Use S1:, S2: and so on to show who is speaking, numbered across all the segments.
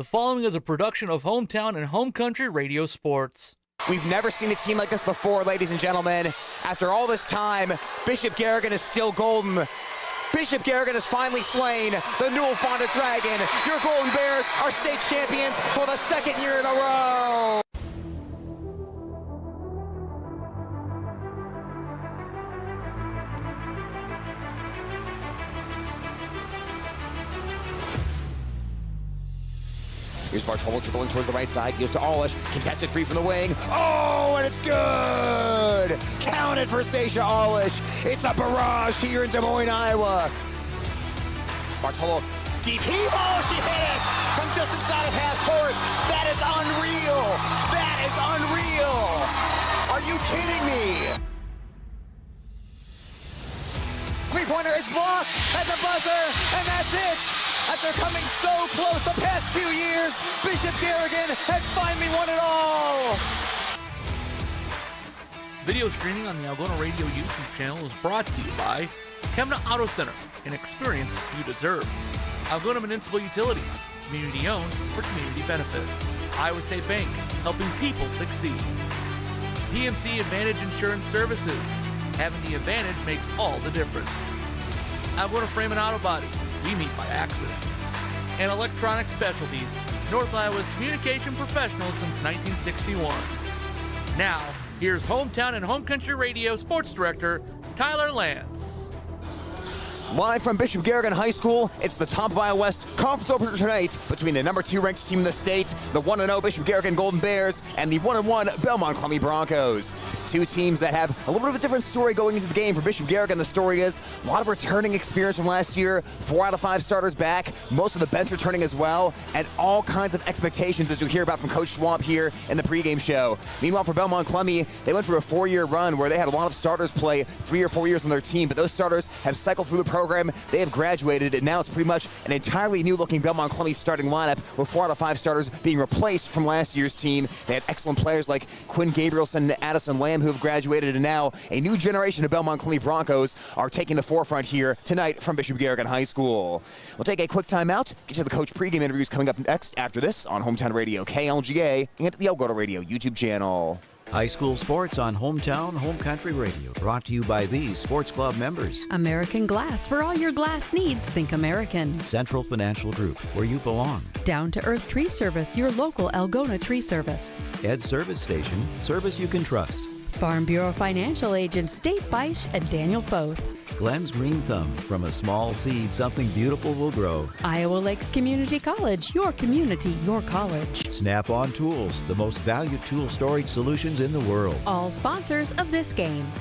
S1: The following is a production of Hometown and Home Country Radio Sports.
S2: We've never seen a team like this before, ladies and gentlemen. After all this time, Bishop Garrigan is still golden. Bishop Garrigan has finally slain the Newell Fonda Dragon. Your Golden Bears are state champions for the second year in a row. Here's Bartolo dribbling towards the right side. He goes to Alish. Contested free from the wing. Oh, and it's good! Counted for Sasha Alish. It's a barrage here in Des Moines, Iowa. Bartolo, deep heave. Oh, she hit it from just inside of half court. That is unreal. That is unreal. Are you kidding me? Three-pointer is blocked at the buzzer, and that's it. After coming so close the past 2 years, Bishop Garrigan has finally won it all.
S1: Video streaming on the Algona Radio YouTube channel is brought to you by Kemna Auto Center, an experience you deserve. Algona Municipal Utilities, community owned for community benefit. Iowa State Bank, helping people succeed. PMC Advantage Insurance Services, having the advantage makes all the difference. Algona Frame and Auto Body, we meet by accident. And Electronic Specialties, North Iowa's communication professional since 1961. Now, here's Hometown and Home Country Radio Sports Director, Tyler Lance.
S2: Live from Bishop Garrigan High School, it's the top of Iowa West conference opener tonight between the number 2 ranked team in the state, the 1-0 Bishop Garrigan Golden Bears, and the 1-1 Belmond-Klemme Broncos. Two teams that have a little bit of a different story going into the game. For Bishop Garrigan, the story is a lot of returning experience from last year, 4 out of 5 starters back, most of the bench returning as well, and all kinds of expectations as you hear about from Coach Schwab here in the pregame show. Meanwhile, for Belmond-Klemme, they went through a 4-year run where they had a lot of starters play 3 or 4 years on their team, but those starters have cycled through the program. They have graduated, and now it's pretty much an entirely new-looking Belmond-Klemme starting lineup with 4 out of 5 starters being replaced from last year's team. They had excellent players like Quinn Gabrielson and Addison Lamb who have graduated, and now a new generation of Belmond-Klemme Broncos are taking the forefront here tonight from Bishop Garrigan High School. We'll take a quick timeout, get to the coach pregame interviews coming up next after this on Hometown Radio KLGA and the Algona Radio YouTube channel.
S3: High school sports on Hometown Home Country Radio. Brought to you by these sports club members.
S4: American Glass. For all your glass needs, think American.
S3: Central Financial Group, where you belong.
S4: Down to Earth Tree Service, your local Algona tree service.
S3: Ed Service Station, service you can trust.
S4: Farm Bureau Financial Agents Dave Beisch and Daniel Foth.
S3: Glenn's Green Thumb. From a small seed, something beautiful will grow.
S4: Iowa Lakes Community College. Your community, your college.
S3: Snap-on Tools, the most valued tool storage solutions in the world.
S4: All sponsors of this game.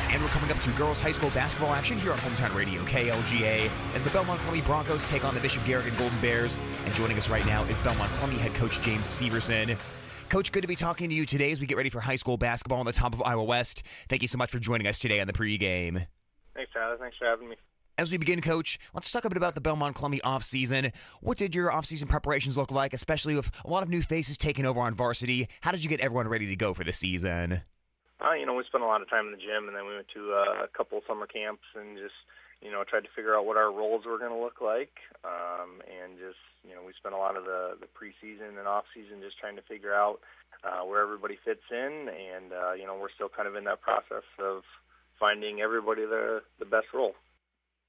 S2: And we're coming up to girls high school basketball action here on Hometown Radio KLGA as the Belmond-Klemme Broncos take on the Bishop Garrigan Golden Bears. And joining us right now is Belmond-Klemme head coach James Severson. Coach, good to be talking to you today as we get ready for high school basketball on the top of Iowa West. Thank you so much for joining us today on the pregame.
S5: Thanks, Tyler. Thanks for having me.
S2: As we begin, Coach, let's talk a bit about the Belmond-Klemme offseason. What did your offseason preparations look like, especially with a lot of new faces taking over on varsity? How did you get everyone ready to go for the season?
S5: We spent a lot of time in the gym, and then we went to a couple summer camps and just, tried to figure out what our roles were going to look like. We spent a lot of the preseason and off-season just trying to figure out where everybody fits in, and, we're still kind of in that process of finding everybody the best role.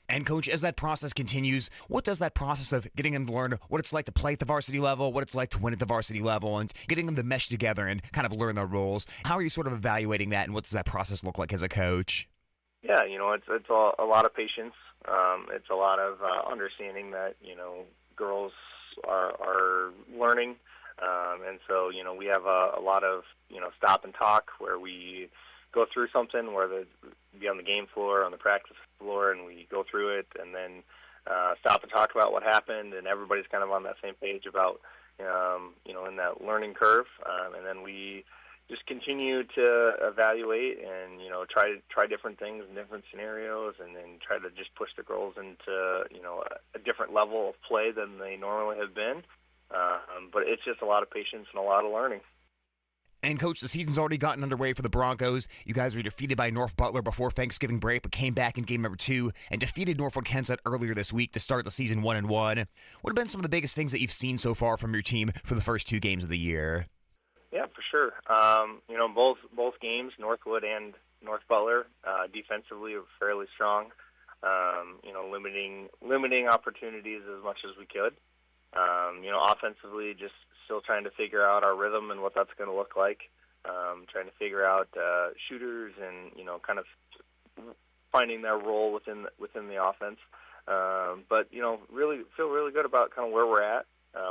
S2: And, Coach, as that process continues, what does that process of getting them to learn what it's like to play at the varsity level, what it's like to win at the varsity level, and getting them to mesh together and kind of learn their roles, how are you sort of evaluating that, and what does that process look like as a coach?
S5: Yeah, it's a lot of patience. It's a lot of understanding that, girls are learning. And so, we have a lot of, stop and talk where we go through something, whether be on the game floor, on the practice floor, and we go through it and then stop and talk about what happened, and everybody's kind of on that same page about, in that learning curve. And then we just continue to evaluate and, try different things in different scenarios, and then try to just push the girls into, a different level of play than they normally have been. But it's just a lot of patience and a lot of learning.
S2: And, Coach, the season's already gotten underway for the Broncos. You guys were defeated by North Butler before Thanksgiving break, but came back in game number 2 and defeated Norfolk Kensett earlier this week to start the season 1-1. What have been some of the biggest things that you've seen so far from your team for the first 2 games of the year?
S5: Yeah, for sure. Both games, Northwood and North Butler, defensively were fairly strong. Limiting opportunities as much as we could. Offensively, just still trying to figure out our rhythm and what that's going to look like. Trying to figure out shooters and kind of finding their role within the offense. But really feel really good about kind of where we're at.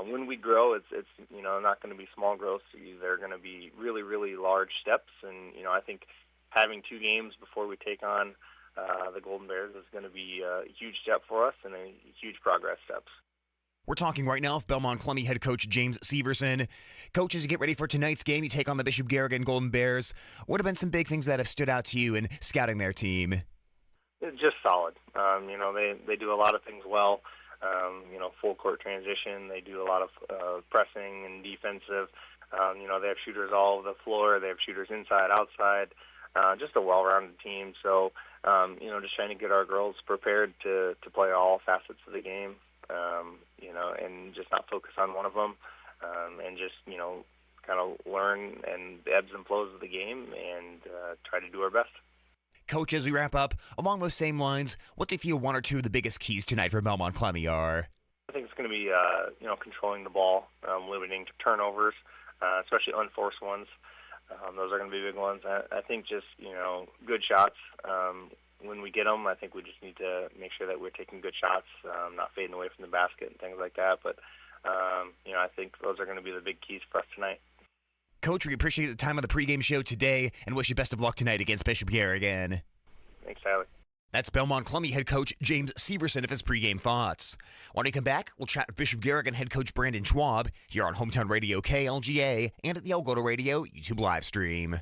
S5: When we grow, it's not going to be small growths. They're going to be really, really large steps. And I think having 2 games before we take on the Golden Bears is going to be a huge step for us and a huge progress steps.
S2: We're talking right now with Belmond-Klemme head coach James Severson. Coach, as you get ready for tonight's game, you take on the Bishop Garrigan Golden Bears. What have been some big things that have stood out to you in scouting their team?
S5: It's just solid. They do a lot of things well. Full court transition. They do a lot of pressing and defensive. They have shooters all over the floor. They have shooters inside, outside. Just a well-rounded team. So, just trying to get our girls prepared to play all facets of the game. And just not focus on one of them, and just, kind of learn and the ebbs and flows of the game and try to do our best.
S2: Coach, as we wrap up, along those same lines, what do you feel 1 or 2 of the biggest keys tonight for Belmond-Klemme are?
S5: I think it's going to be, controlling the ball, limiting turnovers, especially unforced ones. Those are going to be big ones. I think just, good shots. When we get them, I think we just need to make sure that we're taking good shots, not fading away from the basket and things like that. But, I think those are going to be the big keys for us tonight.
S2: Coach, we appreciate the time of the pregame show today and wish you best of luck tonight against Bishop Garrigan.
S5: Thanks, Tyler.
S2: That's Belmond-Klemme head coach James Severson of his pregame thoughts. When we come back, we'll chat with Bishop Garrigan head coach Brandon Schwab here on Hometown Radio KLGA and at the Algona Radio YouTube live stream.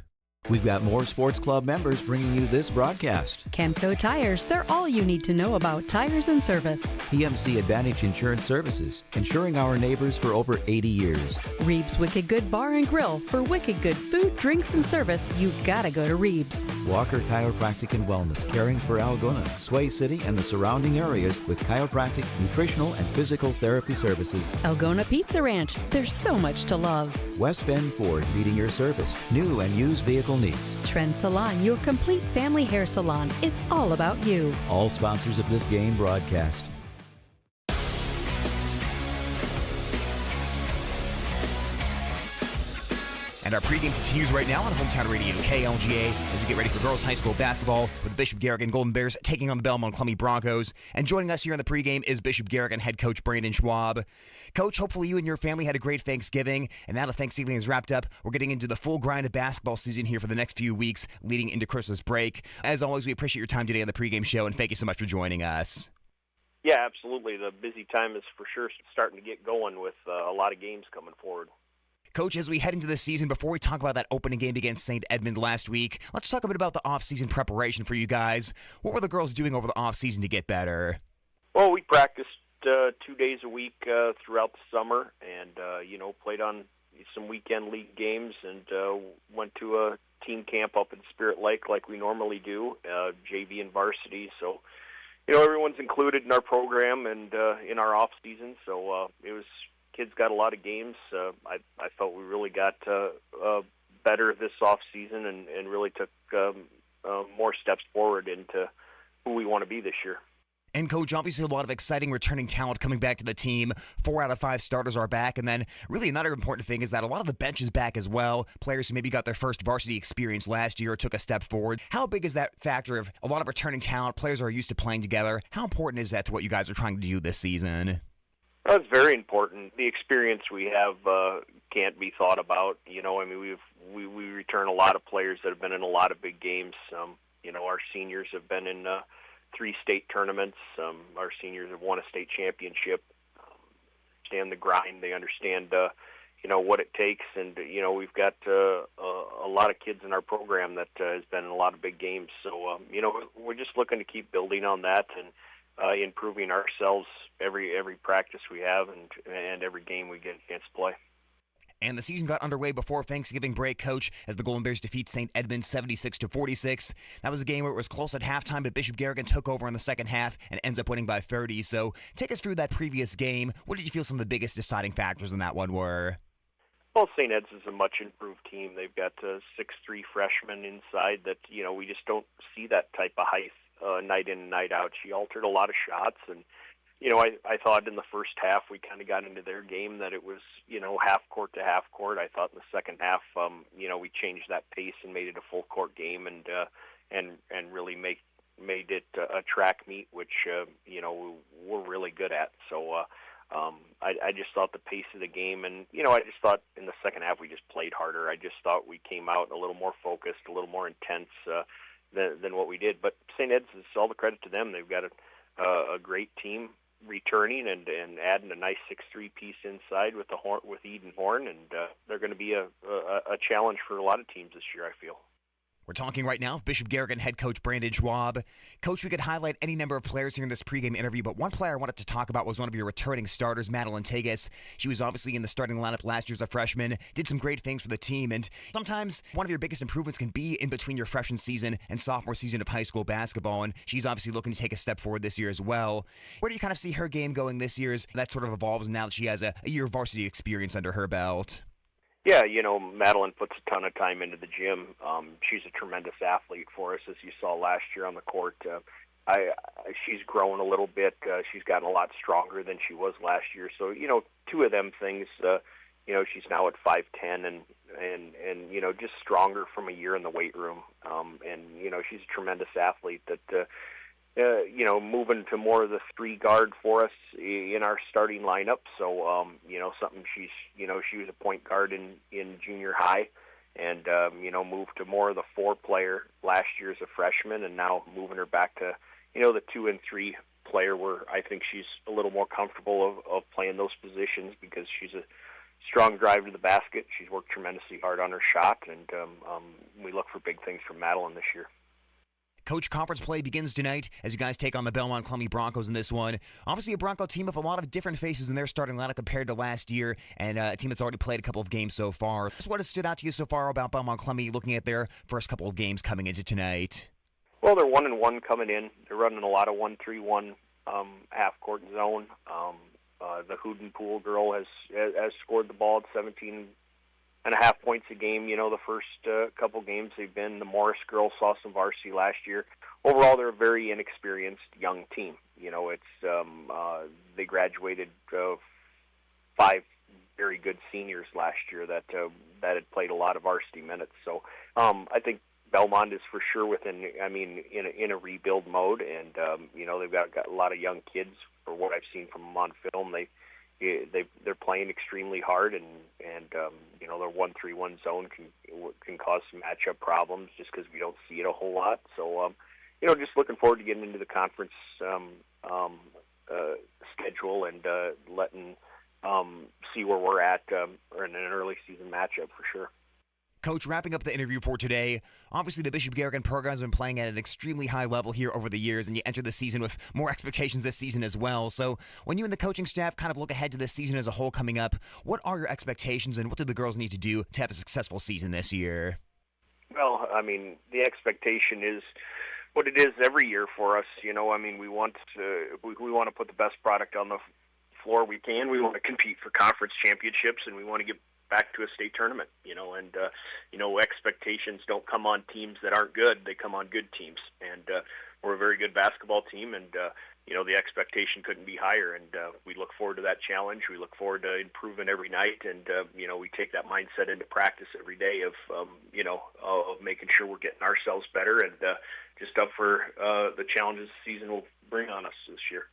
S3: We've got more Sports Club members bringing you this broadcast.
S4: Camco Tires, they're all you need to know about tires and service.
S3: PMC Advantage Insurance Services, insuring our neighbors for over 80 years.
S4: Reeb's Wicked Good Bar and Grill. For wicked good food, drinks, and service, you gotta go to Reeb's.
S3: Walker Chiropractic and Wellness, caring for Algona, Sway City, and the surrounding areas with chiropractic, nutritional, and physical therapy services.
S4: Algona Pizza Ranch. There's so much to love.
S3: West Bend Ford, meeting your service, new and used vehicle needs.
S4: Trend Salon, your complete family hair salon. It's all about you.
S3: All sponsors of this game broadcast.
S2: And our pregame continues right now on Hometown Radio KLGA as we get ready for girls high school basketball with the Bishop Garrigan Golden Bears taking on the Belmond-Klemme Broncos. And joining us here in the pregame is Bishop Garrigan head coach Brandon Schwab. Coach, hopefully you and your family had a great Thanksgiving, and now that Thanksgiving is wrapped up, we're getting into the full grind of basketball season here for the next few weeks leading into Christmas break. As always, we appreciate your time today on the pregame show, and thank you so much for joining us.
S6: Yeah, absolutely. The busy time is for sure starting to get going with a lot of games coming forward.
S2: Coach, as we head into the season, before we talk about that opening game against St. Edmund last week, let's talk a bit about the off-season preparation for you guys. What were the girls doing over the off-season to get better?
S6: Well, we practiced 2 days a week throughout the summer and, played on some weekend league games and went to a team camp up in Spirit Lake like we normally do, JV and varsity. So, everyone's included in our program and in our off-season. So kids got a lot of games. I felt we really got better this off season and really took more steps forward into who we want to be this year.
S2: And, Coach, obviously a lot of exciting returning talent coming back to the team. 4 out of 5 starters are back. And then really another important thing is that a lot of the bench is back as well. Players who maybe got their first varsity experience last year or took a step forward. How big is that factor of a lot of returning talent, players who are used to playing together? How important is that to what you guys are trying to do this season?
S6: Well, it's very important. The experience we have can't be thought about. We return a lot of players that have been in a lot of big games. Our seniors have been in 3 state tournaments. Our seniors have won a state championship. Understand the grind. They understand, what it takes. And, we've got a lot of kids in our program that has been in a lot of big games. So, we're just looking to keep building on that and improving ourselves every practice we have and every game we get a chance to play.
S2: And the season got underway before Thanksgiving break, Coach, as the Golden Bears defeat St. Edmunds 76-46. That was a game where it was close at halftime, but Bishop Garrigan took over in the second half and ends up winning by 30. So take us through that previous game. What did you feel some of the biggest deciding factors in that one were?
S6: Well, St. Ed's is a much improved team. They've got 6'3" freshmen inside that, we just don't see that type of height night in and night out. She altered a lot of shots, and I thought in the first half we kind of got into their game that it was, half court to half court. I thought in the second half, we changed that pace and made it a full court game and really made it a track meet, which, we're really good at. So I just thought the pace of the game, and, I just thought in the second half we just played harder. I just thought we came out a little more focused, a little more intense than what we did. But St. Ed's is all the credit to them. They've got a great team returning and adding a nice 6'3" piece inside with Eden Horn, and they're going to be a challenge for a lot of teams this year, I feel.
S2: We're talking right now with Bishop Garrigan head coach Brandon Schwab. Coach, we could highlight any number of players here in this pregame interview, but one player I wanted to talk about was one of your returning starters, Madeline Tegas. She was obviously in the starting lineup last year as a freshman, did some great things for the team, and sometimes one of your biggest improvements can be in between your freshman season and sophomore season of high school basketball, and she's obviously looking to take a step forward this year as well. Where do you kind of see her game going this year as that sort of evolves now that she has a year of varsity experience under her belt?
S6: Yeah, Madeline puts a ton of time into the gym. She's a tremendous athlete for us, as you saw last year on the court. She's grown a little bit. She's gotten a lot stronger than she was last year. So, two of them things, she's now at 5'10", and just stronger from a year in the weight room. She's a tremendous athlete that, moving to more of the 3-guard for us in our starting lineup. So, something she was a point guard in junior high and, moved to more of the 4-player last year as a freshman, and now moving her back to, the 2 and 3 player where I think she's a little more comfortable of playing those positions because she's a strong drive to the basket. She's worked tremendously hard on her shot, and we look for big things from Madeline this year.
S2: Coach, conference play begins tonight as you guys take on the Belmond-Klemme Broncos in this one. Obviously a Bronco team with a lot of different faces in their starting lineup compared to last year, and a team that's already played a couple of games so far. What has stood out to you so far about Belmond-Klemme looking at their first couple of games coming into tonight?
S6: Well, they're 1-1 coming in. They're running a lot of 1-3-1 half-court zone. The Hoodenpool girl has scored the ball at 17.5 points a game. The first couple games they've been. The Morris girls saw some varsity last year. Overall, they're a very inexperienced young team. They graduated 5 very good seniors last year that had played a lot of varsity minutes. So I think Belmond is for sure in a rebuild mode, and they've got a lot of young kids. For what I've seen from them on film, they're playing extremely hard, and their 1-3-1 zone can cause some matchup problems just because we don't see it a whole lot. So just looking forward to getting into the conference schedule and letting see where we're at in an early season matchup for sure.
S2: Coach, wrapping up the interview for today, obviously the Bishop Garrigan program has been playing at an extremely high level here over the years, and you enter the season with more expectations this season as well. So when you and the coaching staff kind of look ahead to this season as a whole coming up, what are your expectations and what do the girls need to do to have a successful season this year?
S6: Well, the expectation is what it is every year for us. We want to put the best product on the floor we can. We want to compete for conference championships, and we want to get back to a state tournament, expectations don't come on teams that aren't good. They come on good teams. And we're a very good basketball team, and, the expectation couldn't be higher. And we look forward to that challenge. We look forward to improving every night. And, we take that mindset into practice every day of making sure we're getting ourselves better and just up for the challenges the season will bring on us this year.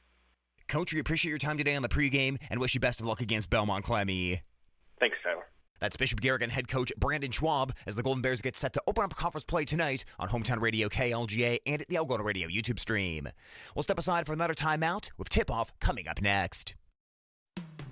S2: Coach, we appreciate your time today on the pregame and wish you best of luck against Belmond-Klemme.
S6: Thanks, Tyler.
S2: That's Bishop Garrigan head coach Brandon Schwab as the Golden Bears get set to open up conference play tonight on Hometown Radio KLGA and the Algona Radio YouTube stream. We'll step aside for another timeout with tip-off coming up next.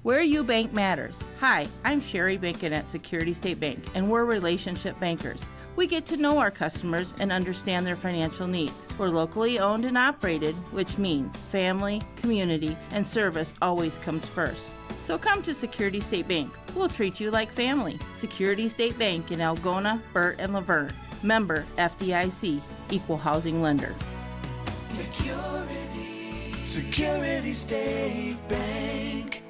S7: Where you bank matters. Hi, I'm Sherry Bacon at Security State Bank, and we're relationship bankers. We get to know our customers and understand their financial needs. We're locally owned and operated, which means family, community, and service always comes first. So come to Security State Bank. We'll treat you like family. Security State Bank in Algona, Burt, and Laverne. Member FDIC, Equal Housing Lender.
S8: Security State Bank.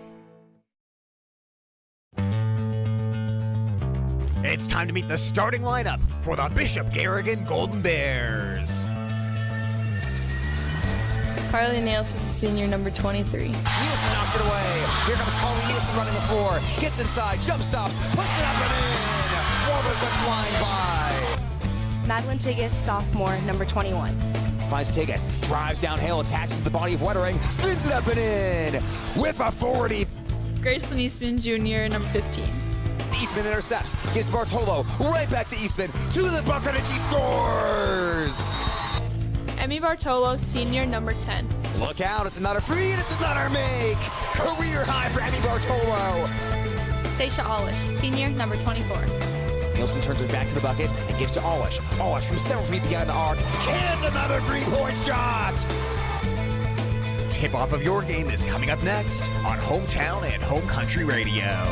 S2: It's time to meet the starting lineup for the Bishop Garrigan Golden Bears.
S9: Carly Nielsen, senior, number 23.
S2: Nielsen knocks it away. Here comes Carly Nielsen running the floor. Gets inside, jump stops, puts it up and in. Warblers went flying by.
S9: Madeline Tigges, sophomore, number 21.
S2: Finds Tigges, drives downhill, attacks to the body of Wettering, spins it up and in with a 40.
S9: Gracelyn Eastman, junior, number 15.
S2: Eastman intercepts, gives to Bartolo, right back to Eastman, to the bucket, and she scores!
S9: Emmy Bartolo, senior, number 10.
S2: Look out, it's another free and it's another make! Career high for Emmy Bartolo!
S9: Seisha Alish, senior, number 24.
S2: Nielsen turns it back to the bucket and gives to Alish. Alish from several feet behind the arc, cans another three-point shot! Tip-off of your game is coming up next on Hometown and Home Country Radio.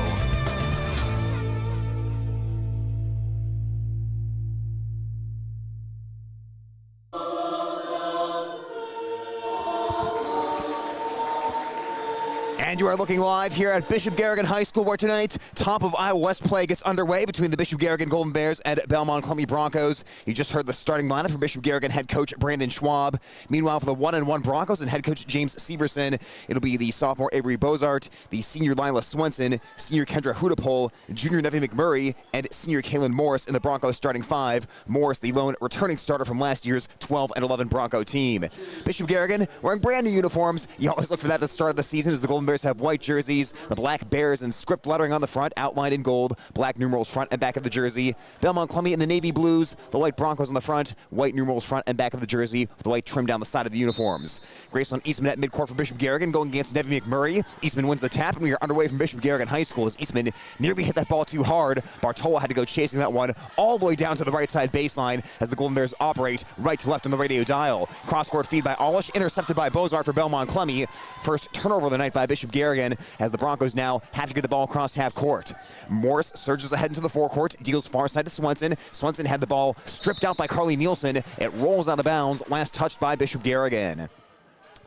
S2: And you are looking live here at Bishop Garrigan High School, where tonight, top of Iowa West play gets underway between the Bishop Garrigan Golden Bears and Belmond-Klemme Broncos. You just heard the starting lineup for Bishop Garrigan head coach Brandon Schwab. Meanwhile, for the 1-1 Broncos and head coach James Severson, it'll be the sophomore Avery Bozart, the senior Lila Swenson, senior Kendra Hudapole, junior Nevi McMurray, and senior Kaylin Morris in the Broncos starting five. Morris, the lone returning starter from last year's 12-11 Bronco team. Bishop Garrigan wearing brand new uniforms. You always look for that at the start of the season as the Golden Bears have white jerseys, the black bears and script lettering on the front outlined in gold, black numerals front and back of the jersey. Belmond-Klemme in the navy blues, the white Broncos on the front, white numerals front and back of the jersey, with the white trim down the side of the uniforms. Gracelyn Eastman at midcourt for Bishop Garrigan going against Nevi McMurray. Eastman wins the tap, and we are underway from Bishop Garrigan High School as Eastman nearly hit that ball too hard. Bartola had to go chasing that one all the way down to the right side baseline as the Golden Bears operate right to left on the radio dial. Cross-court feed by Alish, intercepted by Bozart for Belmond-Klemme. First turnover of the night by Bishop Garrigan as the Broncos now have to get the ball across half court. Morris surges ahead into the forecourt, deals far side to Swenson. Swenson had the ball stripped out by Carly Nielsen. It rolls out of bounds, last touched by Bishop Garrigan.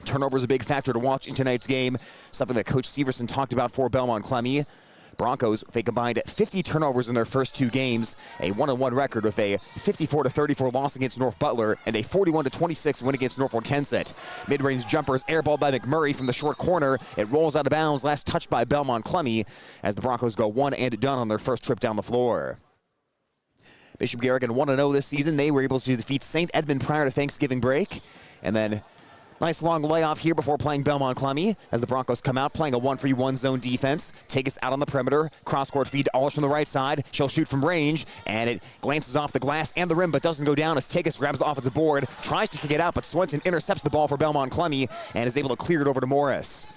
S2: Turnover is a big factor to watch in tonight's game, something that Coach Severson talked about for Belmond-Klemme. Broncos, they combined 50 turnovers in their first two games, a 1-1 record with a 54-34 loss against North Butler and a 41-26 win against Norfolk Kensett. Mid-range jumpers airballed by McMurray from the short corner. It rolls out of bounds, last touched by Belmond-Klemme as the Broncos go one and done on their first trip down the floor. Bishop Garrigan 1-0 this season. They were able to defeat St. Edmund prior to Thanksgiving break, and then nice long layoff here before playing Belmond-Klemme as the Broncos come out playing a 1-3-1 zone defense. Take us out on the perimeter. Cross-court feed to Alish from the right side. She'll shoot from range, and it glances off the glass and the rim, but doesn't go down as Takis grabs the offensive board, tries to kick it out, but Swenson intercepts the ball for Belmond-Klemme and is able to clear it over to Morris.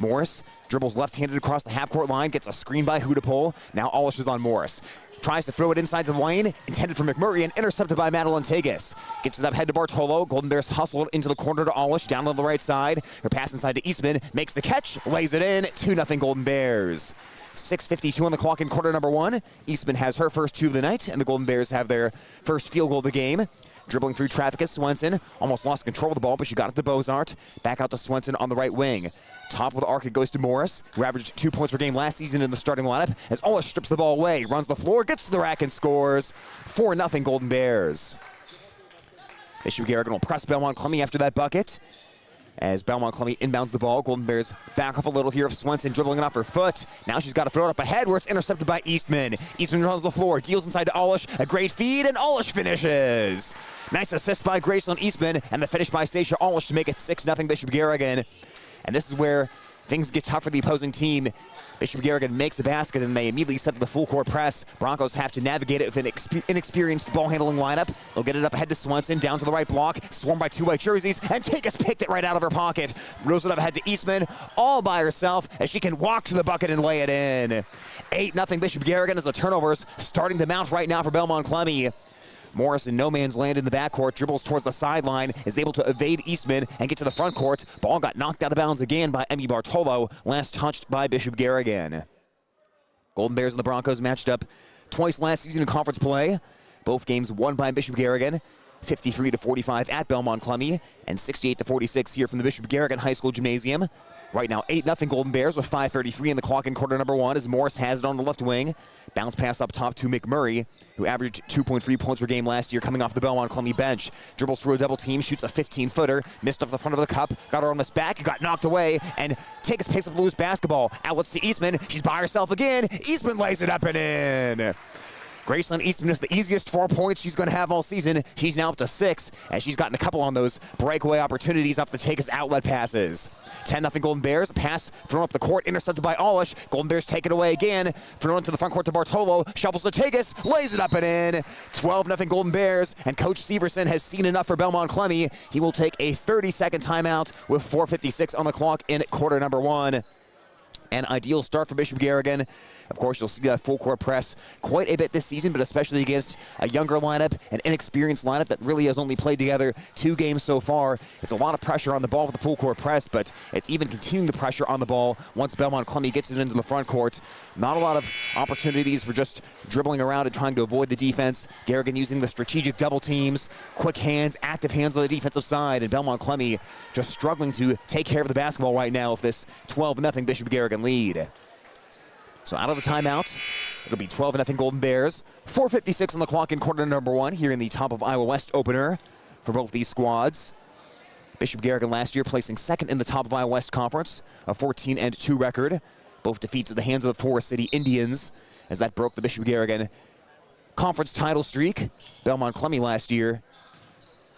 S2: Morris dribbles left-handed across the half-court line, gets a screen by Hudapole. Now Alish is on Morris. Tries to throw it inside to the lane, intended for McMurray and intercepted by Madeline Tigges. Gets it up head to Bartolo. Golden Bears hustle it into the corner to Alish, down on the right side. Her pass inside to Eastman, makes the catch, lays it in, 2-0 Golden Bears. 6:52 on the clock in quarter number one. Eastman has her first two of the night, and the Golden Bears have their first field goal of the game. Dribbling through traffic is Swenson. Almost lost control of the ball, but she got it to Bozart. Back out to Swenson on the right wing. Top of the arc, it goes to Morris, who averaged 2 points per game last season in the starting lineup, as Alish strips the ball away, runs the floor, gets to the rack and scores. 4-0 Golden Bears. Bishop Garrigan will press Belmond-Klemme after that bucket. As Belmond-Klemme inbounds the ball, Golden Bears back off a little here of Swenson dribbling it off her foot. Now she's got to throw it up ahead where it's intercepted by Eastman. Eastman runs the floor, deals inside to Alish, a great feed, and Alish finishes. Nice assist by Gracelyn Eastman, and the finish by Seisha Alish to make it 6-0 Bishop Garrigan. And this is where things get tough for the opposing team. Bishop Garrigan makes a basket, and they immediately set to the full court press. Broncos have to navigate it with an inexperienced ball handling lineup. They'll get it up ahead to Swenson, down to the right block, swarmed by two white jerseys, and Takis picked it right out of her pocket. Throws it up ahead to Eastman, all by herself, as she can walk to the bucket and lay it in. 8-0 Bishop Garrigan as the turnovers starting to mount right now for Belmond-Klemme. Morris in no man's land in the backcourt, dribbles towards the sideline, is able to evade Eastman and get to the front court. Ball got knocked out of bounds again by Emmy Bartolo, last touched by Bishop Garrigan. Golden Bears and the Broncos matched up twice last season in conference play. Both games won by Bishop Garrigan, 53-45 at Belmond-Klemme, and 68-46 here from the Bishop Garrigan High School Gymnasium. Right now, 8-0 Golden Bears with 5:33 in the clock in quarter number 1 as Morris has it on the left wing. Bounce pass up top to McMurray, who averaged 2.3 points per game last year coming off the Belmond-Klemme bench. Dribbles through a double team, shoots a 15-footer, missed off the front of the cup, got her on this back, got knocked away, and Tigas picks up the loose basketball. Outlets to Eastman, she's by herself again. Eastman lays it up and in. Graceland Eastman with the easiest 4 points she's going to have all season. She's now up to 6, as she's gotten a couple on those breakaway opportunities off the Tigas outlet passes. 10-0 Golden Bears. Pass thrown up the court, intercepted by Olish. Golden Bears take it away again. Thrown into the front court to Bartolo. Shuffles to Tigas, lays it up and in. 12-0 Golden Bears, and Coach Severson has seen enough for Belmond-Klemme. He will take a 30-second timeout with 4:56 on the clock in quarter number 1. An ideal start for Bishop Garrigan. Of course, you'll see that full court press quite a bit this season, but especially against a younger lineup, an inexperienced lineup that really has only played together 2 games so far. It's a lot of pressure on the ball with the full court press, but it's even continuing the pressure on the ball once Belmond-Klemme gets it into the front court. Not a lot of opportunities for just dribbling around and trying to avoid the defense. Garrigan using the strategic double teams, quick hands, active hands on the defensive side, and Belmond-Klemme just struggling to take care of the basketball right now with this 12-0 Bishop Garrigan lead. So out of the timeouts, it'll be 12-0 Golden Bears. 4:56 on the clock in quarter number 1 here in the Top of Iowa West opener for both these squads. Bishop Garrigan last year placing second in the Top of Iowa West Conference, a 14-2 record. Both defeats at the hands of the Forest City Indians, as that broke the Bishop Garrigan conference title streak. Belmond-Klemme last year,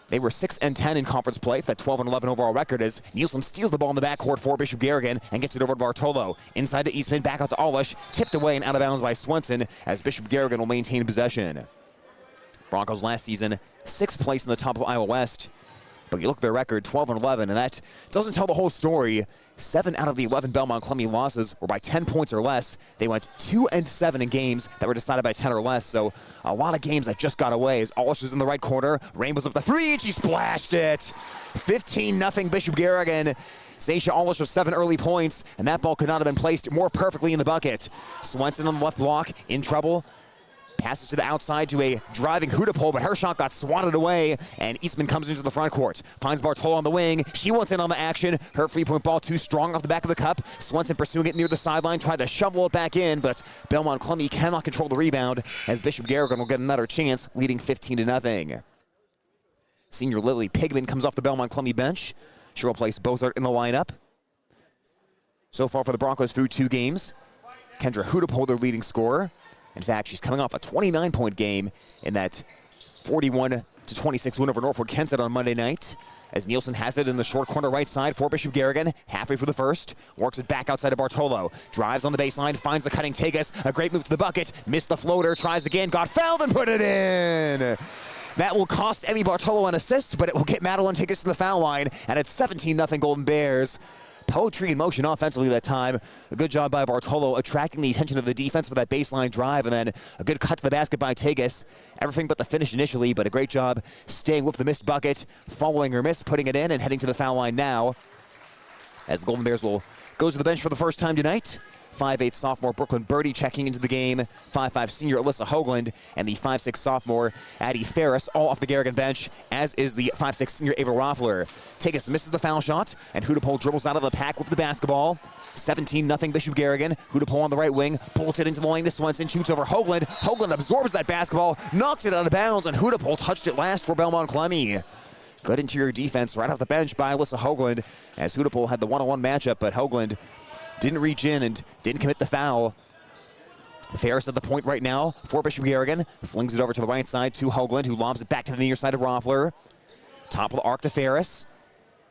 S2: they were 6-10 in conference play for that 12-11 overall record as Nielsen steals the ball in the backcourt for Bishop Garrigan and gets it over to Bartolo. Inside to Eastman, back out to Olish, tipped away and out of bounds by Swenson as Bishop Garrigan will maintain possession. Broncos last season, 6th place in the Top of Iowa West. But you look at their record, 12-11, and that doesn't tell the whole story. 7 out of the 11 Belmond-Klemme losses were by 10 points or less. They went 2-7 in games that were decided by 10 or less, so a lot of games that just got away. As Olish is in the right corner, Rainbow's up the 3, and she splashed it. 15-0 Bishop Garrigan. Zaisha Olish with 7 early points, and that ball could not have been placed more perfectly in the bucket. Swenson on the left block, in trouble. Passes to the outside to a driving Hudapol, but her shot got swatted away, and Eastman comes into the front court. Finds Bartolo on the wing. She wants in on the action. Her three-point ball too strong off the back of the cup. Swenson pursuing it near the sideline, tried to shovel it back in, but Belmond-Klemme cannot control the rebound as Bishop Garrigan will get another chance, leading 15-0. Senior Lily Pigman comes off the Belmond-Klemme bench. She will place Bozart in the lineup. So far for the Broncos through 2 games, Kendra Hudapol, their leading scorer. In fact, she's coming off a 29-point game in that 41-26 win over Norfolk Kensett on Monday night. As Nielsen has it in the short corner right side for Bishop Garrigan, halfway through the first, works it back outside of Bartolo, drives on the baseline, finds the cutting Tagus, a great move to the bucket, missed the floater, tries again, got fouled and put it in. That will cost Emmy Bartolo an assist, but it will get Madeline Tagus to the foul line, and it's 17-0 Golden Bears. Poetry in motion offensively that time. A good job by Bartolo attracting the attention of the defense for that baseline drive, and then a good cut to the basket by Tagus. Everything but the finish initially, but a great job staying with the missed bucket, following her miss, putting it in, and heading to the foul line now. As the Golden Bears will go to the bench for the first time tonight. 5'8" sophomore Brooklyn Birdie checking into the game. 5'5" senior Alyssa Hoagland and the 5'6" sophomore Addie Ferris all off the Garrigan bench, as is the 5'6" senior Ava Roffler. Tagus misses the foul shot, and Hudapol dribbles out of the pack with the basketball. 17-0 Bishop Garrigan. Hudapol on the right wing, pulls it into the lane to Swenson, shoots over Hoagland. Hoagland absorbs that basketball, knocks it out of bounds, and Hudapol touched it last for Belmond-Klemme. Good interior defense right off the bench by Alyssa Hoagland, as Hudapol had the one-on-one matchup, but Hoagland didn't reach in and didn't commit the foul. Ferris at the point right now for Bishop Garrigan. Flings it over to the right side to Hoagland, who lobs it back to the near side of Roffler. Top of the arc to Ferris.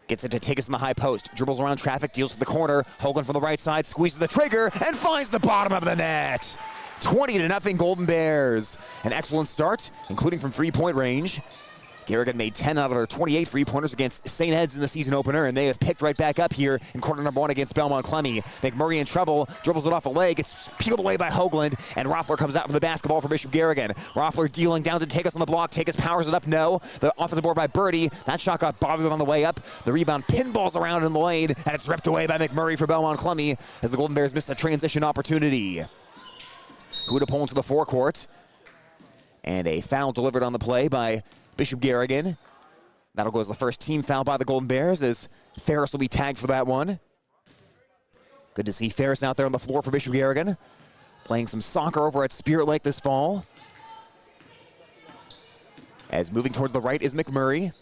S2: Gets it to Tagus in the high post. Dribbles around traffic, deals to the corner. Hoagland from the right side, squeezes the trigger, and finds the bottom of the net. 20-0 Golden Bears. An excellent start, including from 3-point range. Garrigan made 10 out of their 28 free-pointers against St. Ed's in the season opener, and they have picked right back up here in quarter number 1 against Belmond-Klemme. McMurray in trouble, dribbles it off a leg, gets peeled away by Hoagland, and Roffler comes out with the basketball for Bishop Garrigan. Roffler dealing down to Takis on the block. Takis powers it up, no. The offensive board by Birdie. That shot got bothered on the way up. The rebound pinballs around in the lane, and it's ripped away by McMurray for Belmond-Klemme as the Golden Bears miss a transition opportunity. Huda pulling to the forecourt, and a foul delivered on the play by Bishop Garrigan. That'll go as the first team foul by the Golden Bears, as Ferris will be tagged for that one. Good to see Ferris out there on the floor for Bishop Garrigan, playing some soccer over at Spirit Lake this fall. As moving towards the right is McMurray.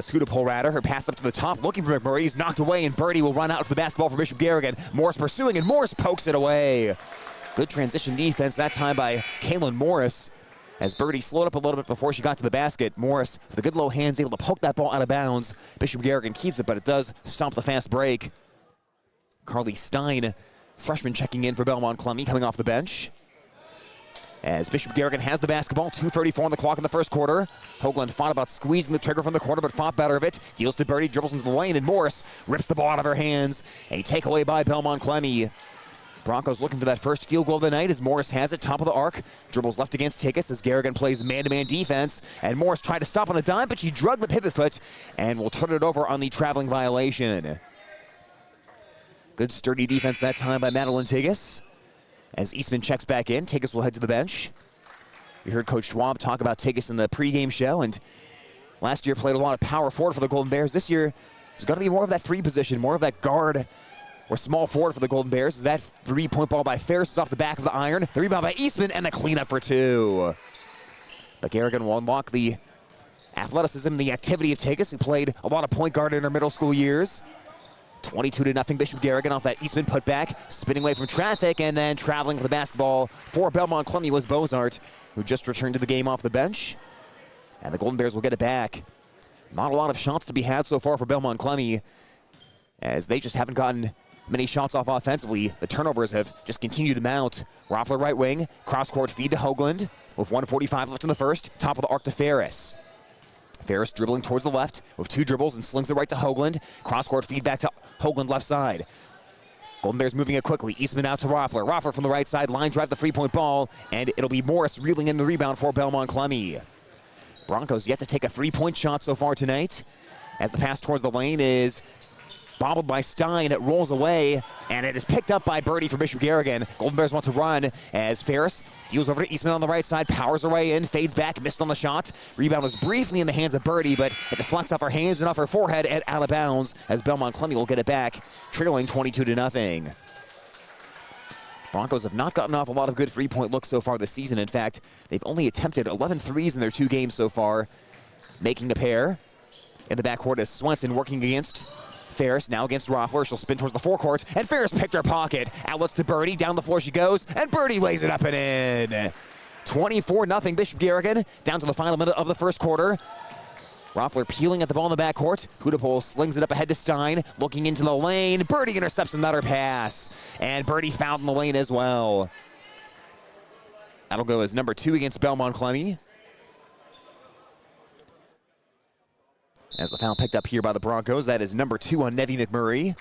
S2: Scooter Polrader, her pass up to the top, looking for McMurray. He's knocked away, and Birdie will run out for the basketball for Bishop Garrigan. Morris pursuing, and Morris pokes it away. Good transition defense that time by Kaylin Morris, as Birdie slowed up a little bit before she got to the basket. Morris, with the good low hands, able to poke that ball out of bounds. Bishop Garrigan keeps it, but it does stop the fast break. Carly Stein, freshman, checking in for Belmond-Klemme, coming off the bench. As Bishop Garrigan has the basketball, 2:34 on the clock in the first quarter. Hoagland fought about squeezing the trigger from the corner, but fought better of it. Deals to Birdie, dribbles into the lane, and Morris rips the ball out of her hands. A takeaway by Belmond-Klemme. Broncos looking for that first field goal of the night as Morris has it, top of the arc. Dribbles left against Takis as Garrigan plays man-to-man defense. And Morris tried to stop on a dime, but she drugged the pivot foot and will turn it over on the traveling violation. Good sturdy defense that time by Madeline Takis. As Eastman checks back in, Takis will head to the bench. You heard Coach Schwab talk about Takis in the pregame show, and last year played a lot of power forward for the Golden Bears. This year, it's going to be more of that free position, more of that guard or small forward for the Golden Bears. Is that three-point ball by Ferris off the back of the iron. The rebound by Eastman, and the cleanup for two. But Garrigan will unlock the athleticism, the activity of Takis, who played a lot of point guard in her middle school years. 22-0 Bishop Garrigan off that Eastman putback, spinning away from traffic, and then traveling for the basketball for Belmond-Klemme was Bozart, who just returned to the game off the bench. And the Golden Bears will get it back. Not a lot of shots to be had so far for Belmond-Klemme, as they just haven't gotten many shots off offensively. The turnovers have just continued to mount. Roffler right wing, cross-court feed to Hoagland with 1:45 left in the first. Top of the arc to Ferris. Ferris dribbling towards the left with two dribbles and slings it right to Hoagland. Cross-court feed back to Hoagland left side. Golden Bears moving it quickly. Eastman out to Roffler. Roffler from the right side, line drive the three-point ball, and it'll be Morris reeling in the rebound for Belmond-Klemme. Broncos yet to take a three-point shot so far tonight, as the pass towards the lane is bobbled by Stein. It rolls away, and it is picked up by Birdie for Bishop Garrigan. Golden Bears want to run as Ferris deals over to Eastman on the right side, powers her way in, fades back, missed on the shot. Rebound was briefly in the hands of Birdie, but it deflects off her hands and off her forehead and out of bounds as Belmond-Klemme will get it back, trailing 22-0. Broncos have not gotten off a lot of good three-point looks so far this season. In fact, they've only attempted 11 threes in their 2 games so far, making a pair. In the backcourt is Swenson working against Ferris, now against Roffler. She'll spin towards the forecourt, and Ferris picked her pocket. Outlets to Birdie, down the floor she goes, and Birdie lays it up and in. 24-0 Bishop Garrigan, down to the final minute of the first quarter. Roffler peeling at the ball in the backcourt. Hudapol slings it up ahead to Stein, looking into the lane. Birdie intercepts another pass, and Birdie fouled in the lane as well. That'll go as number 2 against Belmond-Klemme. As the foul picked up here by the Broncos, that is number 2 on Nevi McMurray.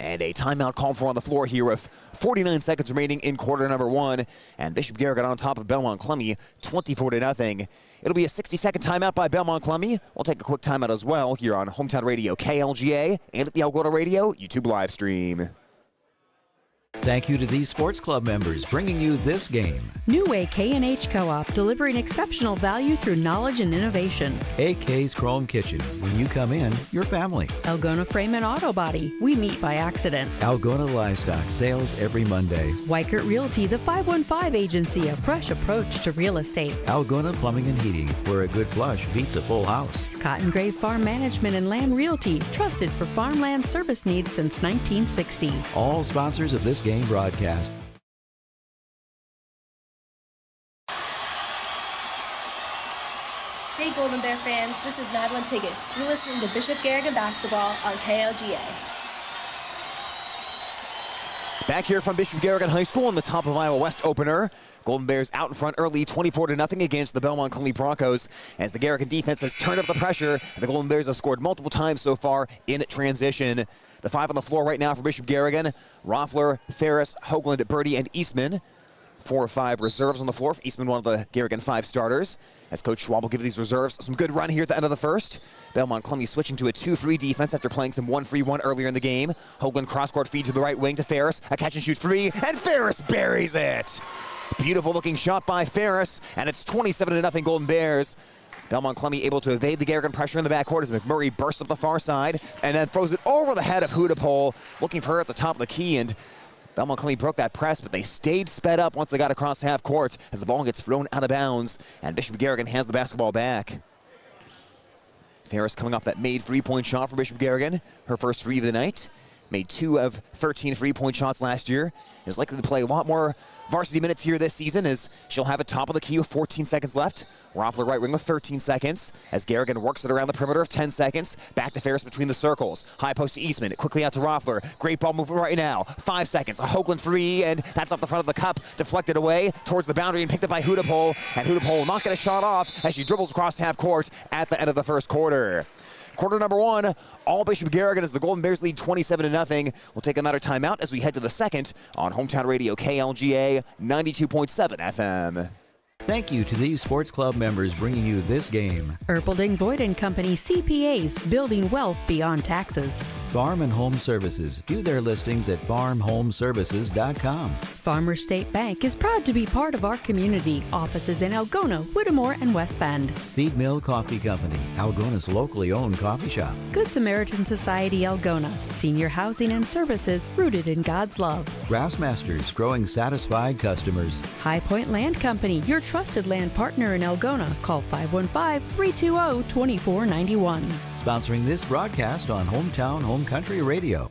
S2: And a timeout called for on the floor here with 49 seconds remaining in quarter number 1. And Bishop Garrigan on top of Belmond-Klemme, 24-0. It'll be a 60-second timeout by Belmond-Klemme. We'll take a quick timeout as well here on Hometown Radio KLGA and at the Algona Radio YouTube live stream.
S3: Thank you to these sports club members bringing you this game.
S4: New Way K&H Co-op, delivering exceptional value through knowledge and innovation.
S3: AK's Chrome Kitchen. When you come in, your family.
S4: Algona Frame and Auto Body. We meet by accident.
S3: Algona Livestock. Sales every Monday.
S4: Weikert Realty, the 515 agency, a fresh approach to real estate.
S3: Algona Plumbing and Heating, where a good flush beats a full house.
S4: Cotton Grave Farm Management and Land Realty, trusted for farmland service needs since 1960.
S3: All sponsors of this game broadcast.
S10: Hey Golden Bear fans, this is Madeline Tiggis. You're listening to Bishop Garrigan Basketball on KLGA.
S2: Back here from Bishop Garrigan High School in the top of Iowa West opener. Golden Bears out in front early, 24-0 against the Belmond-Klemme Broncos, as the Garrigan defense has turned up the pressure, and the Golden Bears have scored multiple times so far in transition. The 5 on the floor right now for Bishop Garrigan: Roffler, Ferris, Hoagland, Birdie, and Eastman. 4 or 5 reserves on the floor. Eastman, one of the Garrigan 5 starters. As Coach Schwab will give these reserves some good run here at the end of the first. Belmond-Klemme switching to a 2-3 defense after playing some 1-3-1 earlier in the game. Hoagland cross-court feed to the right wing to Ferris. A catch-and-shoot free, and Ferris buries it. Beautiful looking shot by Ferris, and it's 27-0 Golden Bears. Belmond-Klemme able to evade the Garrigan pressure in the backcourt as McMurray bursts up the far side and then throws it over the head of Hudapole, looking for her at the top of the key, and Belmond-Klemme broke that press, but they stayed sped up once they got across half court as the ball gets thrown out of bounds, and Bishop Garrigan has the basketball back. Ferris coming off that made 3-point shot for Bishop Garrigan, her first 3 of the night. Made 2 of 13 3-point shots last year. Is likely to play a lot more varsity minutes here this season, as she'll have a top of the key with 14 seconds left. Roffler right wing with 13 seconds as Garrigan works it around the perimeter of 10 seconds. Back to Ferris between the circles. High post to Eastman. Quickly out to Roffler. Great ball movement right now. 5 seconds. A Hoagland 3, and that's off the front of the cup. Deflected away towards the boundary and picked up by Hudapole. And Hudapole will not get a shot off as she dribbles across half court at the end of the first quarter. Quarter number 1, all Bishop Garrigan as the Golden Bears lead 27-0. We'll take another timeout as we head to the second on Hometown Radio KLGA 92.7 FM.
S3: Thank you to these sports club members bringing you this game.
S4: Erpelding Voigt & Company CPAs, building wealth beyond taxes.
S3: Farm and Home Services. View their listings at farmhomeservices.com.
S4: Farmer State Bank is proud to be part of our community. Offices in Algona, Whittemore, and West Bend.
S3: Feed Mill Coffee Company, Algona's locally owned coffee shop.
S4: Good Samaritan Society Algona, senior housing and services rooted in God's love.
S3: Grassmasters, growing satisfied customers.
S4: High Point Land Company, your trusted land partner in Algona. Call 515-320-2491.
S3: Sponsoring this broadcast on Hometown Home Country Radio.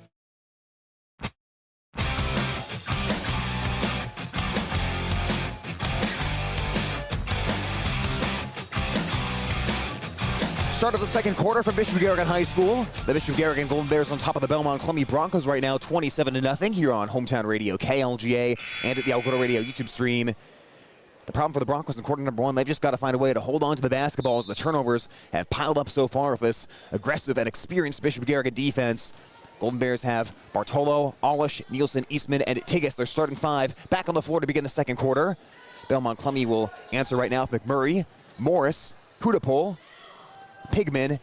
S2: Start of the second quarter from Bishop Garrigan High School. The Bishop Garrigan Golden Bears on top of the Belmond-Klemme Broncos right now, 27-0 here on Hometown Radio KLGA and at the Algona Radio YouTube stream. The problem for the Broncos in quarter number 1, they've just got to find a way to hold on to the basketball as the turnovers have piled up so far with this aggressive and experienced Bishop Garrigan defense. Golden Bears have Bartolo, Olish, Nielsen, Eastman, and Tigas, their starting 5, back on the floor to begin the second quarter. Belmond-Klemme will answer right now with McMurray, Morris, Hudapole, Pigman,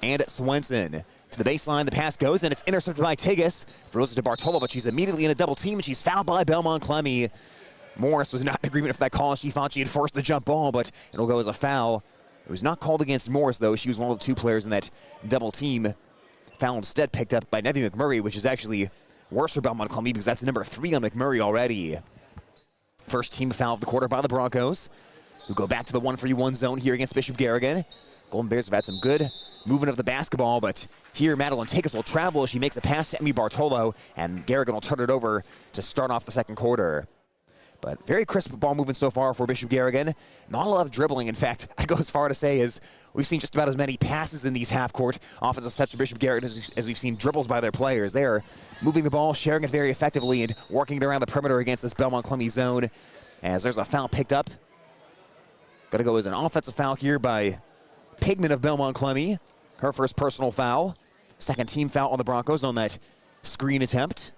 S2: and Swenson. To the baseline, the pass goes, and it's intercepted by Tigas. Throws it to Bartolo, but she's immediately in a double team, and she's fouled by Belmond-Klemme. Morris was not in agreement with that call. She thought she had forced the jump ball, but it'll go as a foul. It was not called against Morris, though. She was one of the 2 players in that double team. Foul instead picked up by Nevy McMurray, which is actually worse for Belmond-Klemme because that's number 3 on McMurray already. First team foul of the quarter by the Broncos, who go back to the 1-3-1 zone here against Bishop Garrigan. Golden Bears have had some good movement of the basketball, but here Madeline Tigas will travel as she makes a pass to Emmy Bartolo, and Garrigan will turn it over to start off the second quarter. But very crisp ball movement so far for Bishop Garrigan. Not a lot of dribbling. In fact, I go as far to say as we've seen just about as many passes in these half-court offensive sets for Bishop Garrigan as we've seen dribbles by their players. They are moving the ball, sharing it very effectively, and working it around the perimeter against this Belmond-Klemme zone. As there's a foul picked up. Got to go as an offensive foul here by Pigman of Belmond-Klemme. Her first personal foul. Second team foul on the Broncos on that screen attempt.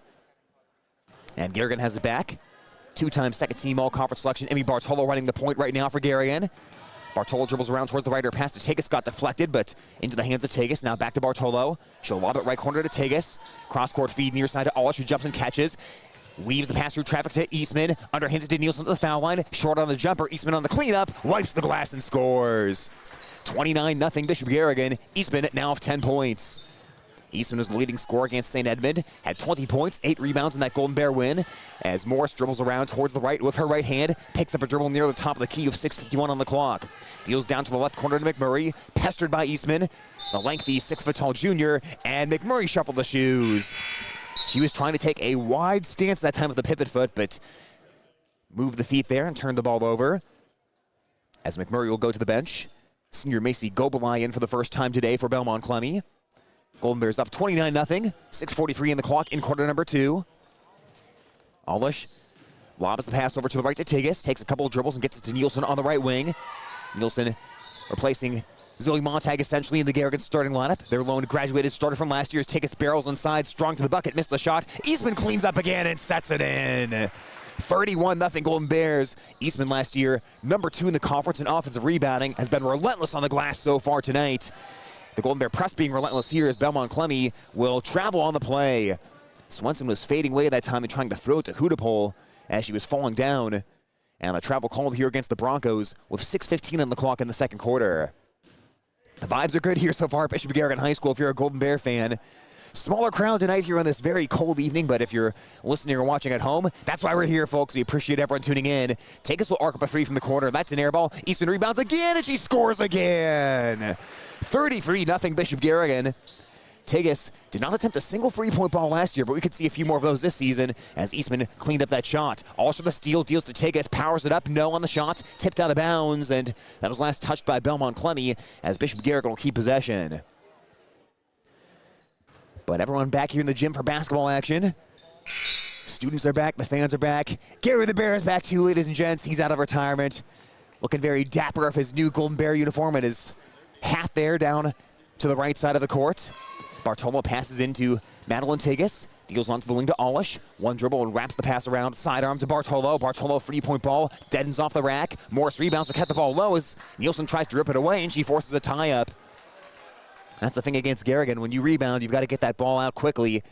S2: And Garrigan has it back. 2-time second team all-conference selection. Emmy Bartolo running the point right now for Garrigan. Bartolo dribbles around towards the right. Her pass to Tigas got deflected, but into the hands of Tigas. Now back to Bartolo. She'll lob it right corner to Tigas. Cross-court feed near side to Olish, who jumps and catches. Weaves the pass through traffic to Eastman. Underhands to Nielsen to the foul line. Short on the jumper. Eastman on the cleanup. Wipes the glass and scores. 29-0 Bishop Garrigan. Eastman now of 10 points. Eastman is the leading scorer against St. Edmund. Had 20 points, 8 rebounds in that Golden Bear win. As Morris dribbles around towards the right with her right hand. Picks up a dribble near the top of the key with 6:51 on the clock. Deals down to the left corner to McMurray. Pestered by Eastman. The lengthy 6-foot-tall junior. And McMurray shuffled the shoes. She was trying to take a wide stance that time with the pivot foot, but moved the feet there and turned the ball over. As McMurray will go to the bench. Senior Macy Gobelai in for the first time today for Belmond-Klemme. Golden Bears up 29-0, 6:43 in the clock in quarter number 2. Alish lobs the pass over to the right to Tigas, takes a couple of dribbles and gets it to Nielsen on the right wing. Nielsen replacing Zoe Montag essentially in the Garrigan starting lineup. Their lone graduated starter from last year's Tigas barrels inside, strong to the bucket, missed the shot. Eastman cleans up again and sets it in. 31-0 Golden Bears. Eastman last year, number 2 in the conference in offensive rebounding, has been relentless on the glass so far tonight. The Golden Bear press being relentless here as Belmond-Klemme will travel on the play. Swenson was fading away that time and trying to throw it to Hudapol as she was falling down. And a travel called here against the Broncos with 6:15 on the clock in the second quarter. The vibes are good here so far at Bishop Garrigan High School if you're a Golden Bear fan. Smaller crowd tonight here on this very cold evening, but if you're listening or watching at home, that's why we're here, folks. We appreciate everyone tuning in. Tigas will arc up a 3 from the corner. That's an air ball. Eastman rebounds again, and she scores again. 33-0 Bishop Garrigan. Tigas did not attempt a single three-point ball last year, but we could see a few more of those this season as Eastman cleaned up that shot. Also the steal, deals to Tigas, powers it up, no on the shot, tipped out of bounds, and that was last touched by Belmond-Klemme as Bishop Garrigan will keep possession. But everyone back here in the gym for basketball action. Students are back, the fans are back. Gary the Bear is back too, ladies and gents. He's out of retirement. Looking very dapper of his new Golden Bear uniform and his hat there down to the right side of the court. Bartolo passes into Madeline Tigas. Deals onto the wing to Alish. One dribble and wraps the pass around. Sidearm to Bartolo. Bartolo, 3-point ball. Deadens off the rack. Morris rebounds to cut the ball low as Nielsen tries to rip it away, and she forces a tie-up. That's the thing against Garrigan. When you rebound, you've got to get that ball out quickly.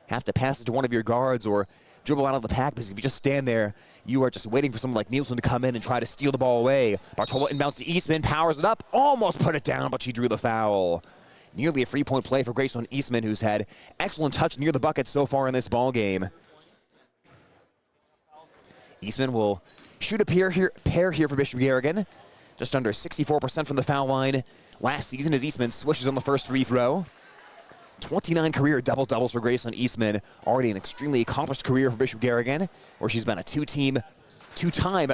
S2: Have to pass it to one of your guards or dribble out of the pack, because if you just stand there, you are just waiting for someone like Nielsen to come in and try to steal the ball away. Bartolo inbounds to Eastman, powers it up, almost put it down, but she drew the foul. Nearly a 3-point play for Gracelyn Eastman, who's had excellent touch near the bucket so far in this ball game. Eastman will shoot a pair here for Bishop Garrigan. Just under 64% from the foul line last season as Eastman swishes on the first free throw. 29 career double-doubles for Gracelyn Eastman. Already an extremely accomplished career for Bishop Garrigan, where she's been a two-time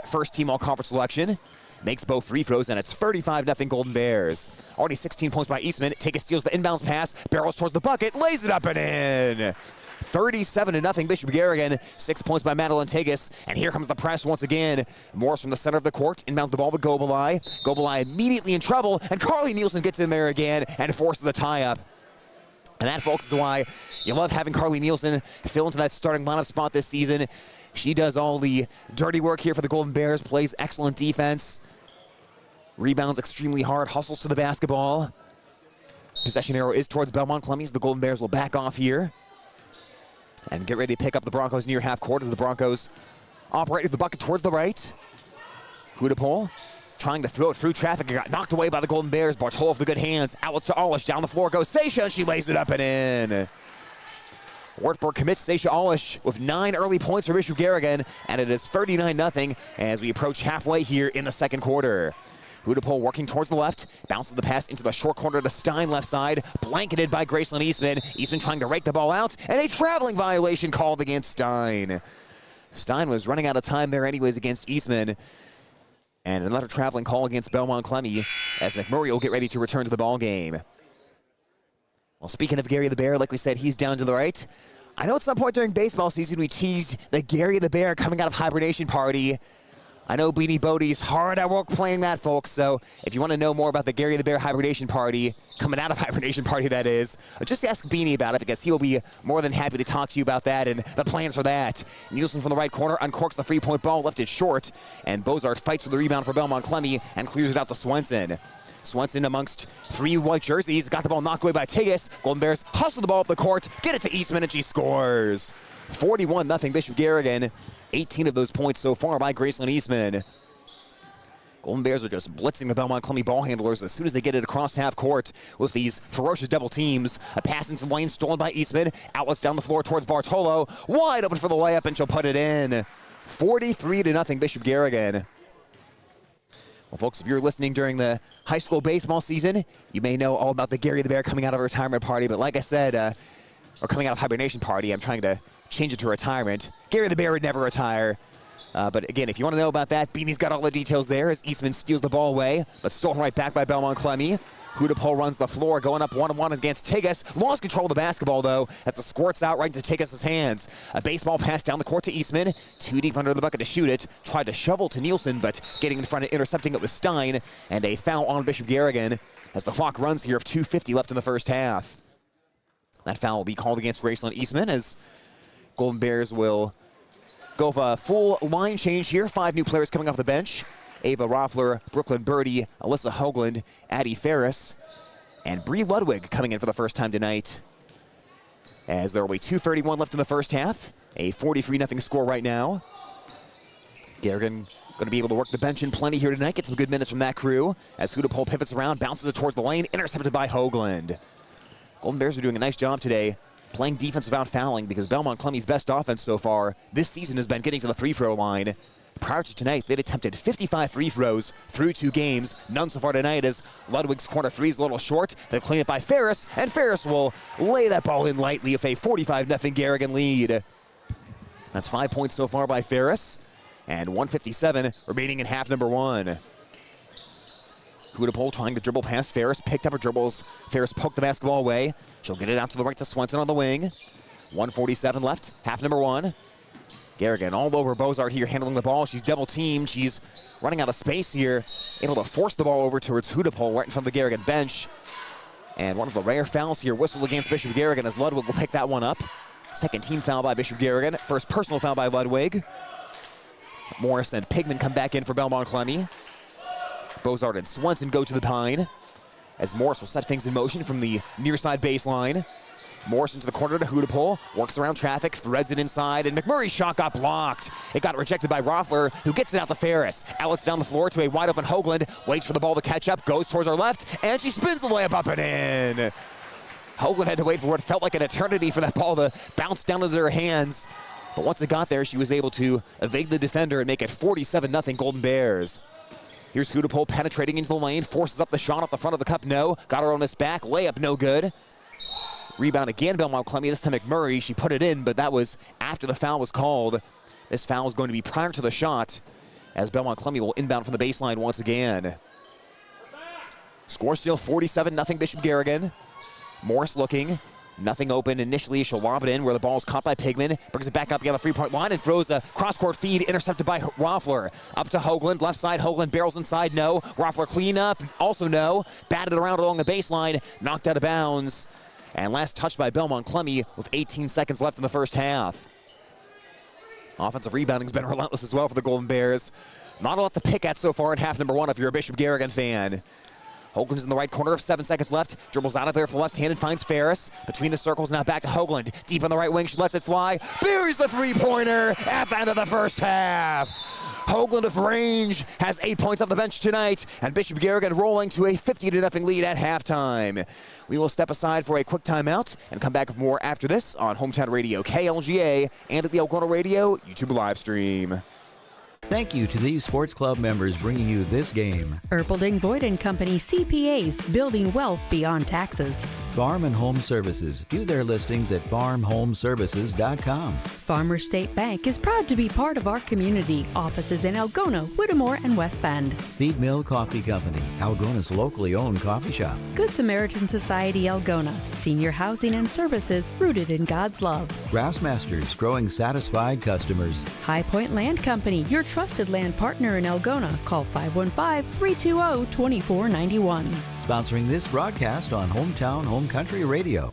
S2: first-team all-conference selection. Makes both free throws, and it's 35-0 Golden Bears. Already 16 points by Eastman. Tigas steals the inbounds pass, barrels towards the bucket, lays it up and in. 37-0 Bishop Garrigan. 6 points by Madeline Tigas. And here comes the press once again. Morris from the center of the court. Inbounds the ball with Gobelai. Gobelai immediately in trouble, and Carly Nielsen gets in there again and forces the tie-up. And that, folks, is why you love having Carly Nielsen fill into that starting lineup spot this season. She does all the dirty work here for the Golden Bears, plays excellent defense, rebounds extremely hard, hustles to the basketball. Possession arrow is towards Belmond-Klemme. The Golden Bears will back off here and get ready to pick up the Broncos near half court as the Broncos operate with the bucket towards the right. Hudapol trying to throw it through traffic. It got knocked away by the Golden Bears. Bartolo with the good hands. Outlet to Alish. Down the floor goes Seisha, and she lays it up and in. Wartburg commits Seisha Alish with 9 early points for Bishop Garrigan, and it is 39-0 as we approach halfway here in the second quarter. Hudapol working towards the left, bounces the pass into the short corner to Stein left side, blanketed by Gracelyn Eastman. Eastman trying to rake the ball out, and a traveling violation called against Stein. Stein was running out of time there anyways against Eastman. And another traveling call against Belmond-Klemme as McMurray will get ready to return to the ball game. Well, speaking of Gary the Bear, like we said, he's down to the right. I know at some point during baseball season we teased the Gary the Bear coming out of hibernation party. I know Beanie Bodie's hard at work playing that, folks, so if you want to know more about the Gary the Bear hibernation party, coming out of hibernation party that is, just ask Beanie about it because he will be more than happy to talk to you about that and the plans for that. Nielsen from the right corner uncorks the 3-point ball, left it short, and Bozart fights for the rebound for Belmond-Klemme and clears it out to Swenson. Swenson amongst 3 white jerseys, got the ball knocked away by Tigas. Golden Bears hustle the ball up the court, get it to Eastman, and she scores. 41-0 Bishop Garrigan. 18 of those points so far by Gracelyn Eastman. Golden Bears are just blitzing the Belmond-Klemme ball handlers as soon as they get it across half court with these ferocious double teams. A pass into the lane stolen by Eastman. Outlets down the floor towards Bartolo. Wide open for the layup, and she'll put it in. 43-0 Bishop Garrigan. Well, folks, if you're listening during the high school baseball season, you may know all about the Gary the Bear coming out of a retirement party. But like I said, or coming out of hibernation party, I'm trying to change it to retirement. Gary the Bear would never retire. But again, if you want to know about that, Beanie's got all the details there as Eastman steals the ball away, but stolen right back by Belmond-Klemme. Hudapol runs the floor, going up 1-on-1 against Tigas. Lost control of the basketball, though, as the squirts out right into Tigas' hands. A baseball pass down the court to Eastman. Too deep under the bucket to shoot it. Tried to shovel to Nielsen, but getting in front and intercepting it was Stein. And a foul on Bishop Garrigan as the clock runs here of 2:50 left in the first half. That foul will be called against Graceland Eastman as Golden Bears will go for a full line change here. 5 new players coming off the bench. Ava Roffler, Brooklyn Birdie, Alyssa Hoagland, Addie Ferris, and Bree Ludwig coming in for the first time tonight. As there will be 2:31 left in the first half. A 43-0 score right now. Garrigan going to be able to work the bench in plenty here tonight. Get some good minutes from that crew. As Hudapol pivots around, bounces it towards the lane, intercepted by Hoagland. Golden Bears are doing a nice job today playing defense without fouling because Belmond-Klemme's best offense so far this season has been getting to the free-throw line. Prior to tonight, they'd attempted 55 free throws through 2 games. None so far tonight as Ludwig's corner 3 is a little short. They clean it by Ferris, and Ferris will lay that ball in lightly with a 45-0 Garrigan lead. That's 5 points so far by Ferris, and 1:57 remaining in half number 1. Hudapol trying to dribble past Ferris, picked up her dribbles. Ferris poked the basketball away. She'll get it out to the right to Swenson on the wing. 1:47 left, half number 1. Garrigan all over Bozart here handling the ball. She's double teamed. She's running out of space here. Able to force the ball over towards Hudapol right in front of the Garrigan bench. And one of the rare fouls here whistled against Bishop Garrigan as Ludwig will pick that one up. Second team foul by Bishop Garrigan. First personal foul by Ludwig. Morris and Pigman come back in for Belmond-Klemme. Bozart and Swenson go to the pine as Morris will set things in motion from the near side baseline. Morris into the corner to Hudapol, works around traffic, threads it inside, and McMurray's shot got blocked. It got rejected by Roffler, who gets it out to Ferris. Alex down the floor to a wide open Hoagland, waits for the ball to catch up, goes towards her left, and she spins the layup up and in. Hoagland had to wait for what felt like an eternity for that ball to bounce down into her hands. But once it got there, she was able to evade the defender and make it 47-0 Golden Bears. Here's Hudapol penetrating into the lane, forces up the shot off the front of the cup, no. Got her on this back, layup no good. Rebound again, Belmond-Klemme, this time McMurray. She put it in, but that was after the foul was called. This foul is going to be prior to the shot as Belmond-Klemme will inbound from the baseline once again. Score still 47-0 Bishop Garrigan. Morris looking. Nothing open initially. She'll lob it in where the ball is caught by Pigman. Brings it back up beyond the 3-point line and throws a cross-court feed intercepted by Roffler. Up to Hoagland. Left side. Hoagland barrels inside. No. Roffler clean up. Also no. Batted around along the baseline. Knocked out of bounds. And last touched by Belmond-Klemme with 18 seconds left in the first half. Offensive rebounding's been relentless as well for the Golden Bears. Not a lot to pick at so far in half number 1 if you're a Bishop Garrigan fan. Hoagland's in the right corner of 7 seconds left. Dribbles out of there for the left-handed, finds Ferris. Between the circles, now back to Hoagland. Deep on the right wing, she lets it fly. Buries the three-pointer at the end of the first half. Hoagland of range has 8 points off the bench tonight, and Bishop Garrigan rolling to a 50-0 lead at halftime. We will step aside for a quick timeout and come back with more after this on Hometown Radio KLGA and at the Algona Radio YouTube live stream.
S3: Thank you to these sports club members bringing you this game.
S4: Erpelding Voigt & Company CPAs, building wealth beyond taxes.
S3: Farm and Home Services. View their listings at farmhomeservices.com.
S4: Farmer State Bank is proud to be part of our community. Offices in Algona, Whittemore, and West Bend.
S3: Feed Mill Coffee Company, Algona's locally owned coffee shop.
S4: Good Samaritan Society Algona, senior housing and services rooted in God's love.
S3: Grassmasters, growing satisfied customers.
S4: High Point Land Company, your trusted land partner in Algona. Call 515-320-2491.
S3: Sponsoring this broadcast on Hometown Home Country Radio.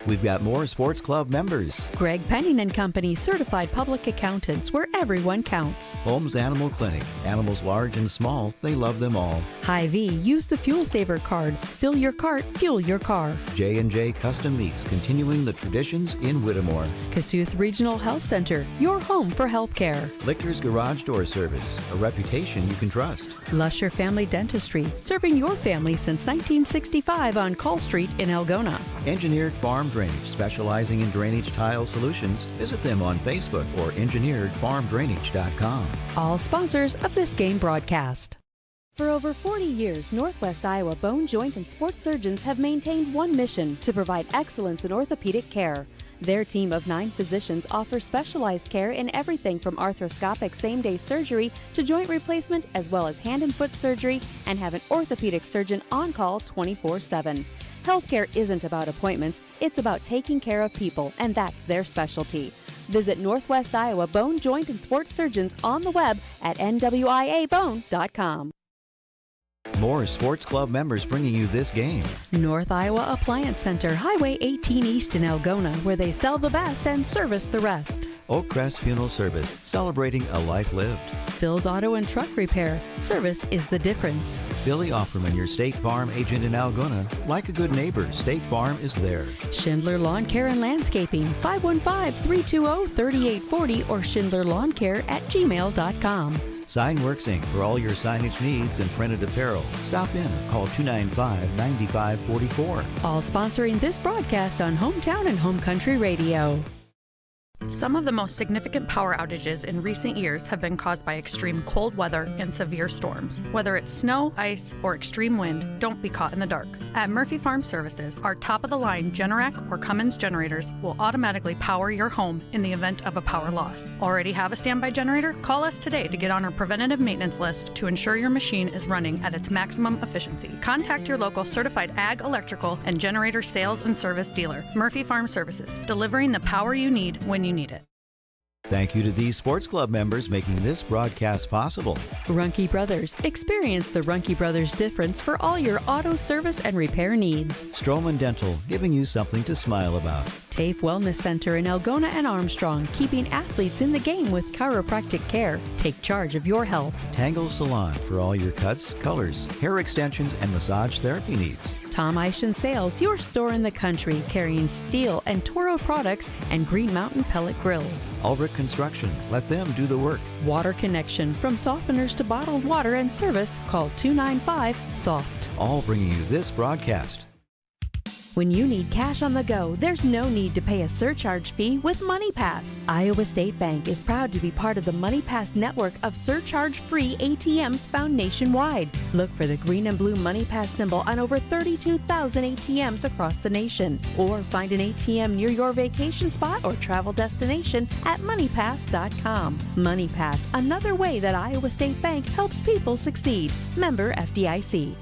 S3: We've got more sports club members.
S4: Greg Penning & Company, certified public accountants, where everyone counts.
S3: Holmes Animal Clinic. Animals large and small, they love them all.
S4: Hy-Vee, use the Fuel Saver card. Fill your cart, fuel your car.
S3: J&J Custom Meats, continuing the traditions in Whittemore.
S4: Kasuth Regional Health Center, your home for health care.
S3: Lichter's Garage Door Service, a reputation you can trust.
S4: Lusher Family Dentistry, serving your family since 1965 on Call Street in Algona.
S3: Engineered Farm Drainage, specializing in drainage tile solutions. Visit them on Facebook or engineeredfarmdrainage.com.
S4: All sponsors of this game broadcast.
S11: For over 40 years, Northwest Iowa bone, joint, and sports surgeons have maintained one mission: to provide excellence in orthopedic care. Their team of 9 physicians offers specialized care in everything from arthroscopic same-day surgery to joint replacement, as well as hand and foot surgery, and have an orthopedic surgeon on call 24/7. Healthcare isn't about appointments, it's about taking care of people, and that's their specialty. Visit Northwest Iowa Bone, Joint, and Sports Surgeons on the web at nwiabone.com.
S3: More sports club members bringing you this game.
S4: North Iowa Appliance Center, Highway 18 East in Algona, where they sell the best and service the rest.
S3: Oak Crest Funeral Service, celebrating a life lived.
S4: Phil's Auto and Truck Repair, service is the difference.
S3: Billy Offerman, your State Farm agent in Algona. Like a good neighbor, State Farm is there.
S4: Schindler Lawn Care and Landscaping, 515-320-3840 or schindlerlawncare@gmail.com.
S3: Signworks Inc. for all your signage needs and printed apparel. Stop in or call 295-9544.
S4: All sponsoring this broadcast on Hometown and Home Country Radio.
S12: Some of the most significant power outages in recent years have been caused by extreme cold weather and severe storms. Whether it's snow, ice, or extreme wind, don't be caught in the dark. At Murphy Farm Services, our top-of-the-line Generac or Cummins generators will automatically power your home in the event of a power loss. Already have a standby generator? Call us today to get on our preventative maintenance list to ensure your machine is running at its maximum efficiency. Contact your local certified ag, electrical, and generator sales and service dealer, Murphy Farm Services, delivering the power you need when you need it.
S3: Thank you to these sports club members making this broadcast possible.
S4: Ruhnke Brothers. Experience the Ruhnke Brothers difference for all your auto service and repair needs.
S3: Strowman Dental, giving you something to smile about.
S4: TAFE Wellness Center in Algona and Armstrong, keeping athletes in the game with chiropractic care. Take charge of your health.
S3: Tangle Salon for all your cuts, colors, hair extensions, and massage therapy needs.
S4: Tom Eischen Sales, your store in the country, carrying steel and Toro products and Green Mountain pellet grills.
S3: Ulrich Construction, let them do the work.
S4: Water Connection, from softeners to bottled water and service, call 295-SOFT.
S3: All bringing you this broadcast.
S4: When you need cash on the go, there's no need to pay a surcharge fee with MoneyPass. Iowa State Bank is proud to be part of the MoneyPass network of surcharge-free ATMs found nationwide. Look for the green and blue MoneyPass symbol on over 32,000 ATMs across the nation. Or find an ATM near your vacation spot or travel destination at moneypass.com. MoneyPass, another way that Iowa State Bank helps people succeed. Member FDIC.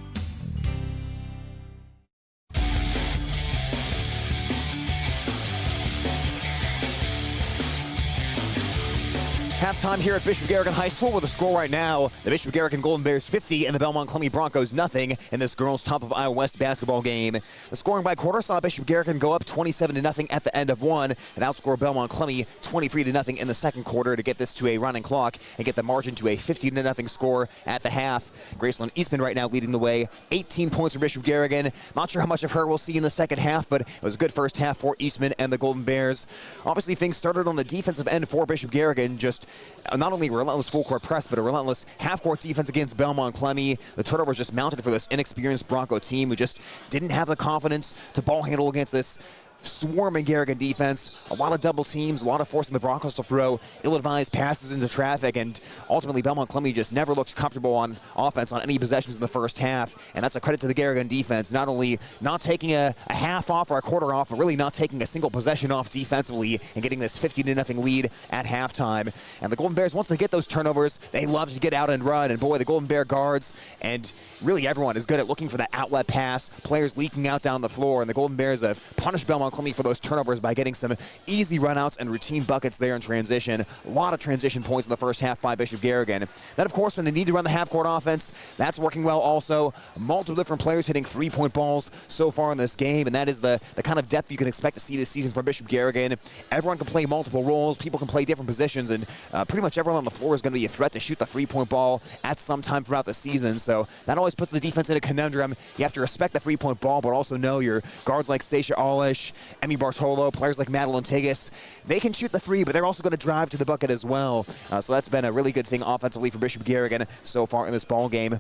S2: Halftime here at Bishop Garrigan High School with a score right now. The Bishop Garrigan Golden Bears 50 and the Belmond-Klemme Broncos nothing in this girls' top of Iowa West basketball game. The scoring by quarter saw Bishop Garrigan go up 27-0 at the end of one and outscore Belmond-Klemme 23-0 in the second quarter to get this to a running clock and get the margin to a 50-0 score at the half. Graceland Eastman right now leading the way. 18 points for Bishop Garrigan. Not sure how much of her we'll see in the second half, but it was a good first half for Eastman and the Golden Bears. Obviously, things started on the defensive end for Bishop Garrigan. Just not only a relentless full-court press, but a relentless half-court defense against Belmond-Klemme. The turnovers just mounted for this inexperienced Bronco team who just didn't have the confidence to ball handle against this swarming Garrigan defense. A lot of double teams, a lot of forcing the Broncos to throw ill-advised passes into traffic, and ultimately Belmond-Klemme just never looked comfortable on offense on any possessions in the first half, and that's a credit to the Garrigan defense, not only not taking a half off or a quarter off, but really not taking a single possession off defensively and getting this 50-0 lead at halftime. And the Golden Bears, once they get those turnovers, they love to get out and run, and boy, the Golden Bear guards and really everyone is good at looking for that outlet pass, players leaking out down the floor, and the Golden Bears have punished Belmond-Klemme for those turnovers by getting some easy runouts and routine buckets there in transition. A lot of transition points in the first half by Bishop Garrigan. Then, of course, when they need to run the half-court offense, that's working well also. Multiple different players hitting three-point balls so far in this game, and that is the kind of depth you can expect to see this season from Bishop Garrigan. Everyone can play multiple roles, people can play different positions, and pretty much everyone on the floor is going to be a threat to shoot the three-point ball at some time throughout the season, so that always puts the defense in a conundrum. You have to respect the three-point ball, but also know your guards like Sasha Alish, Emmy Bartolo, players like Madeline Tigges, they can shoot the three, but they're also going to drive to the bucket as well. So that's been a really good thing offensively for Bishop Garrigan so far in this ball game.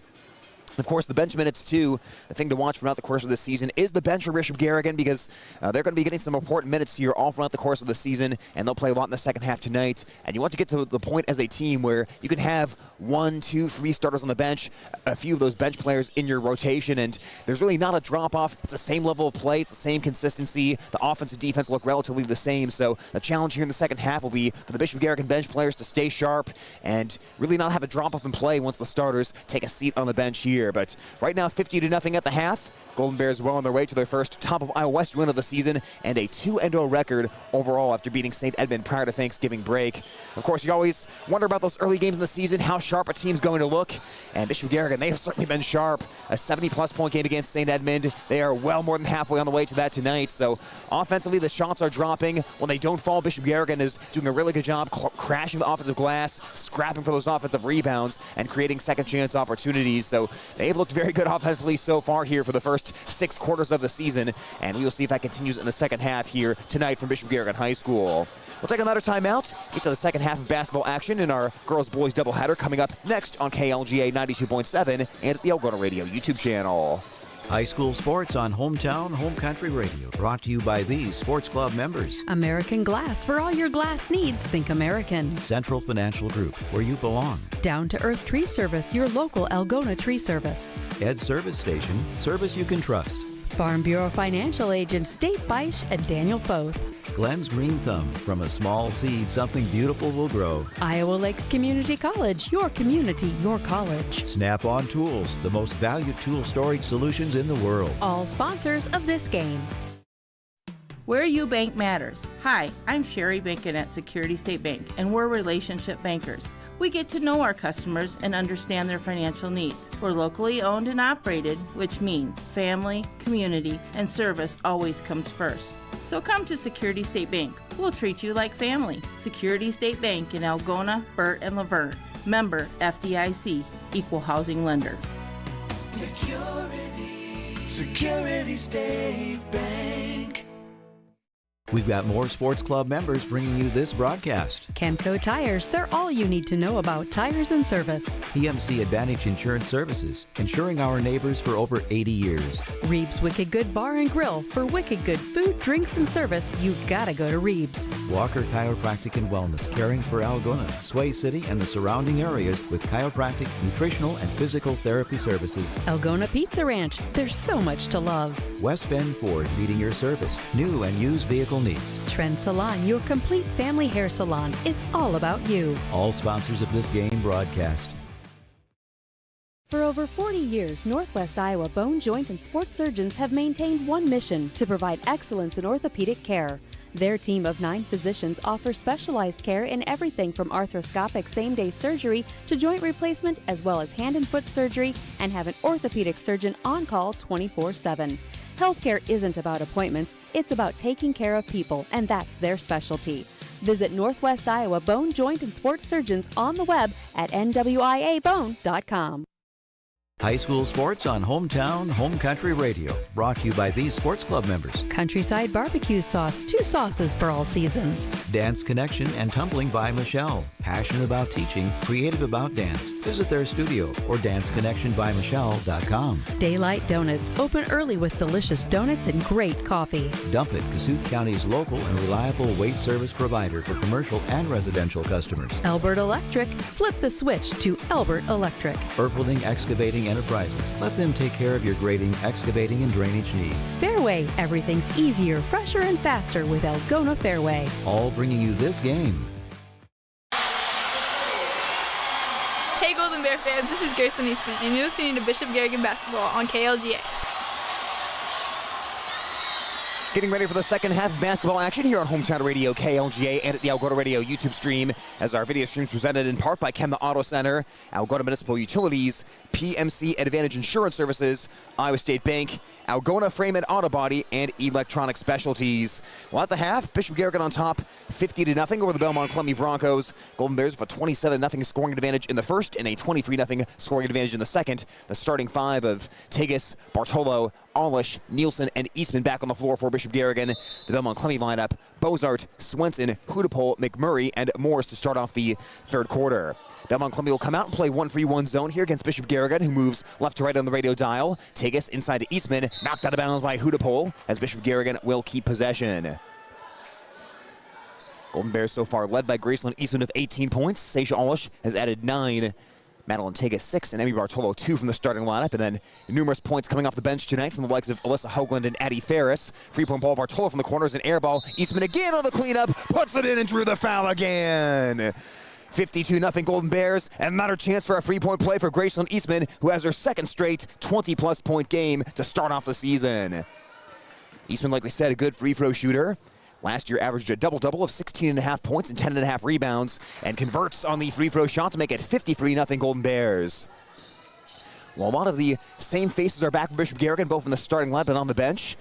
S2: Of course, the bench minutes, too. The thing to watch throughout the course of this season is the bench for Bishop Garrigan, because they're going to be getting some important minutes here all throughout the course of the season, and they'll play a lot in the second half tonight. And you want to get to the point as a team where you can have 1, 2, 3 starters on the bench, a few of those bench players in your rotation, and there's really not a drop-off. It's the same level of play. It's the same consistency. The offense and defense look relatively the same, so the challenge here in the second half will be for the Bishop Garrigan bench players to stay sharp and really not have a drop-off in play once the starters take a seat on the bench here. But right now, 50-0 at the half. Golden Bears well on their way to their first top of Iowa West win of the season and a 2-0 record overall after beating St. Edmund prior to Thanksgiving break. Of course, you always wonder about those early games in the season, how sharp a team's going to look. And Bishop Garrigan, they have certainly been sharp. A 70-plus point game against St. Edmund. They are well more than halfway on the way to that tonight. So offensively, the shots are dropping. When they don't fall, Bishop Garrigan is doing a really good job crashing the offensive glass, scrapping for those offensive rebounds, and creating second chance opportunities. So they've looked very good offensively so far here for the first 6 quarters of the season, and we will see if that continues in the second half here tonight from Bishop Garrigan High School. We'll take another timeout, get to the second half of basketball action in our girls-boys doubleheader coming up next on KLGA 92.7 and at the Algona Radio YouTube channel.
S3: High school sports on Hometown Home Country Radio, brought to you by these sports club members.
S4: American Glass. For all your glass needs, think American.
S3: Central Financial Group, where you belong.
S4: Down to Earth Tree Service, your local Algona tree service.
S3: Ed Service Station, service you can trust.
S4: Farm Bureau Financial Agents Dave Beisch and Daniel Foth.
S3: Glenn's Green Thumb, from a small seed, something beautiful will grow.
S4: Iowa Lakes Community College, your community, your college.
S3: Snap-on Tools, the most valued tool storage solutions in the world.
S4: All sponsors of this game.
S7: Where you bank matters. Hi, I'm Sherry Bacon at Security State Bank, and we're relationship bankers. We get to know our customers and understand their financial needs. We're locally owned and operated, which means family, community, and service always comes first. So come to Security State Bank. We'll treat you like family. Security State Bank in Algona, Burt, and Laverne. Member FDIC, Equal Housing Lender.
S8: Security State Bank.
S3: We've got more sports club members bringing you this broadcast.
S4: Chemco Tires, they're all you need to know about tires and service.
S3: PMC Advantage Insurance Services, insuring our neighbors for over 80 years.
S4: Reeb's Wicked Good Bar and Grill. For wicked good food, drinks, and service, you gotta go to Reeb's.
S3: Walker Chiropractic and Wellness, caring for Algona, Sway City, and the surrounding areas with chiropractic, nutritional, and physical therapy services.
S4: Algona Pizza Ranch, there's so much to love.
S3: West Bend Ford, meeting your service, new and used vehicle needs.
S4: Trend Salon, your complete family hair salon. It's all about you.
S3: All sponsors of this game broadcast.
S11: For over 40 years, Northwest Iowa Bone, Joint, and Sports Surgeons have maintained one mission: to provide excellence in orthopedic care. Their team of 9 physicians offers specialized care in everything from arthroscopic same-day surgery to joint replacement, as well as hand and foot surgery, and have an orthopedic surgeon on call 24/7. Healthcare isn't about appointments, it's about taking care of people, and that's their specialty. Visit Northwest Iowa Bone, Joint, and Sports Surgeons on the web at nwiabone.com.
S3: High school sports on Hometown Home Country Radio, brought to you by these sports club members.
S4: Countryside Barbecue Sauce, 2 sauces for all seasons.
S3: Dance Connection and Tumbling by Michelle. Passionate about teaching, creative about dance. Visit their studio or danceconnectionbymichelle.com.
S4: Daylight Donuts, open early with delicious donuts and great coffee.
S3: Dump It, Kasuth County's local and reliable waste service provider for commercial and residential customers.
S4: Albert Electric, flip the switch to Albert Electric.
S3: Erpelding Excavating Enterprises. Let them take care of your grading, excavating, and drainage needs.
S4: Fairway, everything's easier, fresher, and faster with Algona Fairway.
S3: All bringing you this game.
S9: Hey Golden Bear fans, this is Grace Eastman, and you're listening to Bishop Garrigan Basketball on KLGA.
S2: Getting ready for the second half of basketball action here on Hometown Radio, KLGA, and at the Algona Radio YouTube stream, as our video stream is presented in part by Klemme Auto Center, Algona Municipal Utilities, PMC Advantage Insurance Services, Iowa State Bank, Algona Frame and Auto Body, and Electronic Specialties. Well, at the half, Bishop Garrigan on top, 50-0 over the Belmond-Klemme Broncos. Golden Bears with a 27-0 scoring advantage in the first and a 23-0 scoring advantage in the second. The starting 5 of Tegas, Bartolo, Alish, Nielsen, and Eastman back on the floor for Bishop Garrigan. The Belmond-Klemme lineup: Bozart, Swenson, Hudapole, McMurray, and Morris to start off the third quarter. Belmond-Klemme will come out and play 1-3-1 zone here against Bishop Garrigan, who moves left to right on the radio dial. Tegas inside to Eastman, knocked out of bounds by Hudapole, as Bishop Garrigan will keep possession. Golden Bears so far led by Graceland Eastman of 18 points. Seisha Olish has added 9. Madeline Tegas 6 and Emmy Bartolo 2 from the starting lineup. And then numerous points coming off the bench tonight from the likes of Alyssa Hoagland and Addie Ferris. Free-point ball, Bartolo from the corners, and air ball. Eastman again on the cleanup, puts it in and drew the foul again. 52-0 Golden Bears, and another chance for a free-point play for Graceland Eastman, who has her second straight 20-plus point game to start off the season. Eastman, like we said, a good free-throw shooter. Last year averaged a double-double of 16.5 points and 10.5 rebounds, and converts on the free-throw shot to make it 53-0 Golden Bears. Well, a lot of the same faces are back for Bishop Garrigan, both in the starting lineup and on the bench.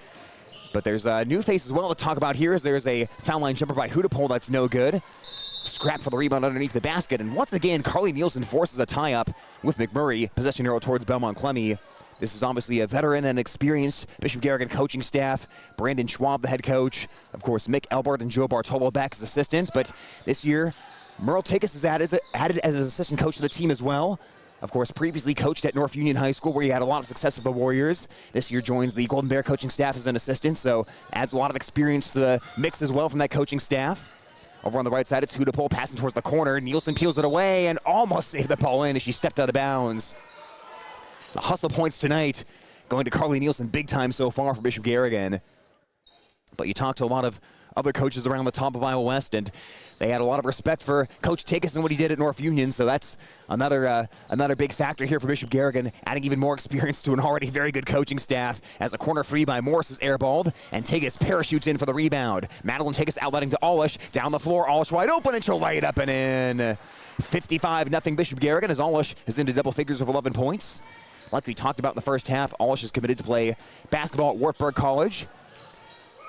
S2: But there's a new face as well to talk about here, as there's a foul line jumper by Hudapole that's no good. Scrap for the rebound underneath the basket, and once again, Carly Nielsen forces a tie-up with McMurray, possession arrow towards Belmond-Klemme. This is obviously a veteran and experienced Bishop Garrigan coaching staff. Brandon Schwab, the head coach. Of course, Mick Elbert and Joe Bartolo back as assistants. But this year, Merle Tegas is added as an assistant coach to the team as well. Of course, previously coached at North Union High School, where he had a lot of success with the Warriors. This year joins the Golden Bear coaching staff as an assistant, so adds a lot of experience to the mix as well from that coaching staff. Over on the right side, it's Hudapole passing towards the corner. Nielsen peels it away and almost saved the ball in as she stepped out of bounds. The hustle points tonight going to Carly Nielsen big time so far for Bishop Garrigan. But you talk to a lot of other coaches around the top of Iowa West, and they had a lot of respect for Coach Tegas and what he did at North Union, so that's another big factor here for Bishop Garrigan, adding even more experience to an already very good coaching staff, as a corner free by Morris is airballed, and Tegas parachutes in for the rebound. Madeline Tegas outletting to Olish, down the floor, Olish wide open, and she'll lay it up and in. 55-0 Bishop Garrigan, as Olish is into double figures of 11 points. Like we talked about in the first half, Olish is committed to play basketball at Wartburg College.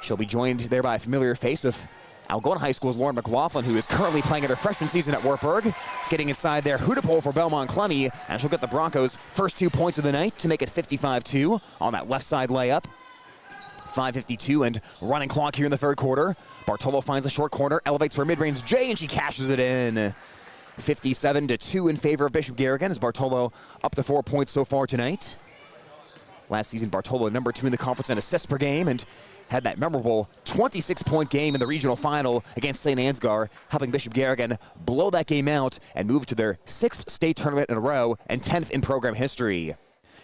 S2: She'll be joined there by a familiar face of Algona High School's Lauren McLaughlin, who is currently playing in her freshman season at Wartburg. Getting inside there, Hudapole for Belmond-Klemme, and she'll get the Broncos' first 2 points of the night to make it 55-2 on that left side layup. 5:52 and running clock here in the third quarter. Bartolo finds the short corner, elevates for a mid-range J, and she cashes it in. 57-2 in favor of Bishop Garrigan, as Bartolo up to 4 points so far tonight. Last season, Bartolo number 2 in the conference in assists per game, and had that memorable 26-point game in the regional final against St. Ansgar, helping Bishop Garrigan blow that game out and move to their 6th state tournament in a row and 10th in program history.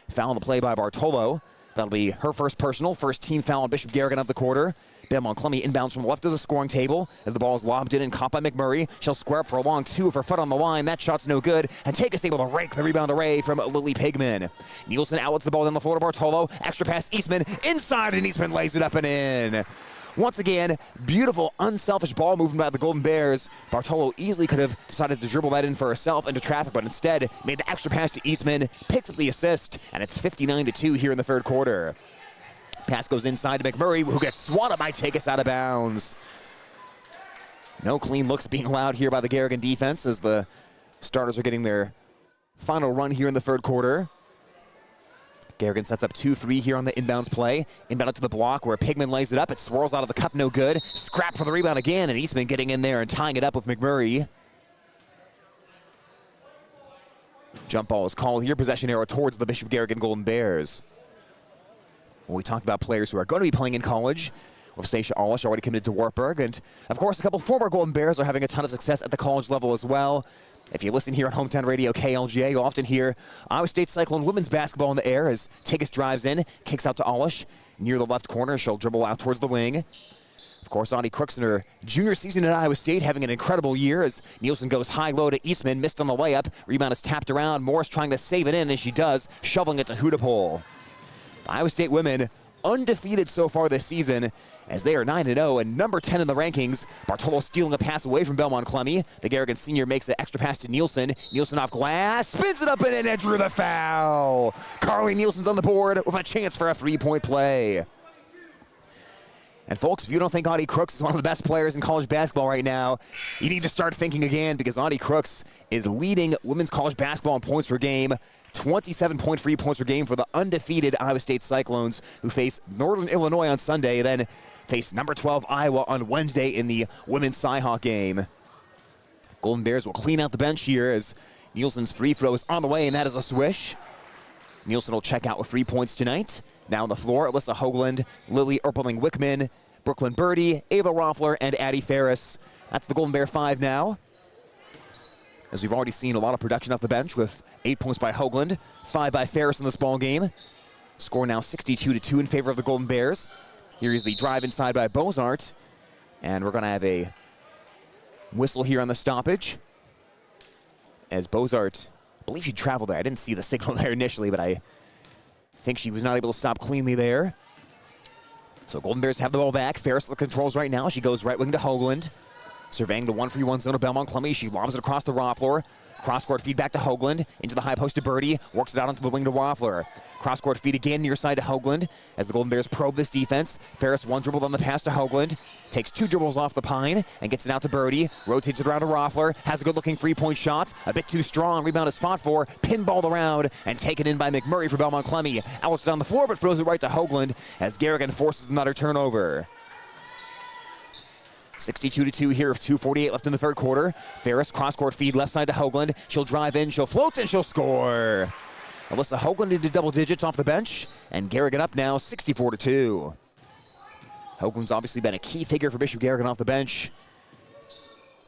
S2: Foul on the play by Bartolo. That'll be her first personal, first team foul on Bishop Garrigan of the quarter. Belmond-Klemme inbounds from left of the scoring table as the ball is lobbed in and caught by McMurray. She'll square up for a long 2 with her foot on the line. That shot's no good, and Tegas able to rake the rebound away from Lily Pigman. Nielsen outlets the ball down the floor to Bartolo. Extra pass Eastman inside, and Eastman lays it up and in. Once again, beautiful, unselfish ball movement by the Golden Bears. Bartolo easily could have decided to dribble that in for herself into traffic, but instead made the extra pass to Eastman, picks up the assist, and it's 59-2 here in the third quarter. Pass goes inside to McMurray, who gets swatted by Tegas out of bounds. No clean looks being allowed here by the Garrigan defense as the starters are getting their final run here in the third quarter. Garrigan sets up 2-3 here on the inbounds play. Inbound to the block where Pigman lays it up. It swirls out of the cup, no good. Scrap for the rebound again, and Eastman getting in there and tying it up with McMurray. Jump ball is called here. Possession arrow towards the Bishop Garrigan Golden Bears. Well, we talked about players who are going to be playing in college, with Seisha Olish already committed to Wartburg. And, of course, a couple former Golden Bears are having a ton of success at the college level as well. If you listen here on Hometown Radio KLGA, you'll often hear Iowa State Cyclone women's basketball in the air as Tegas drives in, kicks out to Olish. Near the left corner, she'll dribble out towards the wing. Of course, Audie Crooks in her junior season at Iowa State having an incredible year as Nielsen goes high-low to Eastman, missed on the layup. Rebound is tapped around. Morris trying to save it in, and she does, shoveling it to Hudapole. Iowa State women undefeated so far this season as they are 9-0 and number 10 in the rankings. Bartolo stealing a pass away from Belmond-Klemme. The Garrigan senior makes an extra pass to Nielsen. Nielsen off glass, spins it up and in and drew the foul. Carly Nielsen's on the board with a chance for a 3-point play. And folks, if you don't think Audie Crooks is one of the best players in college basketball right now, you need to start thinking again, because Audie Crooks is leading women's college basketball in points per game. 27.3 points per game for the undefeated Iowa State Cyclones, who face Northern Illinois on Sunday, then face number 12 Iowa on Wednesday in the women's Cyhawk game. Golden Bears will clean out the bench here as Nielsen's free throw is on the way, and that is a swish. Nielsen will check out with 3 points tonight. Now on the floor, Alyssa Hoagland, Lily Erpeling-Wickman, Brooklyn Birdie, Ava Roffler, and Addie Ferris. That's the Golden Bear 5 now. As we've already seen a lot of production off the bench with 8 points by Hoagland, 5 by Ferris in this ball game. Score now 62-2 in favor of the Golden Bears. Here is the drive inside by Bozart. And we're going to have a whistle here on the stoppage. As Bozart, I believe she traveled there. I didn't see the signal there initially, but I think she was not able to stop cleanly there. So Golden Bears have the ball back. Ferris the controls right now. She goes right wing to Hoagland. Surveying the 1-3-1 zone of Belmond-Klemme. She lobs it across the Roffler. Cross-court feed back to Hoagland. Into the high post to Birdie. Works it out onto the wing to Roffler. Cross-court feed again near side to Hoagland as the Golden Bears probe this defense. Ferris one dribble on the pass to Hoagland. Takes 2 dribbles off the pine and gets it out to Birdie. Rotates it around to Roffler. Has a good-looking 3-point shot. A bit too strong. Rebound is fought for. Pinballed around and taken in by McMurray for Belmond-Klemme. Outs down the floor but throws it right to Hoagland as Garrigan forces another turnover. 62-2 here with 2:48 left in the third quarter. Ferris cross-court feed left side to Hoagland. She'll drive in, she'll float, and she'll score. Alyssa Hoagland into double digits off the bench, and Garrigan up now 64-2. Hoagland's obviously been a key figure for Bishop Garrigan off the bench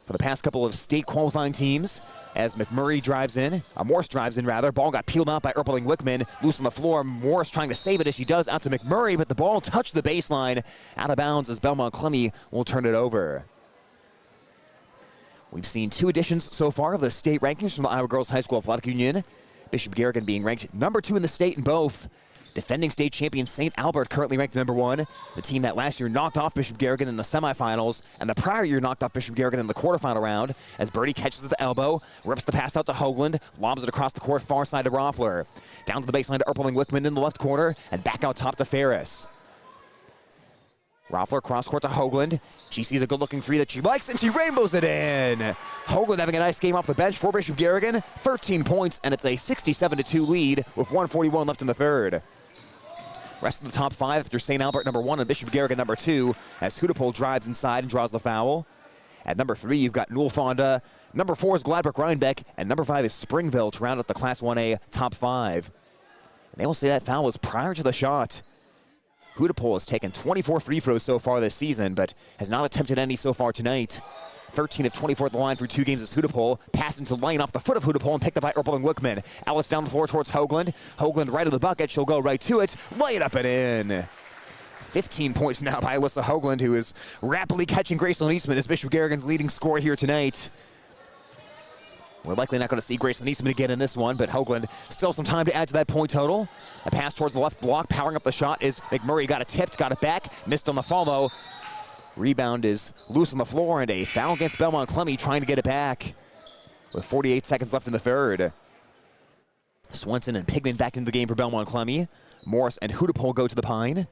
S2: for the past couple of state qualifying teams. As McMurray drives in, Morse drives in rather. Ball got peeled out by Erpeling-Wickman. Loose on the floor. Morse trying to save it as she does out to McMurray, but the ball touched the baseline. Out of bounds as Belmond-Klemme will turn it over. We've seen 2 additions so far of the state rankings from the Iowa Girls High School Athletic Union. Bishop Garrigan being ranked number 2 in the state in both. Defending state champion St. Albert currently ranked number 1. The team that last year knocked off Bishop Garrigan in the semifinals, and the prior year knocked off Bishop Garrigan in the quarterfinal round. As Birdie catches at the elbow, rips the pass out to Hoagland, lobs it across the court far side to Roffler. Down to the baseline to Erpeling-Wickman in the left corner, and back out top to Ferris. Roffler cross-court to Hoagland. She sees a good-looking 3 that she likes, and she rainbows it in. Hoagland having a nice game off the bench for Bishop Garrigan. 13 points, and it's a 67-2 lead with 1:41 left in the third. Rest of the top 5 after St. Albert number 1 and Bishop Garrigan number 2 as Hudepohl drives inside and draws the foul. At number 3, you've got Newell Fonda. Number 4 is Gladbrook Rhinebeck, and number 5 is Springville to round out the Class 1A top 5. And they will say that foul was prior to the shot. Hudepohl has taken 24 free throws so far this season, but has not attempted any so far tonight. 13 of 24 at the line through 2 games is Hudepohl. Pass into lane off the foot of Hudepohl and picked up by Erpeling-Wickman. Outlets down the floor towards Hoagland. Hoagland right of the bucket. She'll go right to it. Lay it up and in. 15 points now by Alyssa Hoagland, who is rapidly catching Gracelyn Eastman as Bishop Garrigan's leading scorer here tonight. We're likely not going to see Gracelyn Eastman again in this one, but Hoagland still some time to add to that point total. A pass towards the left block. Powering up the shot is McMurray. Got it tipped, got it back. Missed on the follow. Rebound is loose on the floor, and a foul against Belmond-Klemme trying to get it back with 48 seconds left in the third. Swenson and Pigman back into the game for Belmond-Klemme. Morris and Hudepohl go to the pine.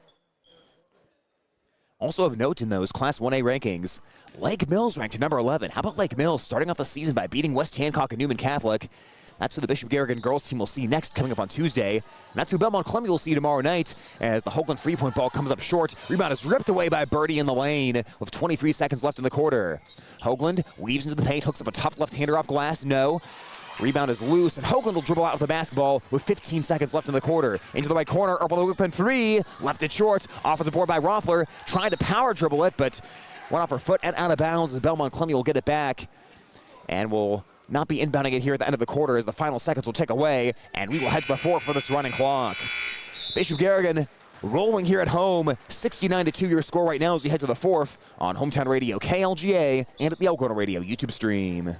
S2: Also of note in those Class 1A rankings, Lake Mills ranked number 11. How about Lake Mills starting off the season by beating West Hancock and Newman Catholic? That's who the Bishop Garrigan girls team will see next coming up on Tuesday. And that's who Belmond-Klemme will see tomorrow night as the Hoagland 3-point ball comes up short. Rebound is ripped away by Birdie in the lane with 23 seconds left in the quarter. Hoagland weaves into the paint, hooks up a tough left-hander off glass. No. Rebound is loose, and Hoagland will dribble out with the basketball with 15 seconds left in the quarter. Into the right corner, Erpeling-Wickman 3, left it short. Off of the board by Roffler, trying to power dribble it, but went off her foot and out of bounds as Belmond-Klemme will get it back. And will not be inbounding it here at the end of the quarter as the final seconds will tick away, and we will head to the fourth for this running clock. Bishop Garrigan rolling here at home, 69-2 your score right now as we head to the fourth on Hometown Radio KLGA and at the Algona Radio YouTube stream.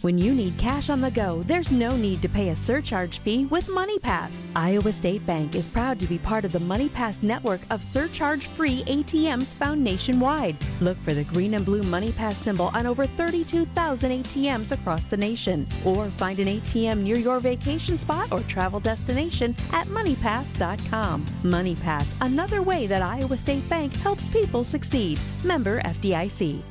S4: When you need cash on the go, there's no need to pay a surcharge fee with MoneyPass. Iowa State Bank is proud to be part of the MoneyPass network of surcharge-free ATMs found nationwide. Look for the green and blue MoneyPass symbol on over 32,000 ATMs across the nation. Or find an ATM near your vacation spot or travel destination at MoneyPass.com. MoneyPass, another way that Iowa State Bank helps people succeed. Member FDIC.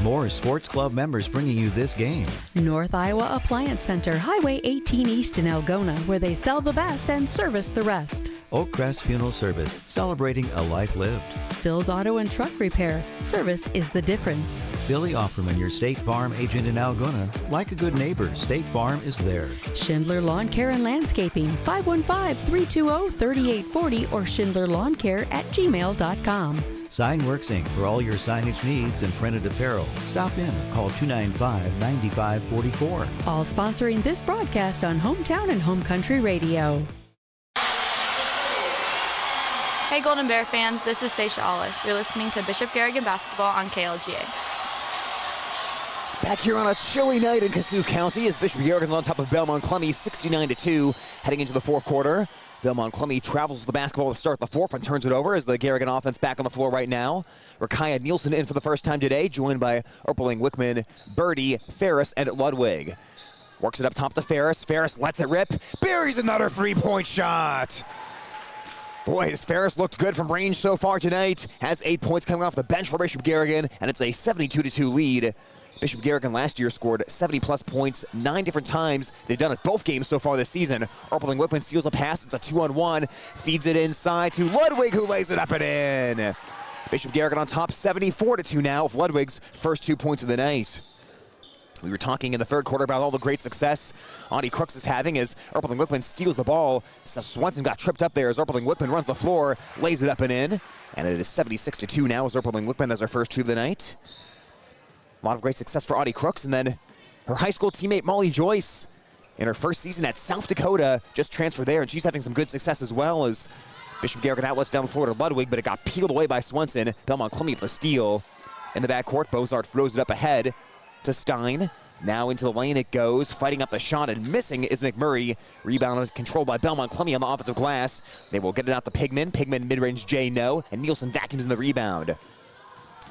S3: More sports club members bringing you this game.
S4: North Iowa Appliance Center, Highway 18 East in Algona, where they sell the best and service the rest.
S3: Oak Crest Funeral Service, celebrating a life lived.
S4: Phil's Auto and Truck Repair, service is the difference.
S3: Billy Offerman, your State Farm agent in Algona. Like a good neighbor, State Farm is there.
S4: Schindler Lawn Care and Landscaping, 515-320-3840 or schindlerlawncare@gmail.com.
S3: Signworks Inc. for all your signage needs and printed apparel. Stop in or call 295-9544.
S4: All sponsoring this broadcast on Hometown and Home Country Radio.
S9: Hey Golden Bear fans, this is Seisha Alish. You're listening to Bishop Garrigan Basketball on KLGA.
S2: Back here on a chilly night in Kasuth County as Bishop Garrigan on top of Belmond-Klemme 69-2 heading into the fourth quarter. Belmond-Klemme travels with the basketball to start the fourth and turns it over as the Garrigan offense back on the floor right now. Rakaya Nielsen in for the first time today, joined by Erpeling, Wickman, Birdie, Ferris, and Ludwig. Works it up top to Ferris. Ferris lets it rip. Buries another three-point shot. Boy, has Ferris looked good from range so far tonight. Has 8 points coming off the bench for Bishop Garrigan, and it's a 72-2 lead. Bishop Garrigan last year scored 70-plus points 9 different times. They've done it both games so far this season. Erpeling Wickman steals a pass. It's a 2-on-1. Feeds it inside to Ludwig, who lays it up and in. Bishop Garrigan on top 74-2 now with Ludwig's first 2 points of the night. We were talking in the third quarter about all the great success Audie Crooks is having as Erpeling Wickman steals the ball. Swenson got tripped up there as Erpeling Wickman runs the floor, lays it up and in. And it is 76-2 now as Erpeling Wickman has her first 2 of the night. A lot of great success for Audie Crooks. And then her high school teammate Molly Joyce in her first season at South Dakota just transferred there, and she's having some good success as well as Bishop Garrigan outlets down the floor to Ludwig, but it got peeled away by Swenson. Belmond-Klemme for the steal. In the backcourt, Bozart throws it up ahead to Stein. Now into the lane it goes, fighting up the shot and missing is McMurray. Rebound controlled by Belmond-Klemme on the offensive glass. They will get it out to Pigman. Pigman mid-range J no, and Nielsen vacuums in the rebound.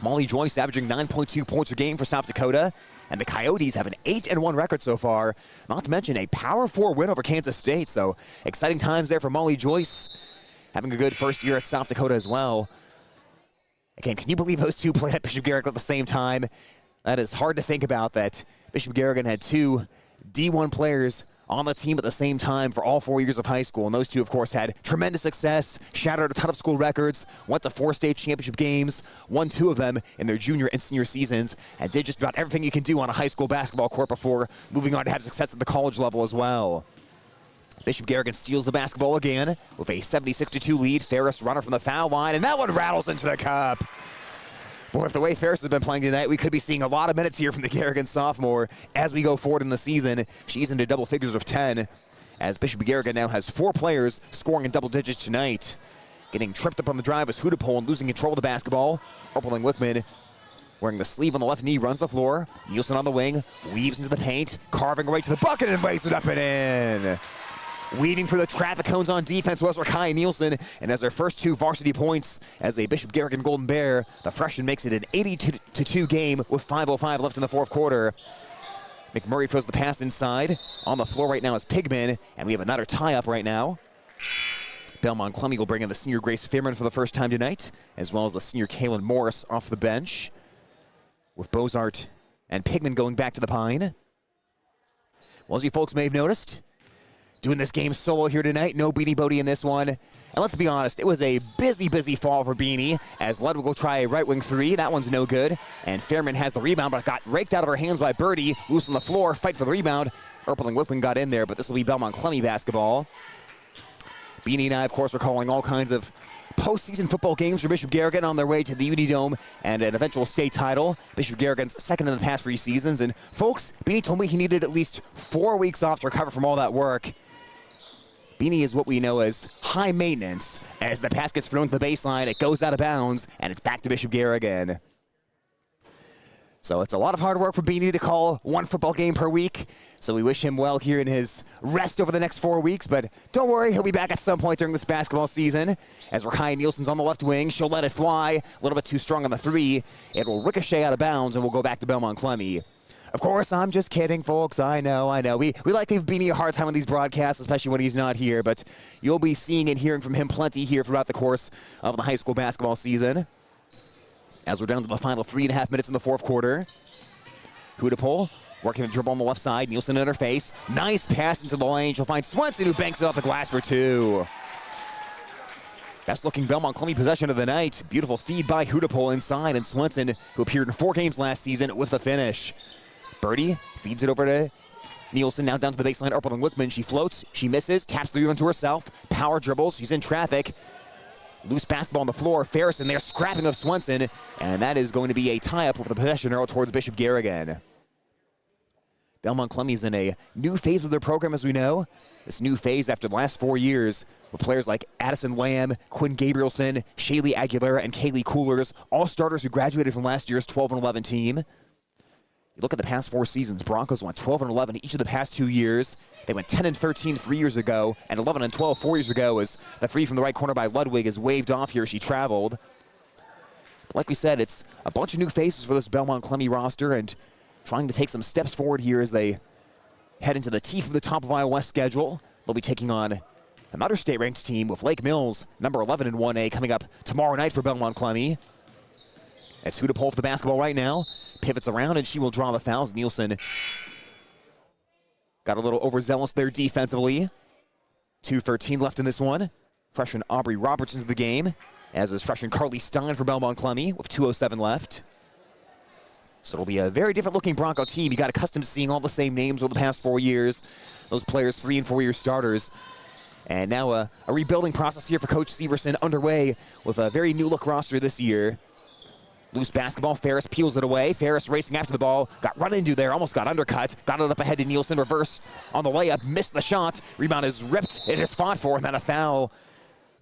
S2: Molly Joyce averaging 9.2 points a game for South Dakota, and the Coyotes have an 8-1 record so far. Not to mention a Power 4 win over Kansas State, so exciting times there for Molly Joyce. Having a good first year at South Dakota as well. Again, can you believe those two played at Bishop Garrigan at the same time? That is hard to think about, that Bishop Garrigan had 2 D1 players on the team at the same time for all 4 years of high school. And those two, of course, had tremendous success, shattered a ton of school records, went to 4 state championship games, won 2 of them in their junior and senior seasons, and did just about everything you can do on a high school basketball court before moving on to have success at the college level as well. Bishop Garrigan steals the basketball again with a 76-2 lead. Ferris runner from the foul line, and that one rattles into the cup. Boy, if the way Ferris has been playing tonight, we could be seeing a lot of minutes here from the Garrigan sophomore as we go forward in the season. She's into double figures of 10, as Bishop Garrigan now has 4 players scoring in double digits tonight. Getting tripped up on the drive is Hudapol and losing control of the basketball. Erpeling Wickman, wearing the sleeve on the left knee, runs the floor. Nielsen on the wing, weaves into the paint, carving right to the bucket and lays it up and in. Weaving for the traffic cones on defense was Rakaya Nielsen, and as their first 2 varsity points as a Bishop Garrigan Golden Bear, the freshman makes it an 82-2 game with 5:05 left in the fourth quarter. McMurray throws the pass inside. On the floor right now is Pigman, and we have another tie-up right now. Belmond-Klemme will bring in the senior Grace Fearman for the first time tonight, as well as the senior Kaylin Morris off the bench, with Bozart and Pigman going back to the Pine. Well, as you folks may have noticed, doing this game solo here tonight, no Beanie Bodie in this one. And let's be honest, it was a busy fall for Beanie, as Ludwig will try a right wing 3. That one's no good. And Fairman has the rebound, but got raked out of her hands by Birdie. Loose on the floor, fight for the rebound. Erpeling Wickman got in there, but this will be Belmond-Klemme basketball. Beanie and I, of course, are calling all kinds of postseason football games for Bishop Garrigan on their way to the Uni Dome and an eventual state title. Bishop Garrigan's second in the past 3 seasons. And folks, Beanie told me he needed at least 4 weeks off to recover from all that work. Beanie is what we know as high maintenance. As the pass gets thrown to the baseline, it goes out of bounds, and it's back to Bishop Garrigan. So it's a lot of hard work for Beanie to call 1 football game per week. So we wish him well here in his rest over the next 4 weeks. But don't worry, he'll be back at some point during this basketball season. As Rakaya Nielsen's on the left wing, she'll let it fly. A little bit too strong on the 3. It will ricochet out of bounds, and we'll go back to Belmond-Klemme. Of course, I'm just kidding, folks. I know. We like to give Beanie a hard time on these broadcasts, especially when he's not here. But you'll be seeing and hearing from him plenty here throughout the course of the high school basketball season. as we're down to the final 3.5 minutes in the fourth quarter. Hudepohl working the dribble on the left side. Nielsen in her face. Nice pass into the lane. She'll find Swenson, who banks it off the glass for two. Best looking Belmond-Klemme possession of the night. Beautiful feed by Hudepohl inside, and Swenson, who appeared in 4 games last season, with the finish. Birdie feeds it over to Nielsen, now down to the baseline. Erpelding-Wickman, she floats, she misses, taps the rebound to herself. Power dribbles, she's in traffic. Loose basketball on the floor. Ferris in there scrapping of Swenson, and that is going to be a tie-up with the possession arrow towards Bishop Garrigan. Belmond-Klemme is in a new phase of their program, as we know. This new phase after the last 4 years with players like Addison Lamb, Quinn Gabrielson, Shaylee Aguilera, and Kaylee Coolers, all starters who graduated from last year's 12-11 team. You look at the past 4 seasons, Broncos went 12-11 each of the past 2 years. They went 10-13 3 years ago, and 11-12 4 years ago as the free from the right corner by Ludwig is waved off here. She traveled. But like we said, it's a bunch of new faces for this Belmond-Klemme roster, and trying to take some steps forward here as they head into the teeth of the top of Iowa West schedule. They'll be taking on another state-ranked team with Lake Mills, number 11 in 1A, coming up tomorrow night for Belmond-Klemme. It's Hudepohl for the basketball right now. Pivots around, and she will draw the fouls. Nielsen got a little overzealous there defensively. 2:13 left in this one. Freshman Aubrey Robertson's the game, as is freshman Carly Stein for Belmond-Klemme with 2:07 left. So it'll be a very different looking Bronco team. You got accustomed to seeing all the same names over the past 4 years. Those players, 3 and 4 year starters. And now a rebuilding process here for Coach Severson underway with a very new look roster this year. Loose basketball, Ferris peels it away. Ferris racing after the ball, got run into there, almost got undercut. Got it up ahead to Nielsen, reverse on the layup, missed the shot. Rebound is ripped, it is fought for, and then a foul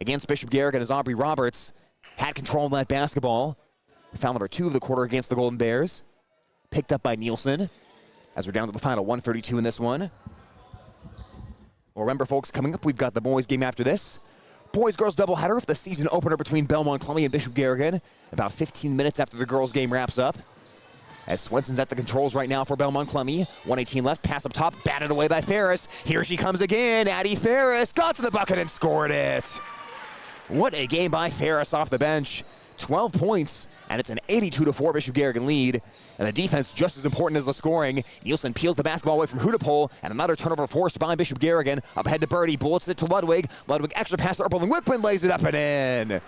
S2: against Bishop Garrigan as Aubrey Roberts had control of that basketball. Foul number 2 of the quarter against the Golden Bears. Picked up by Nielsen as we're down to the final 1:32 in this one. Well, remember, folks, coming up, we've got the boys game after this. Boys-girls doubleheader for the season opener between Belmond-Klemme and Bishop Garrigan. About 15 minutes after the girls' game wraps up. As Swenson's at the controls right now for Belmond-Klemme. 1:18 left, pass up top, batted away by Ferris. Here she comes again, Addie Ferris got to the bucket and scored it. What a game by Ferris off the bench. 12 points, and it's an 82-4 Bishop Garrigan lead. And the defense just as important as the scoring. Nielsen peels the basketball away from Hudepohl, and another turnover forced by Bishop Garrigan. Up ahead to Birdie, bullets it to Ludwig. Ludwig extra pass to Erpelding-Wickman, lays it up and in.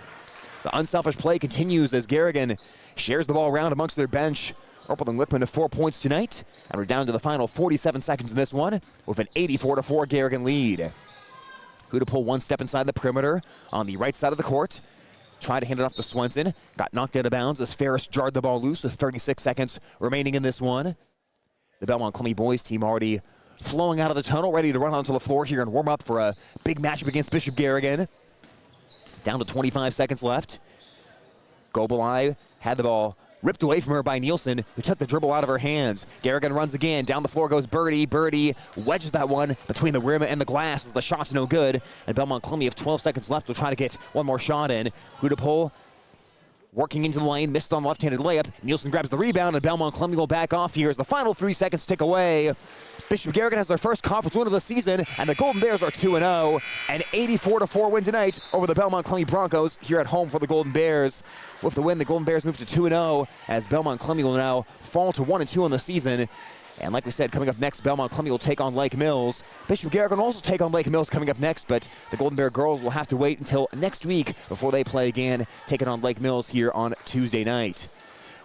S2: The unselfish play continues as Garrigan shares the ball around amongst their bench. Erpelding-Wickman to 4 points tonight, and we're down to the final 47 seconds in this one with an 84-4 Garrigan lead. Hudepohl one step inside the perimeter on the right side of the court. Tried to hand it off to Swenson. Got knocked out of bounds as Ferris jarred the ball loose with 36 seconds remaining in this one. The Belmond-Klemme boys team already flowing out of the tunnel, ready to run onto the floor here and warm up for a big matchup against Bishop Garrigan. Down to 25 seconds left. Gobelai had the ball ripped away from her by Nielsen, who took the dribble out of her hands. Garrigan runs again. Down the floor goes Birdie. Birdie wedges that one between the rim and the glass as the shot's no good. And Belmond-Klemme, with 12 seconds left, will try to get one more shot in. Hudepohl working into the lane, missed on the left-handed layup. Nielsen grabs the rebound, and Belmond-Klemme will back off here as the final 3 seconds tick away. Bishop Garrigan has their first conference win of the season, and the Golden Bears are 2-0. An 84-4 win tonight over the Belmond-Klemme Broncos here at home for the Golden Bears. With the win, the Golden Bears move to 2-0 as Belmond-Klemme will now fall to 1-2 on the season. And like we said, coming up next, Belmond-Klemme will take on Lake Mills. Bishop Garrigan will also take on Lake Mills coming up next, but the Golden Bear girls will have to wait until next week before they play again, taking on Lake Mills here on Tuesday night.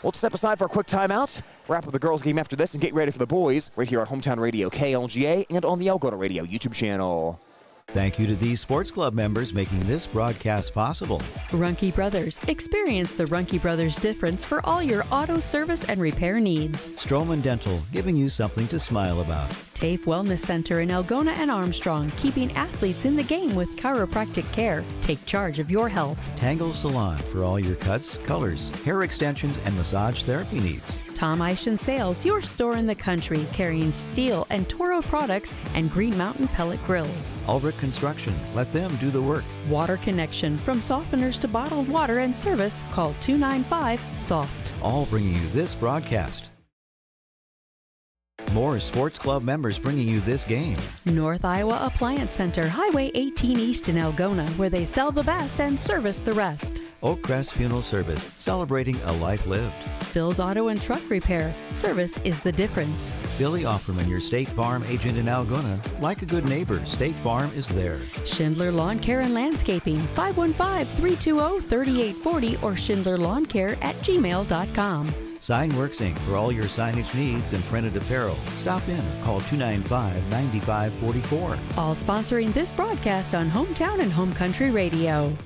S2: We'll step aside for a quick timeout, wrap up the girls' game after this, and get ready for the boys right here on Hometown Radio KLGA and on the Algona Radio YouTube channel.
S3: Thank you to these sports club members making this broadcast possible.
S4: Ruhnke Brothers. Experience the Ruhnke Brothers difference for all your auto service and repair needs.
S3: Strowman Dental, giving you something to smile about.
S4: TAFE Wellness Center in Algona and Armstrong, keeping athletes in the game with chiropractic care. Take charge of your health.
S3: Tangle Salon for all your cuts, colors, hair extensions, and massage therapy needs.
S4: Tom Eischen Sales, your store in the country, carrying Steel and Toro products and Green Mountain pellet grills.
S3: Ulrich Construction, let them do the work.
S4: Water Connection, from softeners to bottled water and service, call 295-SOFT.
S3: All bringing you this broadcast. More sports club members bringing you this game.
S4: North Iowa Appliance Center, Highway 18 East in Algona, where they sell the best and service the rest.
S3: Oakcrest Funeral Service, celebrating a life lived.
S4: Phil's Auto and Truck Repair, service is the difference.
S3: Billy Offerman, your State Farm agent in Algona. Like a good neighbor, State Farm is there.
S4: Schindler Lawn Care and Landscaping, 515-320-3840 or schindlerlawncare@gmail.com.
S3: Signworks Inc. for all your signage needs and printed apparel. Stop in or call 295-9544.
S4: All sponsoring this broadcast on Hometown and Home Country Radio.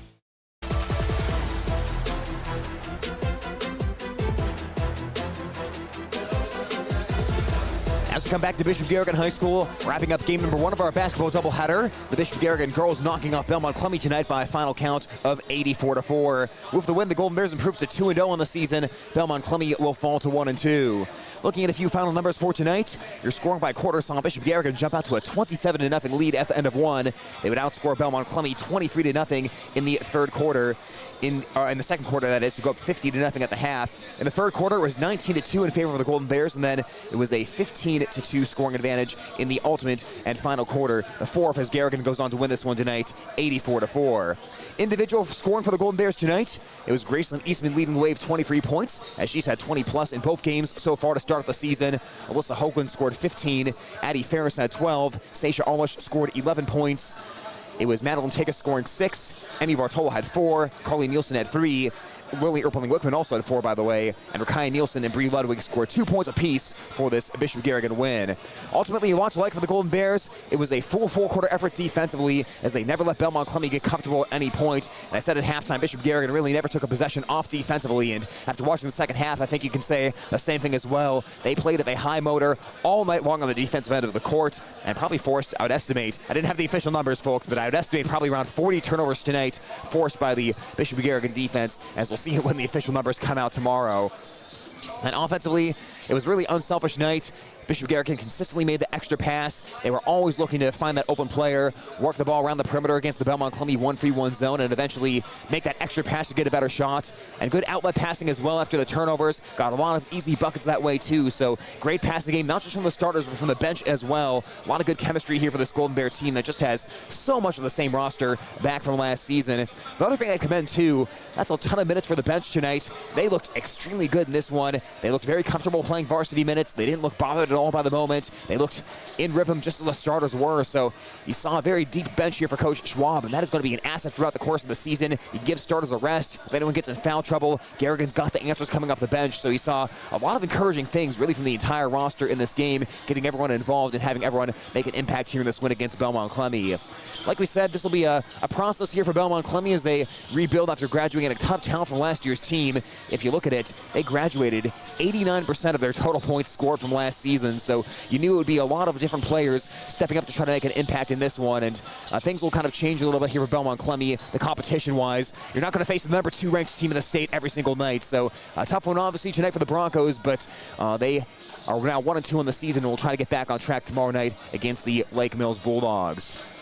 S2: As we come back to Bishop Garrigan High School, wrapping up game number 1 of our basketball doubleheader. The Bishop Garrigan girls knocking off Belmond-Klemme tonight by a final count of 84-4. With the win, the Golden Bears improved to 2-0 on the season. Belmond-Klemme will fall to 1-2. Looking at a few final numbers for tonight, your scoring by quarter saw Bishop Garrigan jump out to a 27-0 lead at the end of one. They would outscore Belmond-Klemme 23-0 in the third quarter. In the second quarter, that is, to go up 50-0 at the half. In the third quarter, it was 19-2 in favor of the Golden Bears, and then it was a 15-2 scoring advantage in the ultimate and final quarter. The fourth as Garrigan goes on to win this one tonight, 84-4. Individual scoring for the Golden Bears tonight, it was Graceland Eastman leading the way with 23 points, as she's had 20+ in both games so far to start the season. Alyssa Hoagland scored 15, Addie Ferris had 12, Sasha Alwish scored 11 points. It was Madeline Tigas scoring 6, Emmy Bartolo had 4, Carly Nielsen had 3, Lily Erpeling-Wickman also had 4, by the way, and Rakaya Nielsen and Bree Ludwig scored 2 points apiece for this Bishop Garrigan win. Ultimately, a lot to like for the Golden Bears. It was a full four-quarter effort defensively, as they never let Belmond-Klemme get comfortable at any point. And I said at halftime, Bishop Garrigan really never took a possession off defensively, and after watching the second half, I think you can say the same thing as well. They played at a high motor all night long on the defensive end of the court, and probably forced, I would estimate, I didn't have the official numbers, folks, but I would estimate probably around 40 turnovers tonight forced by the Bishop Garrigan defense, as we'll see when the official numbers come out tomorrow. And offensively, it was really unselfish night. Bishop Garrigan consistently made the extra pass. They were always looking to find that open player, work the ball around the perimeter against the Belmond-Klemme 1-3-1 zone, and eventually make that extra pass to get a better shot. And good outlet passing as well after the turnovers. Got a lot of easy buckets that way too. So great passing game, not just from the starters, but from the bench as well. A lot of good chemistry here for this Golden Bear team that just has so much of the same roster back from last season. The other thing I'd commend too, that's a ton of minutes for the bench tonight. They looked extremely good in this one. They looked very comfortable playing varsity minutes. They didn't look bothered at all by the moment. They looked in rhythm just as the starters were. So you saw a very deep bench here for Coach Schwab, and that is going to be an asset throughout the course of the season. You can give starters a rest. If anyone gets in foul trouble, Garrigan's got the answers coming off the bench. So you saw a lot of encouraging things really from the entire roster in this game, getting everyone involved and having everyone make an impact here in this win against Belmond-Klemme. Like we said, this will be a process here for Belmond-Klemme as they rebuild after graduating a tough talent from last year's team. If you look at it, they graduated 89% of their total points scored from last season. So you knew it would be a lot of different players stepping up to try to make an impact in this one. And things will kind of change a little bit here for Belmond-Klemme, the competition-wise. You're not going to face the number 2 ranked team in the state every single night. So a tough one, obviously, tonight for the Broncos, but they are now 1-2 on the season and will try to get back on track tomorrow night against the Lake Mills Bulldogs.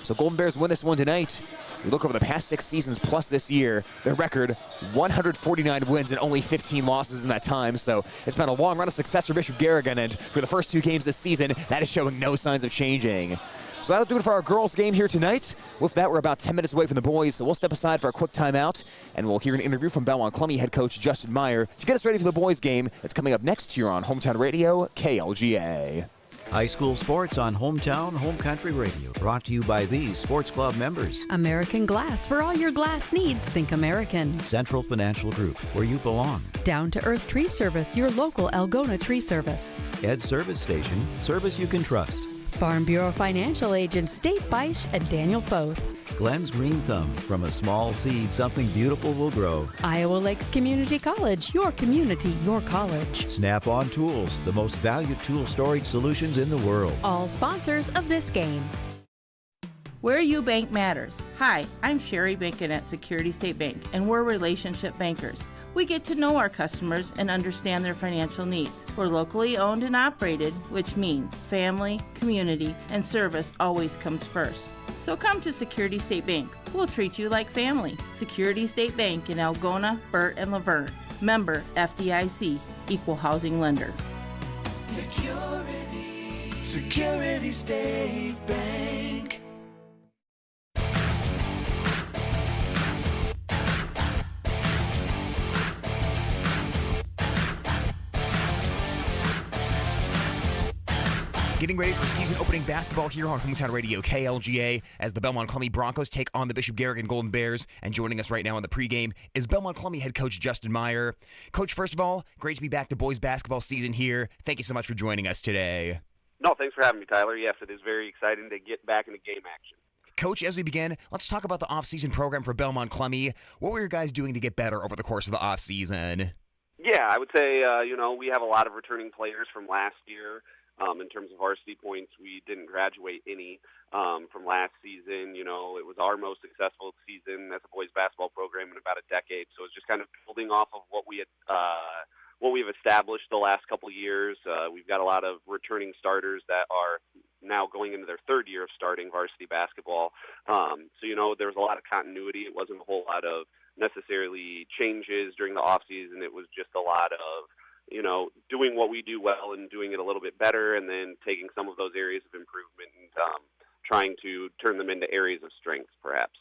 S2: So Golden Bears win this one tonight. We look over the past 6 seasons plus this year, their record, 149 wins and only 15 losses in that time. So it's been a long run of success for Bishop Garrigan, and for the first 2 games this season, that is showing no signs of changing. So that'll do it for our girls' game here tonight. With that, we're about 10 minutes away from the boys, so we'll step aside for a quick timeout, and we'll hear an interview from Belmond-Klemme head coach Justin Meyer to get us ready for the boys' game that's coming up next here on Hometown Radio, KLGA.
S3: High school sports on Hometown Home Country Radio, brought to you by these sports club members.
S4: American Glass, for all your glass needs, think American.
S3: Central Financial Group, where you belong.
S4: Down to Earth Tree Service, your local Algona tree service.
S3: Ed Service Station, service you can trust.
S4: Farm Bureau Financial Agents Dave Beisch and Daniel Foth.
S3: Glenn's Green Thumb, from a small seed, something beautiful will grow.
S4: Iowa Lakes Community College, your community, your college.
S3: Snap-on Tools, the most valued tool storage solutions in the world.
S4: All sponsors of this game.
S7: Where you bank matters. Hi, I'm Sherry Bacon at Security State Bank, and we're relationship bankers. We get to know our customers and understand their financial needs. We're locally owned and operated, which means family, community, and service always comes first. So come to Security State Bank. We'll treat you like family. Security State Bank in Algona, Burt, and Laverne. Member FDIC, Equal Housing Lender.
S8: Security Security State Bank.
S2: Getting ready for season-opening basketball here on Hometown Radio KLGA as the Belmond-Klemme Broncos take on the Bishop Garrigan Golden Bears. And joining us right now in the pregame is Belmond-Klemme head coach Justin Meyer. Coach, first of all, great to be back to boys basketball season here. Thank you so much for joining us today.
S13: No, thanks for having me, Tyler. Yes, it is very exciting to get back into game action.
S2: Coach, as we begin, let's talk about the off-season program for Belmond-Klemme. What were your guys doing to get better over the course of the off-season?
S13: Yeah, I would say, we have a lot of returning players from last year. In terms of varsity points, we didn't graduate any from last season. You know, it was our most successful season as a boys basketball program in about a decade. So it's just kind of building off of what we've established the last couple of years. We've got a lot of returning starters that are now going into their third year of starting varsity basketball. There was a lot of continuity. It wasn't a whole lot of necessarily changes during the off season. It was just a lot of doing what we do well and doing it a little bit better, and then taking some of those areas of improvement and trying to turn them into areas of strength, perhaps.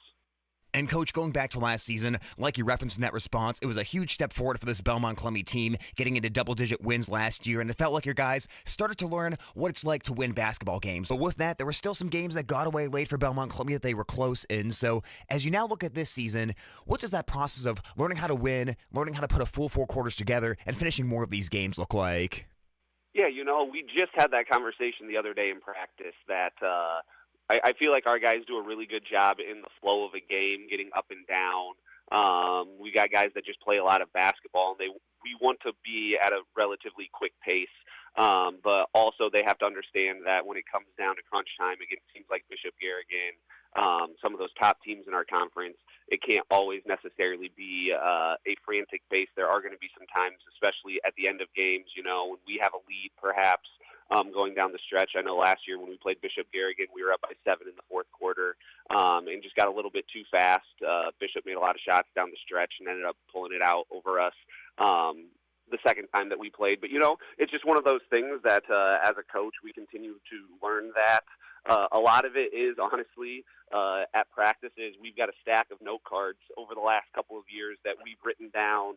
S2: And, Coach, going back to last season, like you referenced in that response, it was a huge step forward for this Belmond-Klemme team, getting into double-digit wins last year, and it felt like your guys started to learn what it's like to win basketball games. But with that, there were still some games that got away late for Belmond-Klemme that they were close in. So, as you now look at this season, what does that process of learning how to win, learning how to put a full 4 quarters together, and finishing more of these games look like?
S13: Yeah, we just had that conversation the other day in practice that I feel like our guys do a really good job in the flow of a game, getting up and down. We got guys that just play a lot of basketball, and we want to be at a relatively quick pace. But also they have to understand that when it comes down to crunch time against teams like Bishop Garrigan, some of those top teams in our conference, it can't always necessarily be a frantic pace. There are going to be some times, especially at the end of games, when we have a lead perhaps, going down the stretch. I know last year when we played Bishop Garrigan, we were up by 7 in the fourth quarter and just got a little bit too fast. Bishop made a lot of shots down the stretch and ended up pulling it out over us the second time that we played. But, it's just one of those things that as a coach, we continue to learn that. A lot of it is, honestly, at practices, we've got a stack of note cards over the last couple of years that we've written down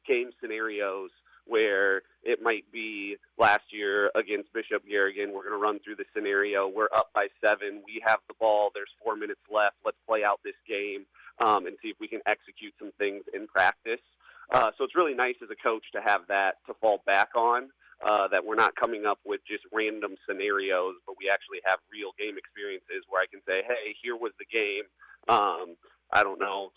S13: game scenarios where it might be last year against Bishop Garrigan. We're going to run through the scenario. We're up by 7. We have the ball. There's 4 minutes left. Let's play out this game and see if we can execute some things in practice. So it's really nice as a coach to have that to fall back on, that we're not coming up with just random scenarios, but we actually have real game experiences where I can say, hey, here was the game. I don't know,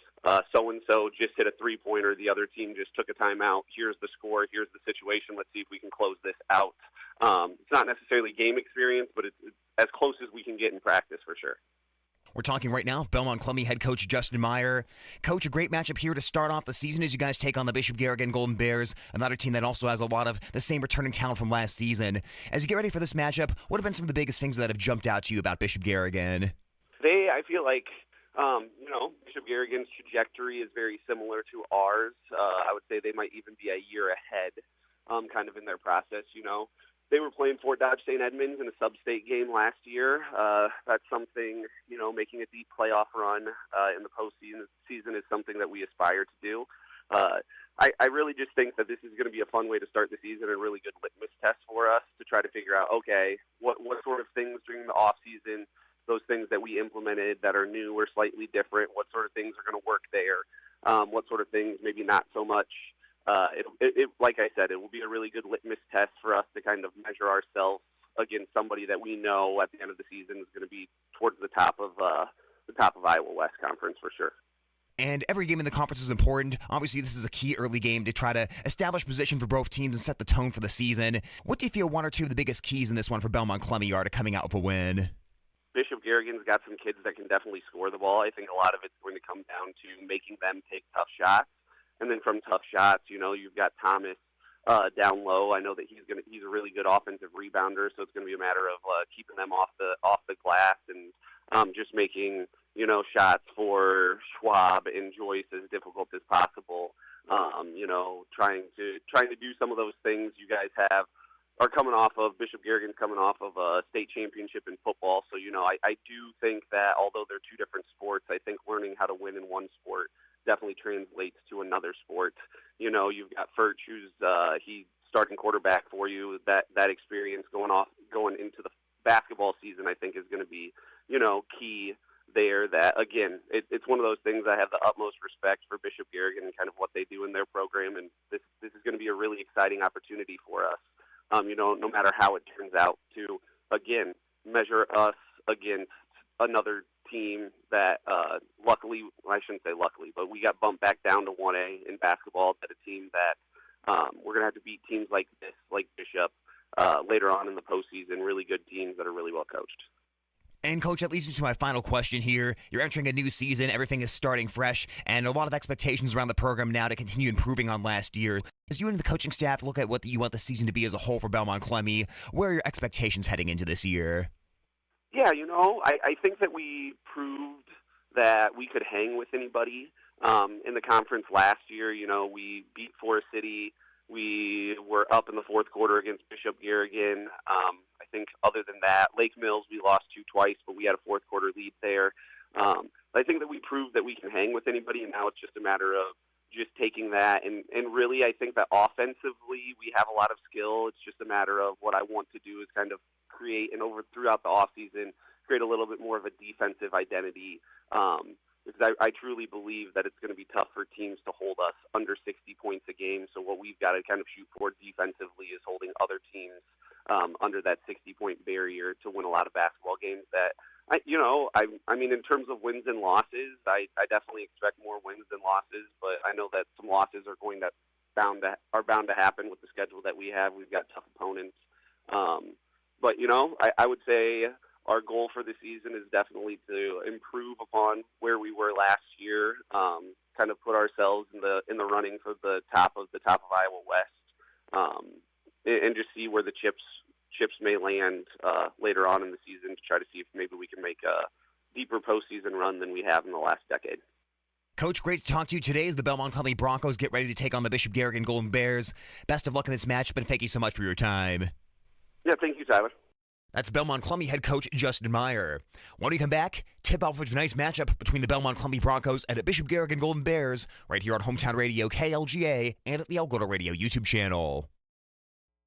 S13: so-and-so just hit a three-pointer. The other team just took a timeout. Here's the score. Here's the situation. Let's see if we can close this out. It's not necessarily game experience, but it's as close as we can get in practice for sure.
S2: We're talking right now with Belmond-Klemme head coach Justin Meyer. Coach, a great matchup here to start off the season as you guys take on the Bishop Garrigan Golden Bears, another team that also has a lot of the same returning talent from last season. As you get ready for this matchup, what have been some of the biggest things that have jumped out to you about Bishop Garrigan?
S13: I feel like Bishop Garrigan's trajectory is very similar to ours. I would say they might even be a year ahead, kind of in their process. They were playing Fort Dodge St. Edmunds in a sub-state game last year. That's something, making a deep playoff run in the postseason is something that we aspire to do. I really just think that this is going to be a fun way to start the season, a really good litmus test for us to try to figure out, okay, what sort of things during the off season, those things that we implemented that are new or slightly different, what sort of things are going to work there, what sort of things maybe not so much. Like I said, it will be a really good litmus test for us to kind of measure ourselves against somebody that we know at the end of the season is going to be towards the top of Iowa West Conference for sure.
S2: And every game in the conference is important. Obviously, this is a key early game to try to establish position for both teams and set the tone for the season. What do you feel one or two of the biggest keys in this one for Belmond-Klemme are to coming out with a win?
S13: Bishop Garrigan's got some kids that can definitely score the ball. I think a lot of it's going to come down to making them take tough shots. And then from tough shots, you've got Thomas down low. I know that he's a really good offensive rebounder, so it's going to be a matter of keeping them off the glass and just making shots for Schwab and Joyce as difficult as possible. Trying to do some of those things. You guys have are coming off of, Bishop Garrigan's coming off of a state championship in football. So, I do think that although they're two different sports, I think learning how to win in one sport definitely translates to another sport. You've got Furch, who's he's starting quarterback for you. That experience going into the basketball season, I think, is going to be, key there. That, again, it's one of those things. I have the utmost respect for Bishop Garrigan and kind of what they do in their program, and this is going to be a really exciting opportunity for us. No matter how it turns out, to, again, measure us against another team that luckily, I shouldn't say luckily, but we got bumped back down to 1A in basketball, at a team that we're going to have to beat teams like this, like Bishop, later on in the postseason, really good teams that are really well coached.
S2: And, Coach, that leads me to my final question here. You're entering a new season. Everything is starting fresh, and a lot of expectations around the program now to continue improving on last year. As you and the coaching staff look at what you want the season to be as a whole for Belmond-Klemme, where are your expectations heading into this year?
S13: Yeah, I think that we proved that we could hang with anybody in the conference last year. We beat Forest City. We were up in the fourth quarter against Bishop Garrigan. I think other than that, Lake Mills, we lost to twice, but we had a fourth quarter lead there. I think that we proved that we can hang with anybody, and now it's just a matter of just taking that. And really, I think that offensively, we have a lot of skill. It's just a matter of what I want to do is kind of create, and throughout the offseason, create a little bit more of a defensive identity. Because I truly believe that it's going to be tough for teams to hold us under 60 points a game. So what we've got to kind of shoot for defensively is holding other teams under that 60-point barrier to win a lot of basketball games. That, I mean, in terms of wins and losses, I definitely expect more wins than losses. But I know that some losses are bound to happen with the schedule that we have. We've got tough opponents. But I would say our goal for the season is definitely to improve upon where we were last year, kind of put ourselves in the running for the top of Iowa West, and just see where the chips may land later on in the season to try to see if maybe we can make a deeper postseason run than we have in the last decade.
S2: Coach, great to talk to you today as the Belmond-Klemme Broncos get ready to take on the Bishop Garrigan Golden Bears. Best of luck in this matchup, and thank you so much for your time.
S13: Yeah, thank you, Tyler.
S2: That's Belmond-Klemme head coach Justin Meyer. When we come back, tip off for tonight's matchup between the Belmond-Klemme Broncos and the Bishop Garrigan Golden Bears right here on Hometown Radio KLGA and at the Algona Radio YouTube channel.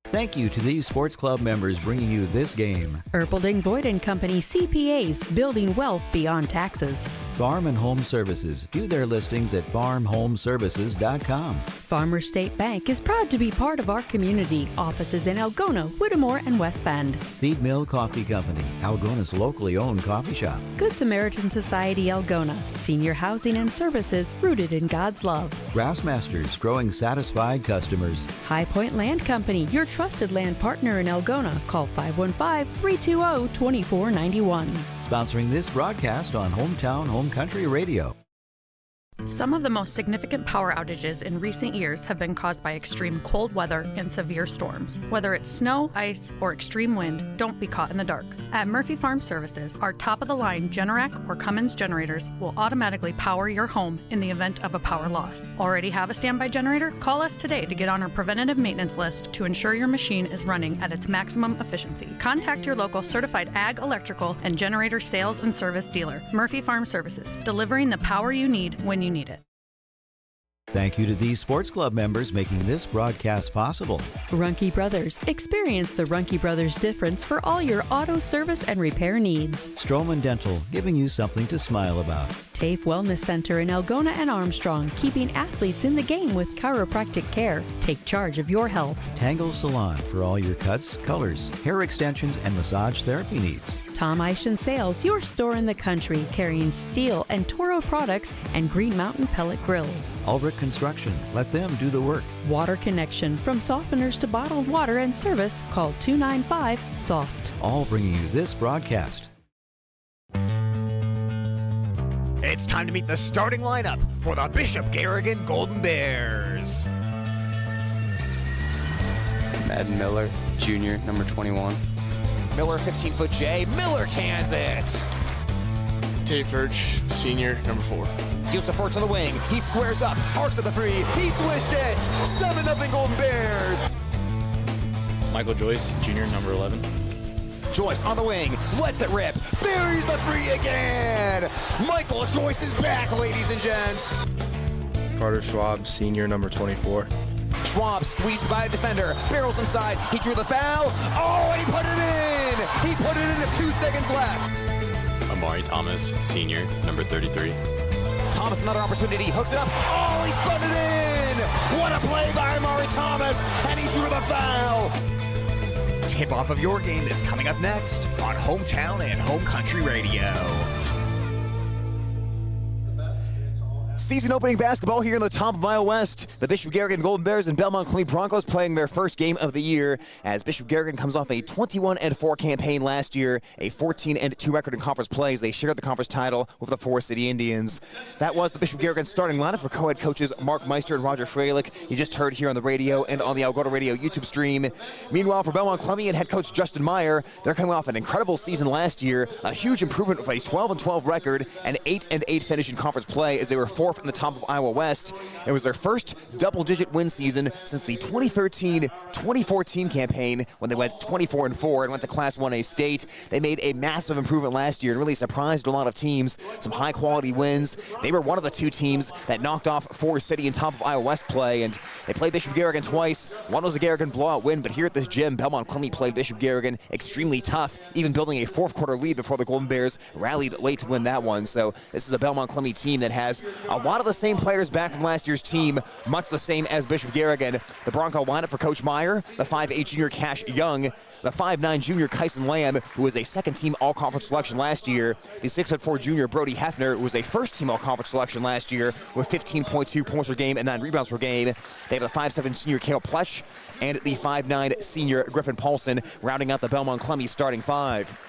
S3: Thank you to these sports club members bringing you this game.
S4: Erpelding Voigt & Company CPAs, building wealth beyond taxes.
S3: Farm and Home Services. View their listings at farmhomeservices.com.
S4: Farmer State Bank is proud to be part of our community. Offices in Algona, Whittemore, and West Bend.
S3: Feed Mill Coffee Company, Algona's locally owned coffee shop.
S4: Good Samaritan Society Algona, senior housing and services rooted in God's love.
S3: Grassmasters, growing satisfied customers.
S4: High Point Land Company, your trusted land partner in Algona. Call 515-320-2491.
S3: Sponsoring this broadcast on Hometown Home Country Radio.
S12: Some of the most significant power outages in recent years have been caused by extreme cold weather and severe storms. Whether it's snow, ice, or extreme wind, don't be caught in the dark. At Murphy Farm Services, our top-of-the-line Generac or Cummins generators will automatically power your home in the event of a power loss. Already have a standby generator? Call us today to get on our preventative maintenance list to ensure your machine is running at its maximum efficiency. Contact your local certified ag, electrical, and generator sales and service dealer, Murphy Farm Services, delivering the power you need when you need it.
S3: Thank you to these sports club members making this broadcast possible.
S4: Ruhnke Brothers. Experience the Ruhnke Brothers difference for all your auto service and repair needs.
S3: Strowman Dental, giving you something to smile about.
S4: TAFE Wellness Center in Algona and Armstrong, keeping athletes in the game with chiropractic care. Take charge of your health.
S3: Tangle Salon for all your cuts, colors, hair extensions, and massage therapy needs.
S4: Tom Eischen Sales, your store in the country, carrying Steel and Toro products and Green Mountain pellet grills.
S3: Ulrich Construction, let them do the work.
S4: Water Connection, from softeners to bottled water and service, call 295-SOFT.
S3: All bringing you this broadcast.
S2: It's time to meet the starting lineup for the Bishop Garrigan Golden Bears.
S14: Madden Miller, junior, number 21.
S2: Miller, 15-foot J. Miller cans it.
S15: Tate Furch, senior, number 4.
S2: Joseph Furch on the wing. He squares up, arcs at the free. He swished it. 7-0 Golden Bears.
S16: Michael Joyce, junior, number 11.
S2: Joyce on the wing, lets it rip, buries the three again. Michael Joyce is back, ladies and gents.
S15: Carter Schwab, senior, number 24.
S2: Schwab squeezed by a defender, barrels inside, he drew the foul. Oh, and he put it in! He put it in with 2 seconds left.
S17: Amari Thomas, senior, number 33.
S2: Thomas, another opportunity, hooks it up. Oh, he spun it in! What a play by Amari Thomas, and he drew the foul. Tip-off of your game is coming up next on Hometown and Home Country Radio. Season opening basketball here in the top of Iowa West. The Bishop Garrigan Golden Bears and Belmond-Klemme Broncos playing their first game of the year as Bishop Garrigan comes off a 21-4 campaign last year, a 14-2 record in conference play as they shared the conference title with the Forest City Indians. That was the Bishop Garrigan starting lineup for co-head coaches Mark Meister and Roger Freilich. You just heard here on the radio and on the Algona Radio YouTube stream. Meanwhile, for Belmond-Klemme and head coach Justin Meyer, they're coming off an incredible season last year, a huge improvement with a 12-12 record, and 8-8 finish in conference play as they were fourth in the top of Iowa West. It was their first double-digit win season since the 2013-2014 campaign when they went 24-4 and went to Class 1A state. They made a massive improvement last year and really surprised a lot of teams. Some high-quality wins. They were one of the two teams that knocked off Forest City in top of Iowa West play, and they played Bishop Garrigan twice. One was a Garrigan blowout win, but here at this gym, Belmond-Klemme played Bishop Garrigan extremely tough, even building a fourth-quarter lead before the Golden Bears rallied late to win that one. So this is a Belmond-Klemme team that has a lot of the same players back from last year's team, much the same as Bishop Garrigan. The Bronco lineup for Coach Meyer, the 5'8 junior Cash Young, the 5'9 junior Kyson Lamb, who was a second-team all-conference selection last year, the 6'4 junior Brody Hefner, who was a first-team all-conference selection last year with 15.2 points per game and 9 rebounds per game. They have the 5'7 senior Cale Pletch and the 5'9 senior Griffin Paulson, rounding out the Belmond-Klemme starting five.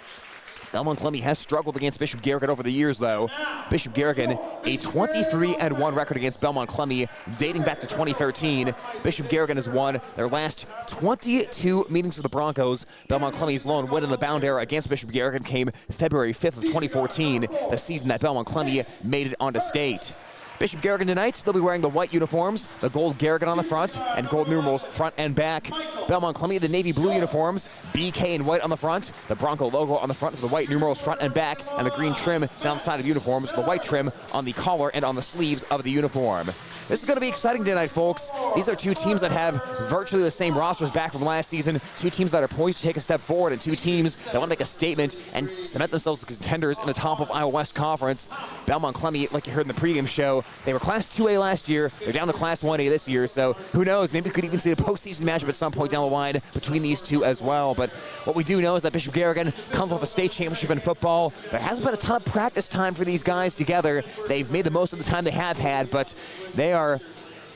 S2: Belmond-Klemme has struggled against Bishop Garrigan over the years, though. Bishop Garrigan, a 23-1 record against Belmond-Klemme dating back to 2013. Bishop Garrigan has won their last 22 meetings with the Broncos. Belmond-Klemme's lone win in the Bound era against Bishop Garrigan came February 5th of 2014, the season that Belmond-Klemme made it onto state. Bishop Garrigan tonight, they'll be wearing the white uniforms, the gold Garrigan on the front, and gold numerals front and back. Belmond-Klemme, the navy blue uniforms, BK in white on the front, the Bronco logo on the front with the white numerals front and back, and the green trim down the side of uniforms, the white trim on the collar and on the sleeves of the uniform. This is going to be exciting tonight, folks. These are two teams that have virtually the same rosters back from last season, two teams that are poised to take a step forward, and two teams that want to make a statement and cement themselves as contenders in the top of Iowa West Conference. Belmond-Klemme, like you heard in the pregame show, they were Class 2A last year. They're down to Class 1A this year, so who knows? Maybe we could even see a postseason matchup at some point down the line between these two as well. But what we do know is that Bishop Garrigan comes off a state championship in football. There hasn't been a ton of practice time for these guys together. They've made the most of the time they have had, but they are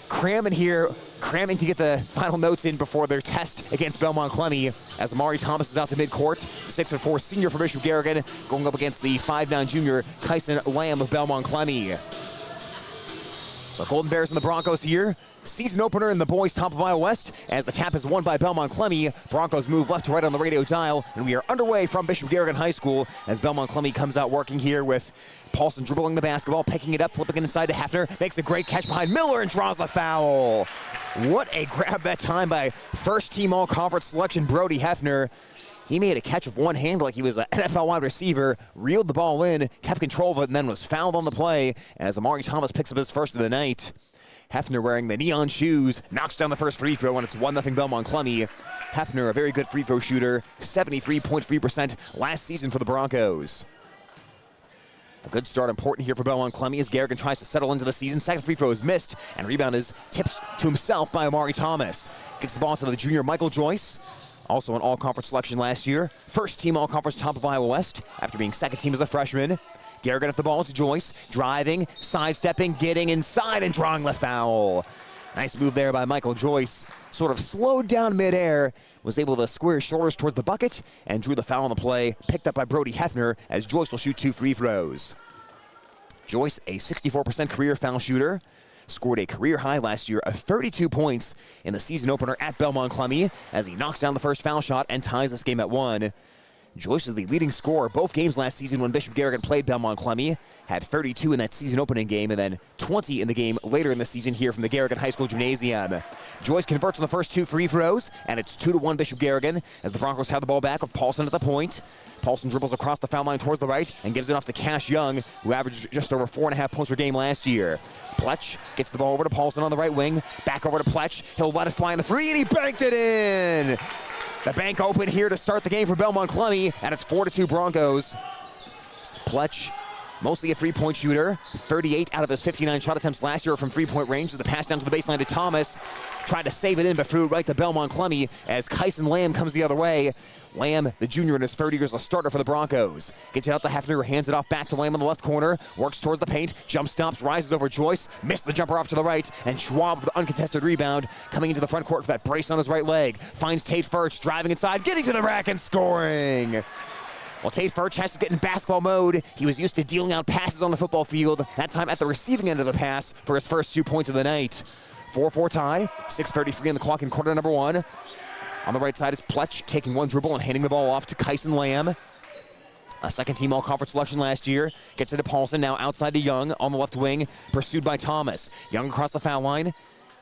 S2: cramming to get the final notes in before their test against Belmond-Klemme as Amari Thomas is out to midcourt. 6'4 senior for Bishop Garrigan going up against the 5'9 junior Kyson Lamb of Belmond-Klemme. So Golden Bears and the Broncos here. Season opener in the boys' top of Iowa West as the tap is won by Belmond-Klemme. Broncos move left to right on the radio dial, and we are underway from Bishop Garrigan High School as Belmond-Klemme comes out working here with Paulson dribbling the basketball, picking it up, flipping it inside to Hefner, makes a great catch behind Miller and draws the foul. What a grab that time by first-team all-conference selection Brody Hefner. He made a catch with one hand like he was an NFL wide receiver, reeled the ball in, kept control of it, and then was fouled on the play as Amari Thomas picks up his first of the night. Hefner wearing the neon shoes, knocks down the first free throw, and it's 1-0 Belmond-Klemme. Hefner, a very good free throw shooter, 73.3% last season for the Broncos. A good start important here for Belmond-Klemme as Garrigan tries to settle into the season. Second free throw is missed, and rebound is tipped to himself by Amari Thomas. Gets the ball to the junior Michael Joyce. Also an all-conference selection last year. First team all-conference top of Iowa West after being second team as a freshman. Garrigan up the ball to Joyce, driving, sidestepping, getting inside and drawing the foul. Nice move there by Michael Joyce. Sort of slowed down midair, was able to square his shoulders towards the bucket and drew the foul on the play, picked up by Brody Hefner as Joyce will shoot 2 free throws. Joyce, a 64% career foul shooter. Scored a career high last year of 32 points in the season opener at Belmond-Klemme as he knocks down the first foul shot and ties this game at 1. Joyce is the leading scorer both games last season when Bishop Garrigan played Belmond-Klemme. Had 32 in that season opening game and then 20 in the game later in the season here from the Garrigan High School Gymnasium. Joyce converts on the first 2 free throws, and it's 2-1 Bishop Garrigan as the Broncos have the ball back with Paulson at the point. Paulson dribbles across the foul line towards the right and gives it off to Cash Young, who averaged just over 4.5 points per game last year. Pletch gets the ball over to Paulson on the right wing. Back over to Pletch. He'll let it fly in the free, and he banked it in! The bank open here to start the game for Belmond-Klemme, and it's 4-2 Broncos. Pletch, mostly a three-point shooter. 38 out of his 59 shot attempts last year from three-point range. The pass down to the baseline to Thomas. Tried to save it in, but threw it right to Belmond-Klemme as Kyson Lamb comes the other way. Lamb, the junior in his third year, is a starter for the Broncos. Gets it out to Hefner, hands it off back to Lamb on the left corner. Works towards the paint, jump stops, rises over Joyce. Missed the jumper off to the right, and Schwab with the uncontested rebound. Coming into the front court for that brace on his right leg. Finds Tate Furch, driving inside, getting to the rack and scoring. Well, Tate Furch has to get in basketball mode. He was used to dealing out passes on the football field, that time at the receiving end of the pass for his first 2 points of the night. 4-4 tie, 6:33 on the clock in quarter number 1. On the right side is Pletch taking one dribble and handing the ball off to Kyson Lamb. A second-team all-conference selection last year. Gets it to Paulson, now outside to Young on the left wing, pursued by Thomas. Young across the foul line.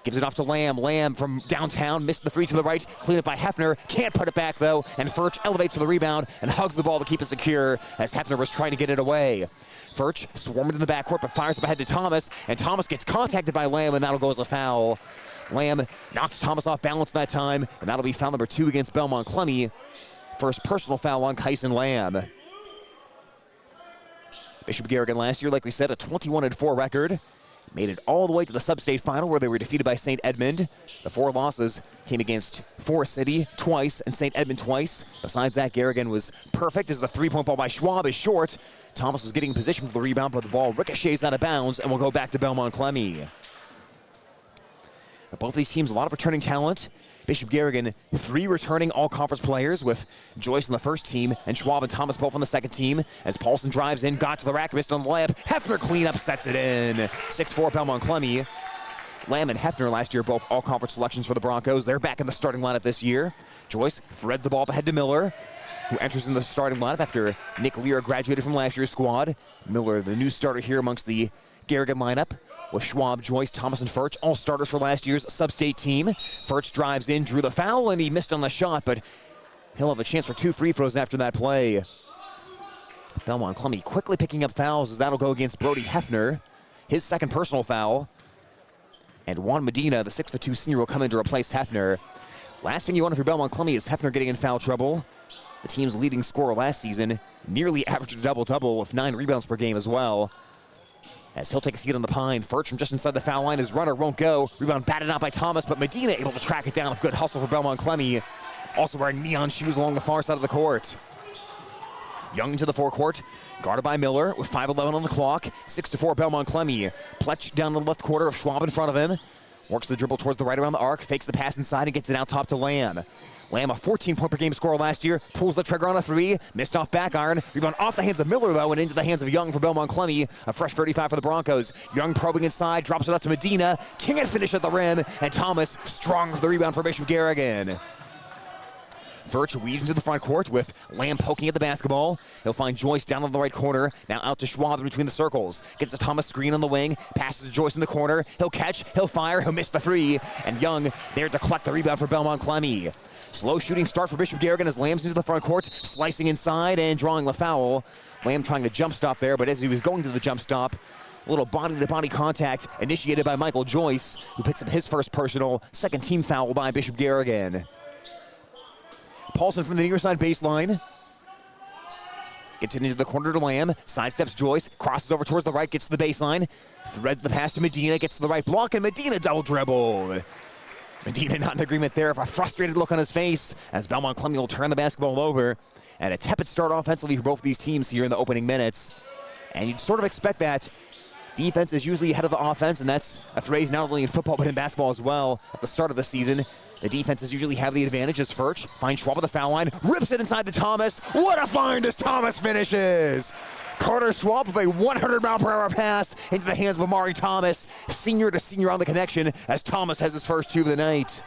S2: Gives it off to Lamb. Lamb from downtown, missed the three to the right. Clean it by Hefner. Can't put it back, though. And Furch elevates to the rebound and hugs the ball to keep it secure as Hefner was trying to get it away. Furch swarming in the backcourt, but fires up ahead to Thomas. And Thomas gets contacted by Lamb, and that'll go as a foul. Lamb knocks Thomas off balance that time, and that'll be foul number 2 against Belmond-Klemme. First personal foul on Kyson Lamb. Bishop Garrigan last year, like we said, a 21-4 record. Made it all the way to the sub-state final where they were defeated by St. Edmund. The 4 losses came against Forest City twice and St. Edmund twice. Besides that, Garrigan was perfect as the three-point ball by Schwab is short. Thomas was getting in position for the rebound, but the ball ricochets out of bounds and will go back to Belmond-Klemme. Both these teams, a lot of returning talent. Bishop Garrigan, 3 returning all-conference players with Joyce on the first team and Schwab and Thomas both on the second team. As Paulson drives in, got to the rack, missed on the layup. Hefner cleanup, sets it in. 6-4 Belmond-Klemme. Lamb and Hefner last year, both all-conference selections for the Broncos. They're back in the starting lineup this year. Joyce threads the ball up ahead to Miller, who enters in the starting lineup after Nick Lear graduated from last year's squad. Miller, the new starter here amongst the Garrigan lineup, with Schwab, Joyce, Thomas, and Furch, all starters for last year's sub-state team. Furch drives in, drew the foul, and he missed on the shot, but he'll have a chance for 2 free throws after that play. Belmond-Klemme quickly picking up fouls as that'll go against Brody Hefner, his second personal foul. And Juan Medina, the 6'2" senior, will come in to replace Hefner. Last thing you want for Belmond-Klemme is Hefner getting in foul trouble. The team's leading scorer last season, nearly averaged a double-double with 9 rebounds per game as well. As he'll take a seat on the pine. Furch from just inside the foul line. His runner won't go. Rebound batted out by Thomas, but Medina able to track it down with good hustle for Belmond-Klemme. Also wearing neon shoes along the far side of the court. Young into the forecourt. Guarded by Miller with 5:11 on the clock. 6-4 Belmond-Klemme. Pletch down in the left quarter of Schwab in front of him. Works the dribble towards the right around the arc. Fakes the pass inside and gets it out top to Lamb. Lamb, a 14-point per game scorer last year, pulls the trigger on a 3, missed off back iron. Rebound off the hands of Miller, though, and into the hands of Young for Belmond-Klemme. A fresh 35 for the Broncos. Young probing inside, drops it out to Medina. Can't finish at the rim, and Thomas strong for the rebound for Bishop Garrigan. Furch weaves into the front court with Lamb poking at the basketball. He'll find Joyce down on the right corner. Now out to Schwab in between the circles. Gets a Thomas screen on the wing. Passes to Joyce in the corner. He'll catch. He'll fire. He'll miss the 3. And Young there to collect the rebound for Belmond-Klemme. Slow shooting start for Bishop Garrigan as Lamb's into the front court. Slicing inside and drawing the foul. Lamb trying to jump stop there, but as he was going to the jump stop, a little body-to-body contact initiated by Michael Joyce, who picks up his first personal second team foul by Bishop Garrigan. Paulson from the near side baseline. Gets it into the corner to Lamb. Sidesteps Joyce. Crosses over towards the right. Gets to the baseline. Threads the pass to Medina. Gets to the right block. And Medina double dribbled. Medina not in agreement there. A frustrated look on his face as Belmond-Klemme will turn the basketball over. And a tepid start offensively for both of these teams here in the opening minutes. And you'd sort of expect that. Defense is usually ahead of the offense, and that's a phrase not only in football but in basketball as well. At the start of the season, the defenses usually have the advantage as Furch finds Schwab at the foul line, rips it inside to Thomas. What a find as Thomas finishes! Carter Schwab with a 100-mile-per-hour pass into the hands of Amari Thomas. Senior to senior on the connection as Thomas has his first 2 of the night.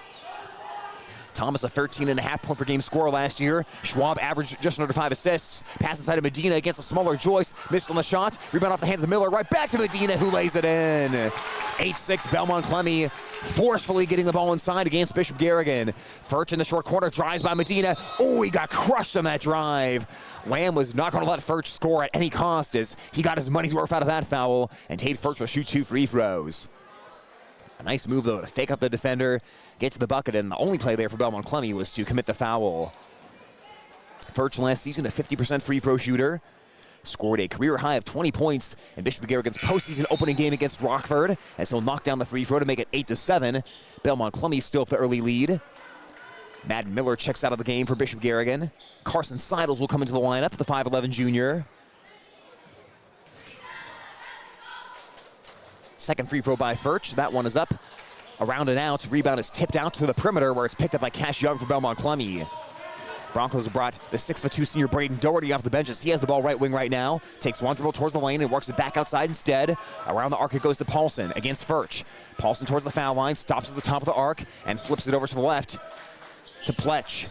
S2: Thomas, a 13.5 point per game scorer last year. Schwab averaged just under 5 assists. Pass inside of Medina against a smaller Joyce. Missed on the shot. Rebound off the hands of Miller. Right back to Medina, who lays it in. 8-6 Belmond-Klemme forcefully getting the ball inside against Bishop Garrigan. Furch in the short corner, drives by Medina. Oh, he got crushed on that drive. Lamb was not going to let Furch score at any cost as he got his money's worth out of that foul, and Tate Furch will shoot 2 free throws. A nice move, though, to fake up the defender, get to the bucket, and the only play there for Belmond-Klemme was to commit the foul. Furch last season a 50% free throw shooter. Scored a career high of 20 points in Bishop Garrigan's postseason opening game against Rockford, as he'll knock down the free throw to make it 8-7. Belmond-Klemme still with the early lead. Madden Miller checks out of the game for Bishop Garrigan. Carson Seidels will come into the lineup, the 5'11 junior. Second free throw by Furch. That one is up. Around and out. Rebound is tipped out to the perimeter where it's picked up by Cash Young for Belmond-Klemme. Broncos have brought the 6'2 senior Braden Doherty off the bench as he has the ball right wing right now. Takes one dribble towards the lane and works it back outside instead. Around the arc it goes to Paulson against Furch. Paulson towards the foul line, stops at the top of the arc and flips it over to the left to Pletch.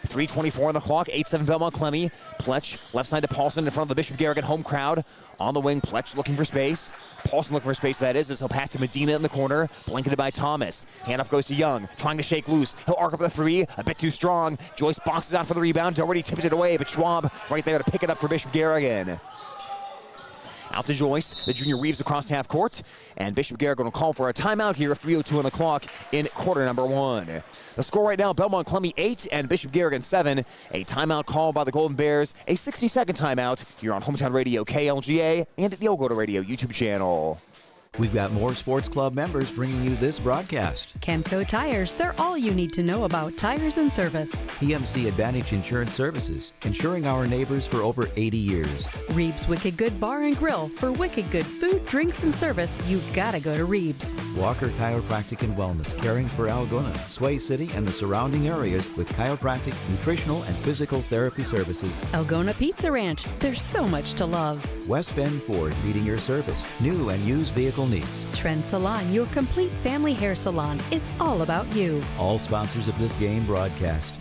S2: 3:24 on the clock, 8-7 Belmond-Klemme. Pletch left side to Paulson in front of the Bishop Garrigan home crowd. On the wing, Pletch looking for space. Paulson looking for space, that is, as he'll pass to Medina in the corner. Blanketed by Thomas. Handoff goes to Young, trying to shake loose. He'll arc up the three, a bit too strong. Joyce boxes out for the rebound. Doherty tips it away, but Schwab right there to pick it up for Bishop Garrigan. Out to Joyce. The junior weaves across half court, and Bishop Garrigan will call for a timeout here. 3:02 on the clock in quarter number 1. The score right now, Belmond-Klemme 8 and Bishop Garrigan 7. A timeout called by the Golden Bears. A 60-second timeout here on Hometown Radio KLGA and at the Go to Radio YouTube channel.
S3: We've got more Sports Club members bringing you this broadcast.
S4: Camco Tires, they're all you need to know about tires and service.
S3: PMC Advantage Insurance Services, insuring our neighbors for over 80 years.
S4: Reeb's Wicked Good Bar and Grill. For wicked good food, drinks, and service, you gotta go to Reeb's.
S3: Walker Chiropractic and Wellness, caring for Algona, Sway City, and the surrounding areas with chiropractic, nutritional, and physical therapy services.
S4: Algona Pizza Ranch, there's so much to love.
S3: West Bend Ford, meeting your service, new and used vehicle needs.
S4: Trend Salon, your complete family hair salon. It's all about you.
S3: All sponsors of this game broadcast.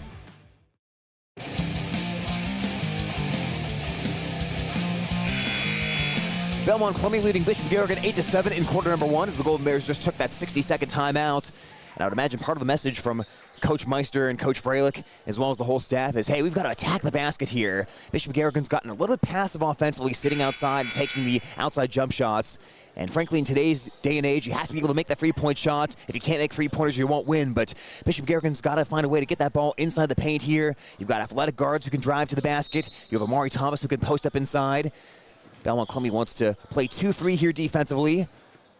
S2: Belmond-Klemme leading Bishop Garrigan 8-7 in quarter number 1 as the Golden Bears just took that 60-second timeout. And I would imagine part of the message from Coach Meister and Coach Freilich, as well as the whole staff, is, hey, we've got to attack the basket here. Bishop Garrigan's gotten a little bit passive offensively, sitting outside and taking the outside jump shots. And frankly, in today's day and age, you have to be able to make that three-point shot. If you can't make three-pointers, you won't win. But Bishop Garrigan's got to find a way to get that ball inside the paint here. You've got athletic guards who can drive to the basket. You have Amari Thomas who can post up inside. Belmond-Klemme wants to play 2-3 here defensively.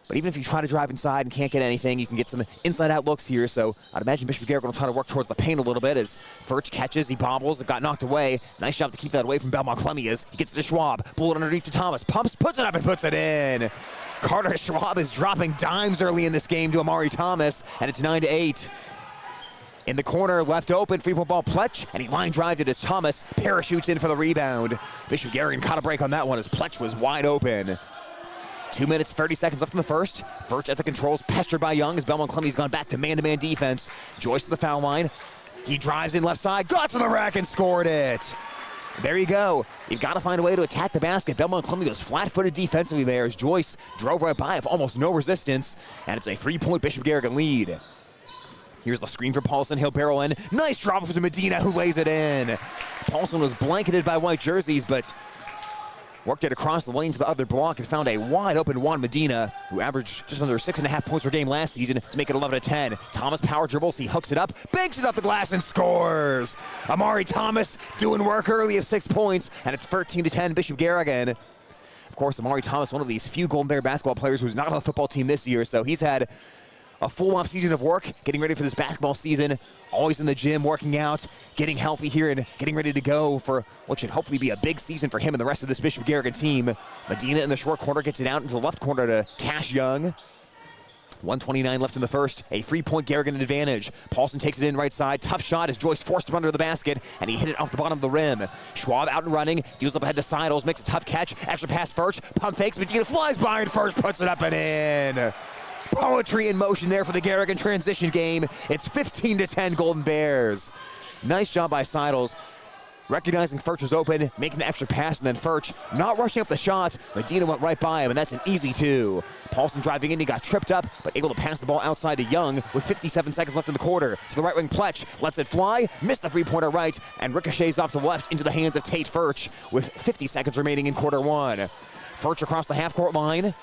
S2: But even if you try to drive inside and can't get anything, you can get some inside-out looks here. So I'd imagine Bishop Garrigan will try to work towards the paint a little bit as Furch catches, he bobbles, it got knocked away. Nice job to keep that away from Belmond-Klemme as he gets to Schwab. Bullet underneath to Thomas, pumps, puts it up and puts it in. Carter Schwab is dropping dimes early in this game to Amari Thomas, and it's 9-8. In the corner, left open, free-point ball, Pletch, and he line drives it as Thomas parachutes in for the rebound. Bishop Garrigan caught a break on that one as Pletch was wide open. 2 minutes, 30 seconds left in the first. Furch at the controls, pestered by Young as Belmond-Klemme's gone back to man-to-man defense. Joyce to the foul line. He drives in left side, got to the rack and scored it. There you go. You've got to find a way to attack the basket. Belmond-Klemme goes flat-footed defensively there as Joyce drove right by with almost no resistance, and it's a 3-point Bishop Garrigan lead. Here's the screen for Paulson. He'll barrel in. Nice drop for Medina, who lays it in. Paulson was blanketed by white jerseys, but worked it across the lane to the other block and found a wide-open Juan Medina, who averaged just under 6.5 points per game last season to make it 11-10. Thomas power dribbles. He hooks it up, banks it off the glass, and scores. Amari Thomas doing work early of 6 points, and it's 13-10 Bishop Garrigan. Of course, Amari Thomas, one of these few Golden Bear basketball players who's not on the football team this year, so he's had a full off season of work, getting ready for this basketball season, always in the gym, working out, getting healthy here, and getting ready to go for what should hopefully be a big season for him and the rest of this Bishop Garrigan team. Medina in the short corner gets it out into the left corner to Cash Young. 1:29 left in the first, a 3-point Garrigan advantage. Paulson takes it in right side, tough shot as Joyce forced him under the basket, and he hit it off the bottom of the rim. Schwab out and running, deals up ahead to Seidels, makes a tough catch, extra pass Furch, pump fakes, Medina flies by and Furch puts it up and in. Poetry in motion there for the Garrigan transition game. It's 15-10 Golden Bears. Nice job by Seidels. Recognizing Furch was open, making the extra pass, and then Furch not rushing up the shot. Medina went right by him, and that's an easy 2. Paulson driving in, he got tripped up, but able to pass the ball outside to Young with 57 seconds left in the quarter. To the right wing, Pletch lets it fly, missed the three-pointer right, and ricochets off to the left into the hands of Tate Furch with 50 seconds remaining in quarter 1. Furch across the half-court line.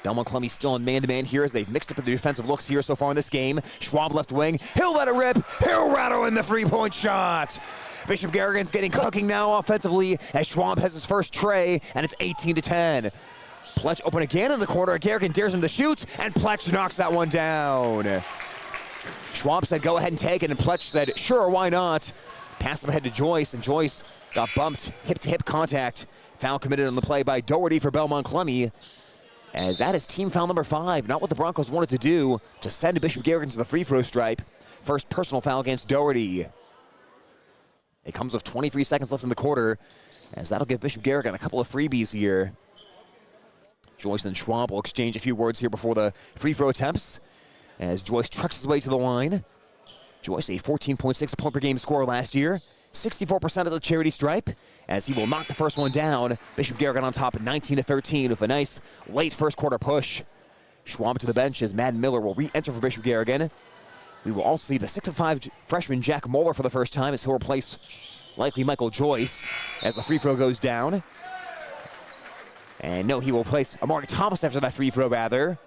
S2: Belmond-Klemme still in man-to-man here as they've mixed up the defensive looks here so far in this game. Schwab left wing, he'll let it rip, he'll rattle in the three-point shot. Bishop Garrigan's getting cooking now offensively as Schwab has his first tray, and it's 18-10. Pletch open again in the corner. Garrigan dares him to shoot, and Pletch knocks that one down. Schwab said go ahead and take it, and Pletch said sure, why not? Pass him ahead to Joyce, and Joyce got bumped, hip-to-hip contact. Foul committed on the play by Doherty for Belmond-Klemme, as that is team foul number 5, not what the Broncos wanted to do, to send Bishop Garrigan to the free throw stripe. First personal foul against Doherty. It comes with 23 seconds left in the quarter, as that'll give Bishop Garrigan a couple of freebies here. Joyce and Schwab will exchange a few words here before the free throw attempts, as Joyce trucks his way to the line. Joyce, a 14.6 point per game scorer last year, 64% of the charity stripe, as he will knock the first one down. Bishop Garrigan on top at 19-13 with a nice late first quarter push. Schwab to the bench as Madden Miller will re-enter for Bishop Garrigan. We will also see the 6'5" freshman Jack Moeller for the first time as he'll replace likely Michael Joyce as the free throw goes down. And no, he will replace Amari Thomas after that free throw rather.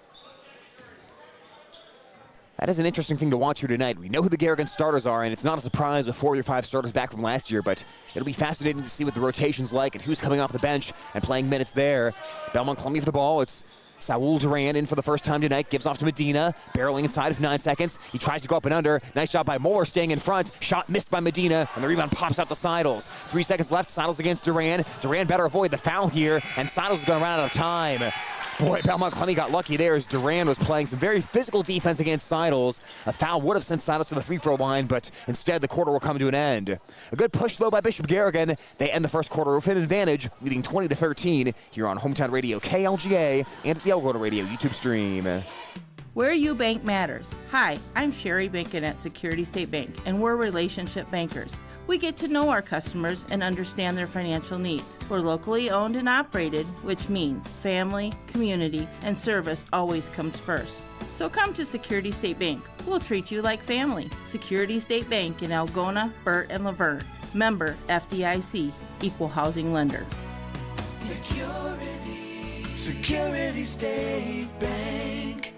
S2: That is an interesting thing to watch here tonight. We know who the Garrigan starters are, and it's not a surprise with 4 of your 5 starters back from last year, but it'll be fascinating to see what the rotation's like and who's coming off the bench and playing minutes there. Belmond-Klemme for the ball. It's Saul Duran in for the first time tonight, gives off to Medina, barreling inside of 9 seconds. He tries to go up and under. Nice job by Moeller staying in front. Shot missed by Medina, and the rebound pops out to Seidels. 3 seconds left, Seidels against Duran. Duran better avoid the foul here, and Seidels is going to run out of time. Boy, Belmond-Klemme got lucky there as Duran was playing some very physical defense against Seidels. A foul would have sent Seidels to the free throw line, but instead the quarter will come to an end. A good push, though, by Bishop Garrigan. They end the first quarter with an advantage, leading 20-13 here on Hometown Radio KLGA and at the Elgato Radio YouTube stream.
S7: Where you bank matters. Hi, I'm Sherry Bacon at Security State Bank, and we're relationship bankers. We get to know our customers and understand their financial needs. We're locally owned and operated, which means family, community, and service always comes first. So come to Security State Bank. We'll treat you like family. Security State Bank in Algona, Burt, and Laverne. Member FDIC, Equal Housing Lender.
S8: Security State Bank.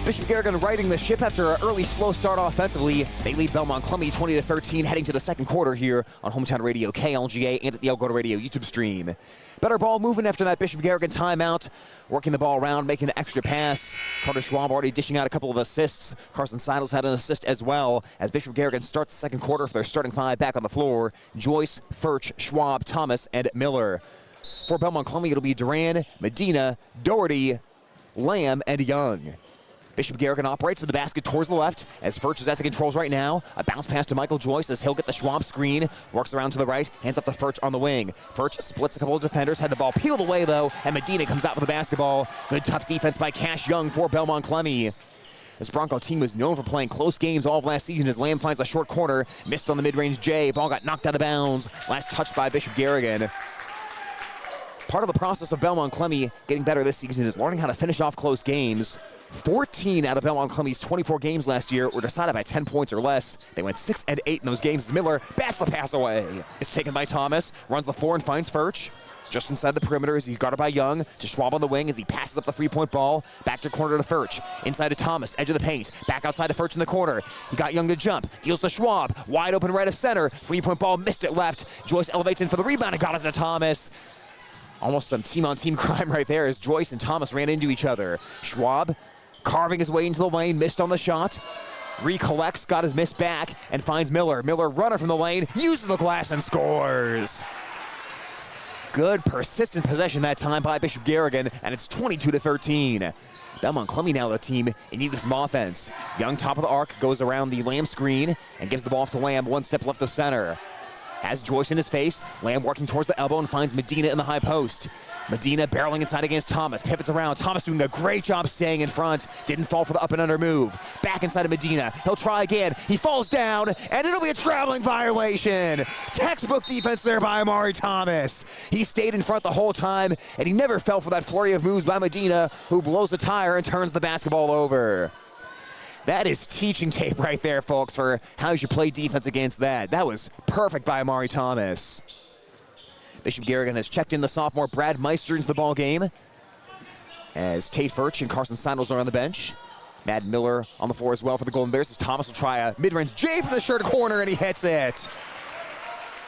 S2: Bishop Garrigan righting the ship after an early slow start offensively. They lead Belmond-Klemme 20-13 heading to the second quarter here on Hometown Radio KLGA and at the Elgato Radio YouTube stream. Better ball moving after that Bishop Garrigan timeout. Working the ball around, making an extra pass. Carter Schwab already dishing out a couple of assists. Carson Seidels had an assist as well as Bishop Garrigan starts the second quarter for their starting 5 back on the floor. Joyce, Furch, Schwab, Thomas, and Miller. For Belmond-Klemme, it'll be Duran, Medina, Doherty, Lamb, and Young. Bishop Garrigan operates with the basket towards the left as Furch is at the controls right now. A bounce pass to Michael Joyce as he'll get the Schwab screen. Works around to the right, hands up to Furch on the wing. Furch splits a couple of defenders, had the ball peeled away though, and Medina comes out with the basketball. Good tough defense by Cash Young for Belmond-Klemme. This Bronco team was known for playing close games all of last season as Lamb finds a short corner. Missed on the mid-range J. Ball got knocked out of bounds. Last touched by Bishop Garrigan. Part of the process of Belmond-Klemme getting better this season is learning how to finish off close games. 14 out of Belmond-Klemme's 24 games last year were decided by 10 points or less. They went 6-8 in those games. Miller bats the pass away. It's taken by Thomas, runs the floor and finds Furch. Just inside the perimeter as he's guarded by Young. To Schwab on the wing as he passes up the three-point ball. Back to corner to Furch. Inside to Thomas, edge of the paint. Back outside to Furch in the corner. He got Young to jump. Deals to Schwab. Wide open right of center. Three-point ball, missed it left. Joyce elevates in for the rebound and got it to Thomas. Almost some team-on-team crime right there as Joyce and Thomas ran into each other. Schwab carving his way into the lane, missed on the shot. Recollects, got his miss back, and finds Miller. Miller, runner from the lane, uses the glass and scores. Good persistent possession that time by Bishop Garrigan, and it's 22-13. Belmond-Klemme now the team in need of some offense. Young top of the arc goes around the Lamb screen and gives the ball off to Lamb, one step left of center. Has Joyce in his face. Lamb working towards the elbow and finds Medina in the high post. Medina barreling inside against Thomas. Pivots around. Thomas doing a great job staying in front. Didn't fall for the up and under move. Back inside of Medina. He'll try again. He falls down, and it'll be a traveling violation. Textbook defense there by Amari Thomas. He stayed in front the whole time, and he never fell for that flurry of moves by Medina, who blows a tire and turns the basketball over. That is teaching tape right there, folks, for how you should play defense against that. That was perfect by Amari Thomas. Bishop Garrigan has checked in the sophomore Brad Meister into the ball game, as Tate Furch and Carson Sandals are on the bench. Matt Miller on the floor as well for the Golden Bears, as Thomas will try a mid-range J from the short corner, and he hits it.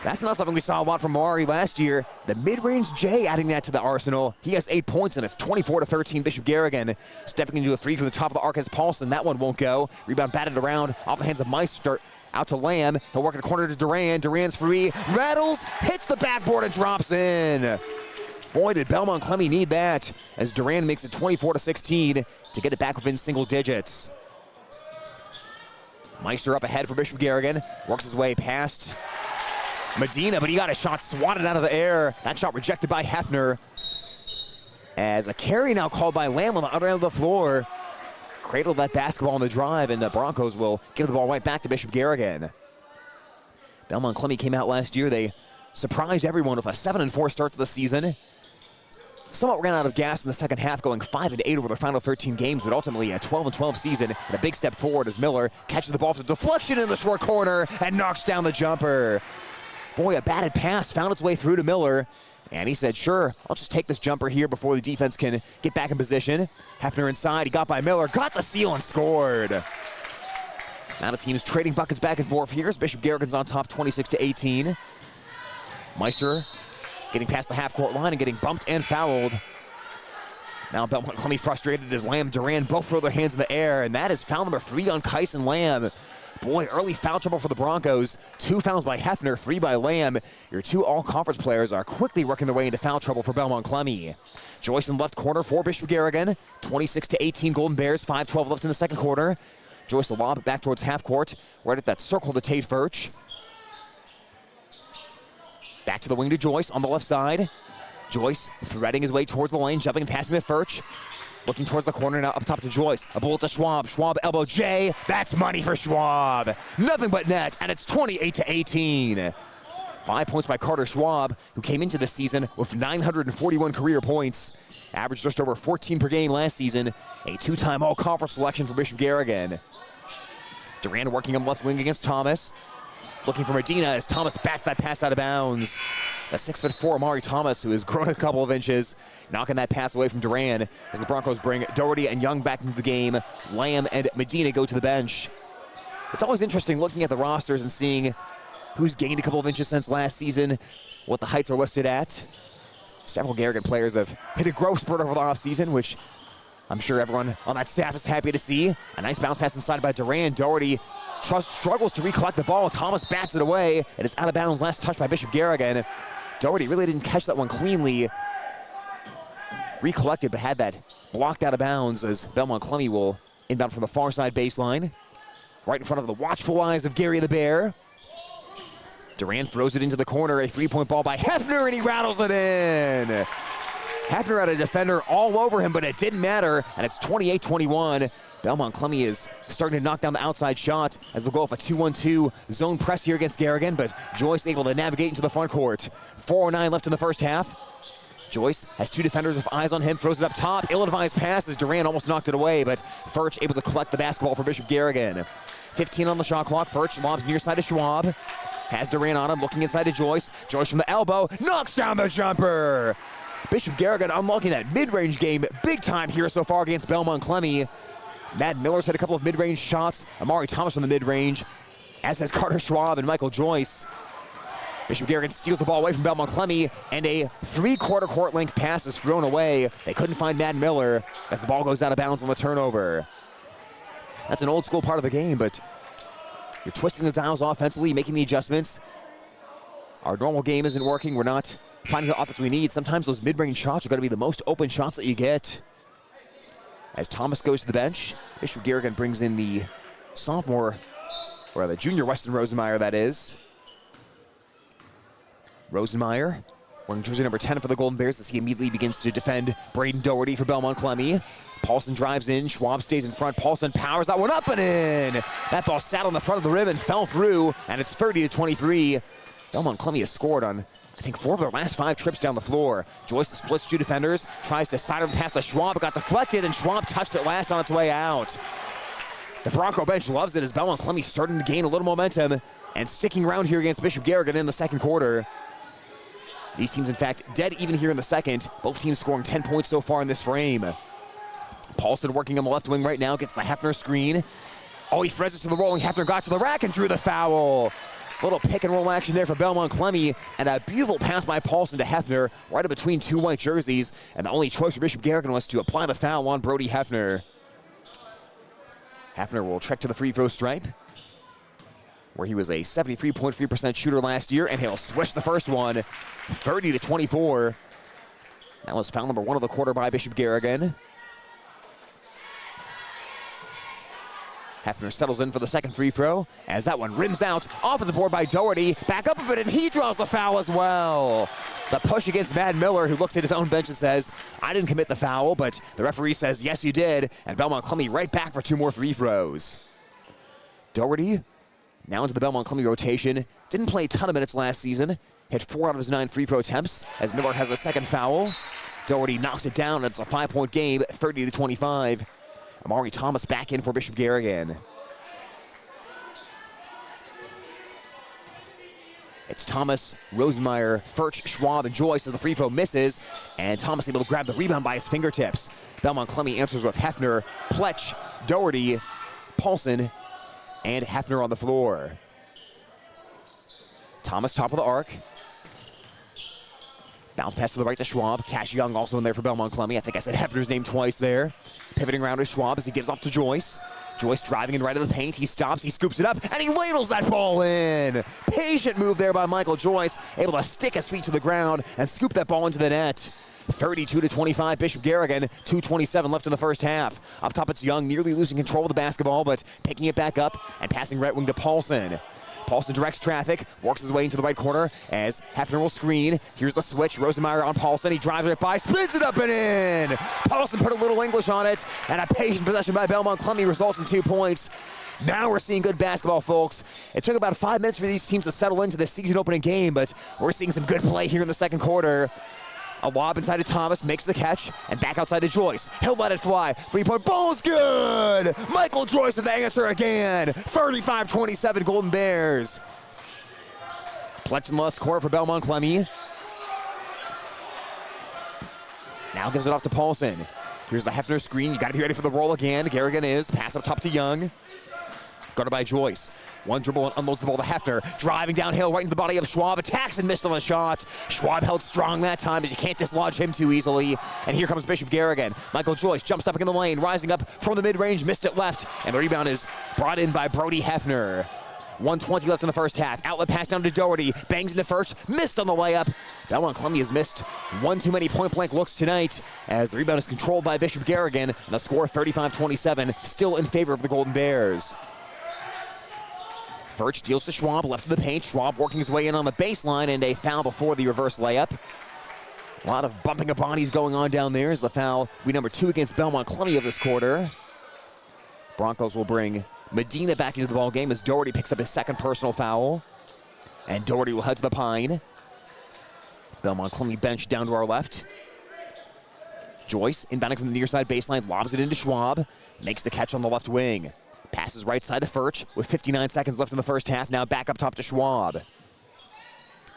S2: That's not something we saw a lot from Amari last year. The mid-range J, adding that to the arsenal. He has 8 points, and it's 24-13 Bishop Garrigan. Stepping into a three from the top of the arc as Paulson. That one won't go. Rebound batted around off the hands of Meister. Out to Lamb. He'll work in the corner to Duran. Duran's free. Rattles, hits the backboard, and drops in. Boy, did Belmond-Klemme need that, as Duran makes it 24-16 to get it back within single digits. Meister up ahead for Bishop Garrigan. Works his way past Medina, but he got a shot swatted out of the air. That shot rejected by Hefner. As a carry now called by Lamb on the other end of the floor. Cradled that basketball on the drive, and the Broncos will give the ball right back to Bishop Garrigan. Belmond-Klemme came out last year. They surprised everyone with a 7-4 start to the season. Somewhat ran out of gas in the second half, going 5-8 over their final 13 games, but ultimately a 12-12 season, and a big step forward as Miller catches the ball for the deflection in the short corner and knocks down the jumper. Boy, a batted pass found its way through to Miller, and he said, sure, I'll just take this jumper here before the defense can get back in position. Hefner inside, he got by Miller, got the steal and scored. Now the team's trading buckets back and forth here as Bishop Garrigan's on top 26-18. Meister getting past the half-court line and getting bumped and fouled. Now Belmond-Klemme frustrated as Lamb, Duran both throw their hands in the air, and that is foul number 3 on Kyson Lamb. Boy, early foul trouble for the Broncos. 2 fouls by Hefner, 3 by Lamb. Your 2 all-conference players are quickly working their way into foul trouble for Belmond-Klemme. Joyce in left corner for Bishop Garrigan. 26-18 Golden Bears, 5:12 left in the second quarter. Joyce will lob it back towards half court, right at that circle to Tate Furch. Back to the wing to Joyce on the left side. Joyce threading his way towards the lane, jumping and passing to Furch. Looking towards the corner now, up top to Joyce. A bullet to Schwab. Schwab elbow J. That's money for Schwab. Nothing but net, and it's 28-18. 5 points by Carter Schwab, who came into the season with 941 career points. Averaged just over 14 per game last season. A 2-time all-conference selection for Bishop Garrigan. Duran working on the left wing against Thomas. Looking for Medina as Thomas bats that pass out of bounds. The 6'4" Amari Thomas, who has grown a couple of inches, knocking that pass away from Duran as the Broncos bring Doherty and Young back into the game. Lamb and Medina go to the bench. It's always interesting looking at the rosters and seeing who's gained a couple of inches since last season, what the heights are listed at. Several Garrigan players have hit a growth spurt over the offseason, which I'm sure everyone on that staff is happy to see. A nice bounce pass inside by Duran. Doherty struggles to recollect the ball. Thomas bats it away, and it's out of bounds. Last touch by Bishop Garrigan. Doherty really didn't catch that one cleanly. Recollected, but had that blocked out of bounds as Belmond-Klemme will inbound from the far side baseline. Right in front of the watchful eyes of Gary the Bear. Duran throws it into the corner. A 3-point ball by Hefner, and he rattles it in. Hefner had a defender all over him, but it didn't matter, and it's 28-21. Belmond-Klemme is starting to knock down the outside shot as they'll go off a 2-1-2 zone press here against Garrigan, but Joyce able to navigate into the front court. 4:09 left in the first half. Joyce has 2 defenders with eyes on him, throws it up top. Ill-advised pass as Duran almost knocked it away, but Furch able to collect the basketball for Bishop Garrigan. 15 on the shot clock. Furch lobs near side to Schwab. Has Duran on him, looking inside to Joyce. Joyce from the elbow, knocks down the jumper. Bishop Garrigan unlocking that mid-range game big time here so far against Belmond-Klemme. Matt Miller's had a couple of mid-range shots. Amari Thomas from the mid-range, as has Carter Schwab and Michael Joyce. Bishop Garrigan steals the ball away from Belmond-Klemme, and a 3/4 court length pass is thrown away. They couldn't find Matt Miller as the ball goes out of bounds on the turnover. That's an old school part of the game, but you're twisting the dials offensively, making the adjustments. Our normal game isn't working. We're not finding the offense we need. Sometimes those mid-range shots are going to be the most open shots that you get. As Thomas goes to the bench, Bishop Garrigan brings in the sophomore, or the junior Weston Rosenmeyer, that is. Rosenmeyer wearing jersey number 10 for the Golden Bears as he immediately begins to defend Braden Doherty for Belmond-Klemme. Paulson drives in, Schwab stays in front, Paulson powers that one up and in! That ball sat on the front of the rim and fell through, and it's 30-23. Belmond-Klemme has scored on, I think, 4 of their last 5 trips down the floor. Joyce splits 2 defenders, tries to side him past to Schwab, it got deflected, and Schwab touched it last on its way out. The Bronco bench loves it as Belmond-Klemme starting to gain a little momentum and sticking around here against Bishop Garrigan in the second quarter. These teams, in fact, dead even here in the second. Both teams scoring 10 points so far in this frame. Paulson working on the left wing right now, gets the Hefner screen. Oh, he threads it to the rolling Hefner, got to the rack and drew the foul. Little pick and roll action there for Belmond-Klemme, and a beautiful pass by Paulson to Hefner, right in between 2 white jerseys, and the only choice for Bishop Garrigan was to apply the foul on Brody Hefner. Hefner will trek to the free throw stripe, where he was a 73.3% shooter last year, and he'll swish the first one, 30-24. That was foul number 1 of the quarter by Bishop Garrigan. Hefner settles in for the second free throw, as that one rims out, off of the board by Doherty, back up of it, and he draws the foul as well. The push against Matt Miller, who looks at his own bench and says, I didn't commit the foul, but the referee says, yes, you did, and Belmond-Klemme right back for 2 more free throws. Doherty now into the Belmond-Klemme rotation. Didn't play a ton of minutes last season. Hit 4 out of his 9 free throw attempts as Miller has a second foul. Doherty knocks it down, and it's a 5-point game, 30-25. Amari Thomas back in for Bishop Garrigan. It's Thomas, Rosenmeyer, Furch, Schwab, and Joyce as the free throw misses, and Thomas able to grab the rebound by his fingertips. Belmond-Klemme answers with Hefner, Pletch, Doherty, Paulson, and Hefner on the floor. Thomas top of the arc. Bounce pass to the right to Schwab. Cash Young also in there for Belmond-Klemme. I think I said Hefner's name twice there. Pivoting around to Schwab as he gives off to Joyce. Joyce driving in right of the paint. He stops, he scoops it up, and he ladles that ball in. Patient move there by Michael Joyce. Able to stick his feet to the ground and scoop that ball into the net. 32-25, Bishop Garrigan, 2:27 left in the first half. Up top it's Young, nearly losing control of the basketball, but picking it back up and passing right wing to Paulson. Paulson directs traffic, works his way into the right corner as Hefner will screen. Here's the switch, Rosenmeyer on Paulson. He drives it by, spins it up and in. Paulson put a little English on it, and a patient possession by Belmond-Klemme results in 2 points. Now we're seeing good basketball, folks. It took about 5 minutes for these teams to settle into this season-opening game, but we're seeing some good play here in the second quarter. A lob inside to Thomas, makes the catch, and back outside to Joyce. He'll let it fly. 3-point ball's good! Michael Joyce with the answer again. 35-27 Golden Bears. Pletch in the left corner for Belmond-Klemme. Now gives it off to Paulson. Here's the Hefner screen. You got to be ready for the roll again. Garrigan is. Pass up top to Young. Guarded by Joyce. One dribble and unloads the ball to Hefner. Driving downhill right into the body of Schwab. Attacks and missed on the shot. Schwab held strong that time as you can't dislodge him too easily. And here comes Bishop Garrigan. Michael Joyce jumps up in the lane. Rising up from the mid-range. Missed it left. And the rebound is brought in by Brody Hefner. 1:20 left in the first half. Outlet pass down to Doherty. Bangs into first. Missed on the layup. Belmond-Klemme has missed one too many point-blank looks tonight as the rebound is controlled by Bishop Garrigan. And the score 35-27. Still in favor of the Golden Bears. Furch deals to Schwab, left of the paint. Schwab working his way in on the baseline, and a foul before the reverse layup. A lot of bumping of bodies going on down there as the foul will be number 2 against Belmond-Klemme of this quarter. Broncos will bring Medina back into the ball game as Doherty picks up his second personal foul. And Doherty will head to the pine. Belmond-Klemme bench down to our left. Joyce inbounding from the near side baseline, lobs it into Schwab, makes the catch on the left wing. Passes right side to Furch with 59 seconds left in the first half. Now back up top to Schwab.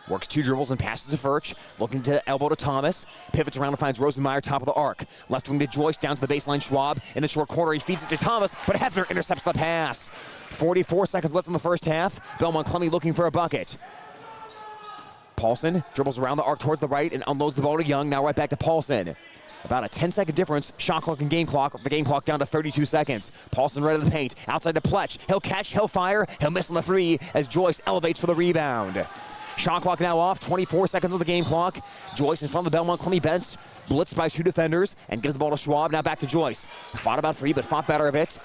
S2: Works 2 dribbles and passes to Furch. Looking to elbow to Thomas. Pivots around and finds Rosenmeyer top of the arc. Left wing to Joyce, down to the baseline. Schwab in the short corner. He feeds it to Thomas, but Hefner intercepts the pass. 44 seconds left in the first half. Belmond-Klemme looking for a bucket. Paulson dribbles around the arc towards the right and unloads the ball to Young. Now right back to Paulson. About a 10-second difference. Shot clock and game clock. The game clock down to 32 seconds. Paulson right of the paint. Outside to Pletch. He'll catch. He'll fire. He'll miss on the 3 as Joyce elevates for the rebound. Shot clock now off, 24 seconds on the game clock. Joyce in front of the Belmond-Klemme bench, blitzed by 2 defenders, and gives the ball to Schwab. Now back to Joyce. Fought about free, but fought better of it.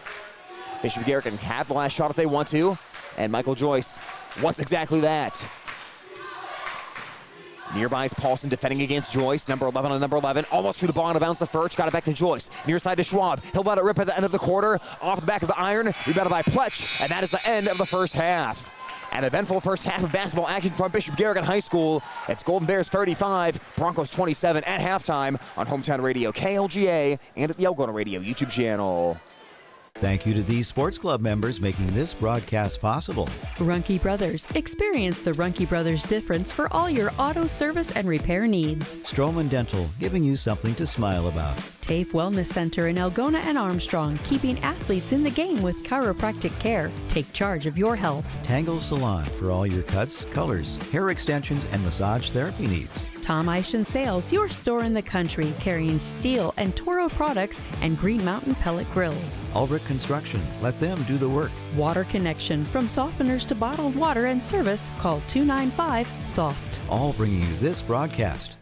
S2: Bishop Garrigan can have the last shot if they want to, and Michael Joyce wants exactly that. Nearby is Paulson defending against Joyce. Number 11 on number 11. Almost through the ball and a bounce to Furch. Got it back to Joyce. Near side to Schwab. He'll let it rip at the end of the quarter. Off the back of the iron. Rebounded by Pletch. And that is the end of the first half. An eventful first half of basketball action from Bishop Garrigan High School. It's Golden Bears 35, Broncos 27 at halftime on Hometown Radio KLGA and at the Algona Radio YouTube channel.
S3: Thank you to these sports club members making this broadcast possible.
S4: Ruhnke Brothers. Experience the Ruhnke Brothers difference for all your auto service and repair needs.
S3: Stroman Dental, giving you something to smile about.
S4: TAFE Wellness Center in Algona and Armstrong, keeping athletes in the game with chiropractic care. Take charge of your health.
S3: Tangle Salon for all your cuts, colors, hair extensions, and massage therapy needs.
S4: Tom Eischen Sales, your store in the country, carrying steel and Toro products and Green Mountain pellet grills.
S3: Ulrich Construction, let them do the work.
S4: Water Connection, from softeners to bottled water and service, call 295-SOFT.
S3: All bringing you this broadcast.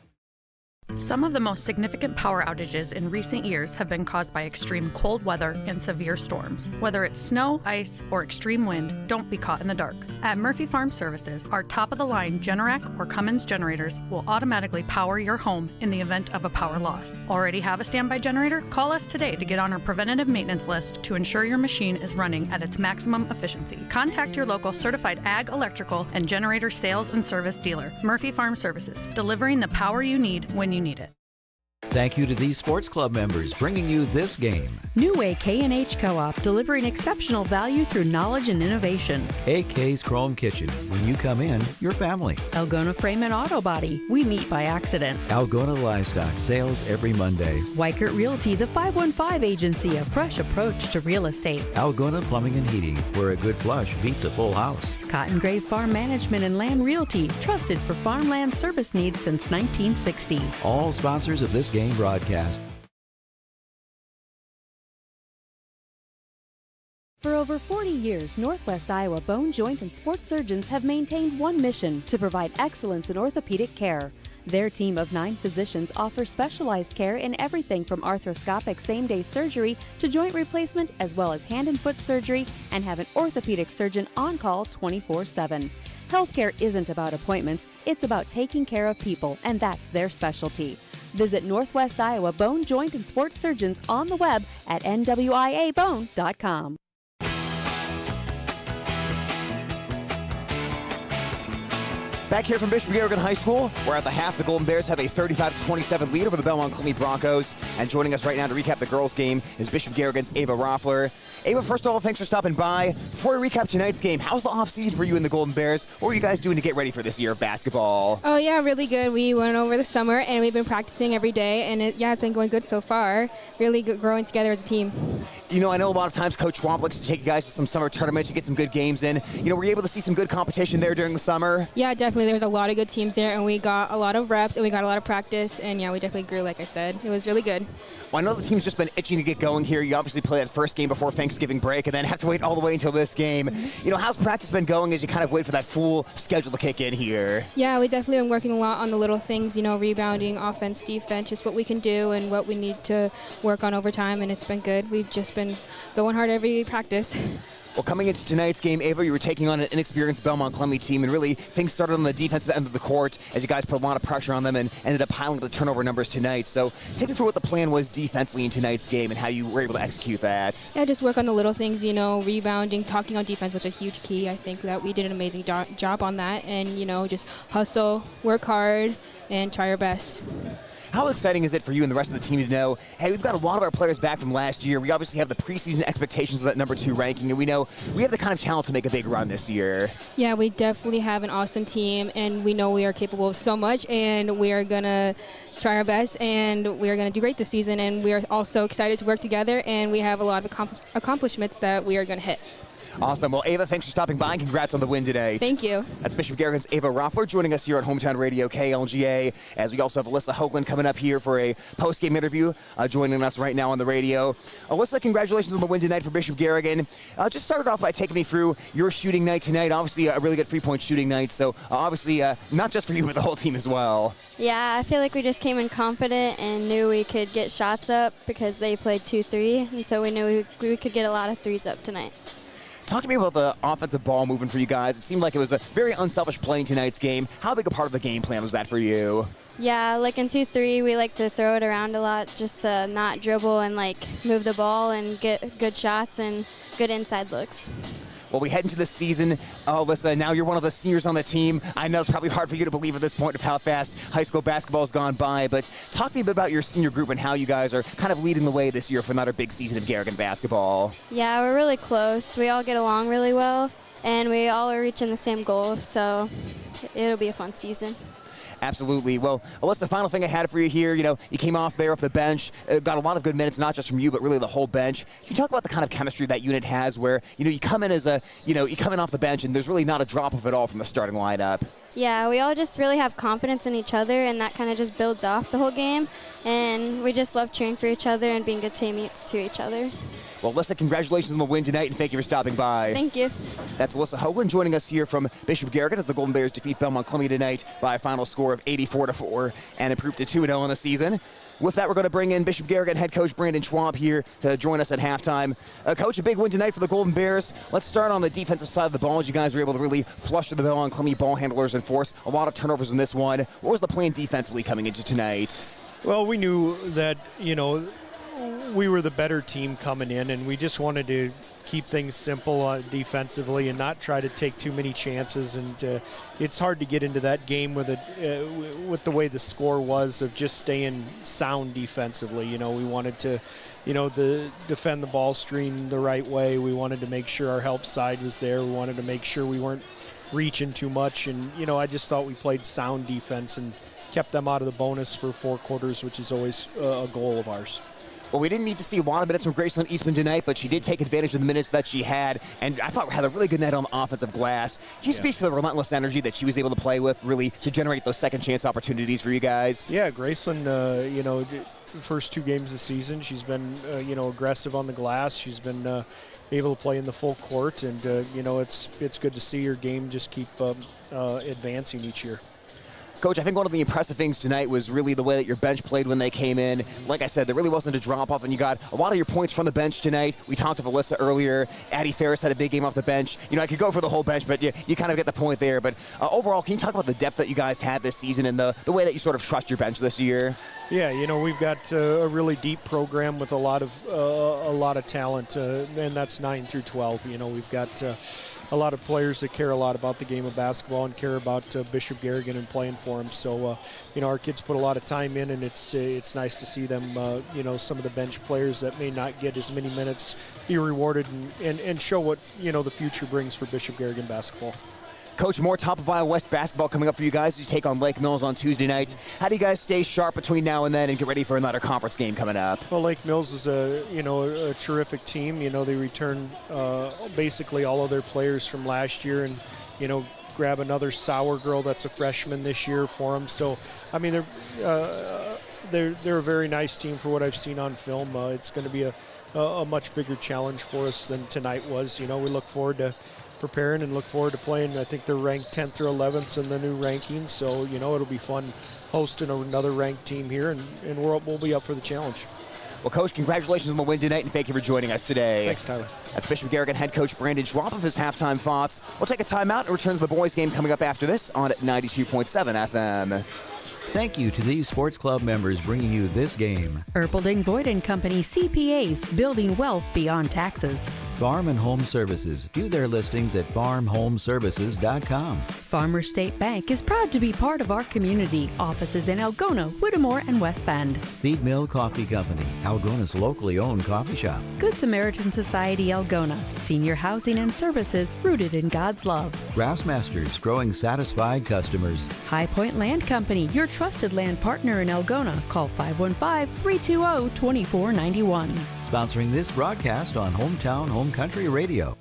S12: Some of the most significant power outages in recent years have been caused by extreme cold weather and severe storms. Whether it's snow, ice, or extreme wind, don't be caught in the dark. At Murphy Farm Services, our top-of-the-line Generac or Cummins generators will automatically power your home in the event of a power loss. Already have a standby generator? Call us today to get on our preventative maintenance list to ensure your machine is running at its maximum efficiency. Contact your local certified ag, electrical, and generator sales and service dealer, Murphy Farm Services, delivering the power you need when you need it.
S3: Thank you to these sports club members bringing you this game.
S4: New Way K&H Co-op, delivering exceptional value through knowledge and innovation.
S3: AK's Chrome Kitchen. When you come in, your family.
S4: Algona Frame and Auto Body. We meet by accident.
S3: Algona Livestock. Sales every Monday.
S4: Weichert Realty, the 515 agency, a fresh approach to real estate.
S3: Algona Plumbing and Heating, where a good flush beats a full house.
S4: Cotton Grave Farm Management and Land Realty, trusted for farmland service needs since 1960.
S3: All sponsors of this game broadcast.
S11: For over 40 years, Northwest Iowa Bone, Joint, and Sports Surgeons have maintained one mission: to provide excellence in orthopedic care. Their team of 9 physicians offers specialized care in everything from arthroscopic same-day surgery to joint replacement, as well as hand and foot surgery, and have an orthopedic surgeon on call 24/7. Healthcare isn't about appointments, it's about taking care of people, and that's their specialty. Visit Northwest Iowa Bone, Joint, and Sports Surgeons on the web at nwiabone.com.
S2: Back here from Bishop Garrigan High School, we're at the half. The Golden Bears have a 35-27 lead over the Belmond-Klemme Broncos. And joining us right now to recap the girls' game is Bishop Garrigan's Ava Roffler. Ava, first of all, thanks for stopping by. Before we recap tonight's game, how's the offseason for you and the Golden Bears? What were you guys doing to get ready for this year of basketball?
S18: Oh, yeah, really good. We went over the summer, and we've been practicing every day, and it's been going good so far. Really good, growing together as a team.
S2: You know, I know a lot of times Coach Schwab likes to take you guys to some summer tournaments to get some good games in. You know, were you able to see some good competition there during the summer?
S18: Yeah, definitely. There was a lot of good teams there, and we got a lot of reps, and we got a lot of practice, and, yeah, we definitely grew, like I said. It was really good.
S2: Well, I know the team's just been itching to get going here. You obviously play that first game before Thanksgiving break and then have to wait all the way until this game. You know, how's practice been going as you kind of wait for that full schedule to kick in here?
S18: Yeah, we definitely been working a lot on the little things, you know, rebounding, offense, defense, just what we can do and what we need to work on over time, and it's been good. We've just been going hard every practice.
S2: Well, coming into tonight's game, Ava, you were taking on an inexperienced Belmond-Klemme team, and really things started on the defensive end of the court as you guys put a lot of pressure on them and ended up piling up the turnover numbers tonight. So take me through what the plan was defensively in tonight's game and how you were able to execute that.
S18: Yeah, just work on the little things, you know, rebounding, talking on defense was a huge key. I think that we did an amazing job on that, and, you know, just hustle, work hard, and try our best.
S2: How exciting is it for you and the rest of the team to know, hey, we've got a lot of our players back from last year. We obviously have the preseason expectations of that number 2 ranking, and we know we have the kind of talent to make a big run this year.
S18: Yeah, we definitely have an awesome team, and we know we are capable of so much, and we are going to try our best, and we are going to do great this season, and we are also excited to work together, and we have a lot of accomplishments that we are going to hit.
S2: Awesome. Well, Ava, thanks for stopping by, and congrats on the win today.
S18: Thank you.
S2: That's Bishop Garrigan's Ava Roffler joining us here on Hometown Radio KLGA, as we also have Alyssa Hoagland coming up here for a post-game interview, joining us right now on the radio. Alyssa, congratulations on the win tonight for Bishop Garrigan. Just started off by taking me through your shooting night tonight. Obviously, a really good three-point shooting night, so obviously not just for you, but the whole team as well.
S19: Yeah, I feel like we just came in confident and knew we could get shots up because they played 2-3, and so we knew we could get a lot of threes up tonight.
S2: Talk to me about the offensive ball movement for you guys. It seemed like it was a very unselfish play in tonight's game. How big a part of the game plan was that for you?
S19: Yeah, like in 2-3, we like to throw it around a lot just to not dribble and like move the ball and get good shots and good inside looks.
S2: Well, we head into the season. Alyssa, now you're one of the seniors on the team. I know it's probably hard for you to believe at this point of how fast high school basketball has gone by, but talk to me a bit about your senior group and how you guys are kind of leading the way this year for another big season of Garrigan basketball.
S19: Yeah, we're really close. We all get along really well, and we all are reaching the same goal, so it'll be a fun season.
S2: Absolutely. Well, Alyssa, final thing I had for you here, you came off there off the bench, got a lot of good minutes, not just from you, but really the whole bench. Can you talk about the kind of chemistry that unit has where, you come in you come in off the bench and there's really not a drop of it all from the starting lineup?
S19: Yeah, we all just really have confidence in each other, and that kind of just builds off the whole game, and we just love cheering for each other and being good teammates to each other.
S2: Well, Alyssa, congratulations on the win tonight, and thank you for stopping by.
S19: Thank you.
S2: That's Alyssa Hoagland joining us here from Bishop Garrigan as the Golden Bears defeat Belmond-Klemme tonight by a final score of 84-4 and improved to 2-0 in the season. With that, we're going to bring in Bishop Garrigan head coach Brandon Schwab here to join us at halftime. Coach, a big win tonight for the Golden Bears. Let's start on the defensive side of the ball as you guys were able to really flush the Belmond-Klemme ball handlers and force a lot of turnovers in this one. What was the plan defensively coming into tonight?
S20: Well, we knew that, we were the better team coming in, and we just wanted to keep things simple defensively and not try to take too many chances. And it's hard to get into that game with the way the score was of just staying sound defensively. We wanted to, defend the ball screen the right way. We wanted to make sure our help side was there. We wanted to make sure we weren't reaching too much. And, I just thought we played sound defense and kept them out of the bonus for 4 quarters, which is always a goal of ours.
S2: Well, we didn't need to see a lot of minutes from Graceland Eastman tonight, but she did take advantage of the minutes that she had, and I thought had a really good night on the offensive glass. Can you speak to the relentless energy that she was able to play with, really, to generate those second chance opportunities for you guys?
S20: Yeah, Graceland, the first 2 games of the season, she's been, aggressive on the glass. She's been able to play in the full court, and, it's good to see her game just keep advancing each year.
S2: Coach, I think one of the impressive things tonight was really the way that your bench played when they came in. Like I said, there really wasn't a drop-off, and you got a lot of your points from the bench tonight. We talked to Alyssa earlier. Addie Ferris had a big game off the bench. I could go for the whole bench, but you kind of get the point there. But overall, can you talk about the depth that you guys had this season and the way that you sort of trust your bench this year?
S20: Yeah, we've got a really deep program with a lot of talent, and that's 9 through 12. We've got a lot of players that care a lot about the game of basketball and care about Bishop Garrigan and playing for them. So, our kids put a lot of time in, and it's nice to see them, some of the bench players that may not get as many minutes be rewarded and show what, the future brings for Bishop Garrigan basketball.
S2: Coach, more top of Iowa West basketball coming up for you guys as you take on Lake Mills on Tuesday night. How do you guys stay sharp between now and then and get ready for another conference game coming up?
S20: Well, Lake Mills is a terrific team. They return basically all of their players from last year and, grab another Sauer girl that's a freshman this year for them. So, I mean, they're a very nice team for what I've seen on film. It's going to be a much bigger challenge for us than tonight was. We look forward to preparing and look forward to playing. I think they're ranked 10th or 11th in the new rankings, so it'll be fun hosting another ranked team here, and we'll be up for the challenge.
S2: Well, Coach, congratulations on the win tonight, and thank you for joining us today.
S20: Thanks, Tyler.
S2: That's Bishop Garrigan head coach Brandon Schwab of his halftime thoughts. We'll take a timeout and return to the boys' game coming up after this on 92.7 FM.
S3: Thank you to these sports club members bringing you this game.
S4: Erpelding Voigt & Company CPAs, building wealth beyond taxes.
S3: Farm and Home Services. View their listings at farmhomeservices.com.
S4: Farmer State Bank is proud to be part of our community. Offices in Algona, Whittemore, and West Bend.
S3: Feed Mill Coffee Company, Algona's locally owned coffee shop.
S4: Good Samaritan Society Algona, senior housing and services rooted in God's love.
S3: Grassmasters, growing satisfied customers.
S4: High Point Land Company, your trusted land partner in Algona. Call 515-320-2491.
S3: Sponsoring this broadcast on Hometown Home Country Radio.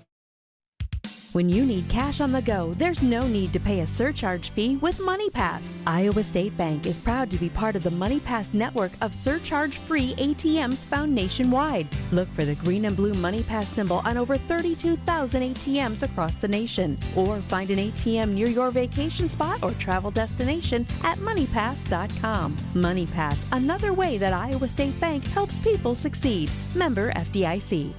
S4: When you need cash on the go, there's no need to pay a surcharge fee with MoneyPass. Iowa State Bank is proud to be part of the MoneyPass network of surcharge-free ATMs found nationwide. Look for the green and blue MoneyPass symbol on over 32,000 ATMs across the nation. Or find an ATM near your vacation spot or travel destination at MoneyPass.com. MoneyPass, another way that Iowa State Bank helps people succeed. Member FDIC.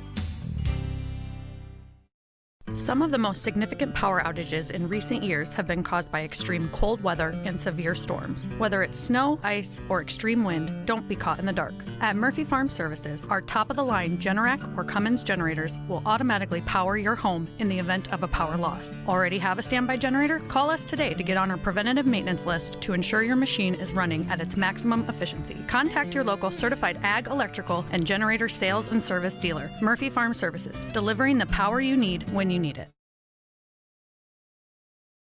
S12: Some of the most significant power outages in recent years have been caused by extreme cold weather and severe storms. Whether it's snow, ice, or extreme wind, don't be caught in the dark. At Murphy Farm Services, our top-of-the-line Generac or Cummins generators will automatically power your home in the event of a power loss. Already have a standby generator? Call us today to get on our preventative maintenance list to ensure your machine is running at its maximum efficiency. Contact your local certified ag, electrical, and generator sales and service dealer. Murphy Farm Services, delivering the power you need when you need it.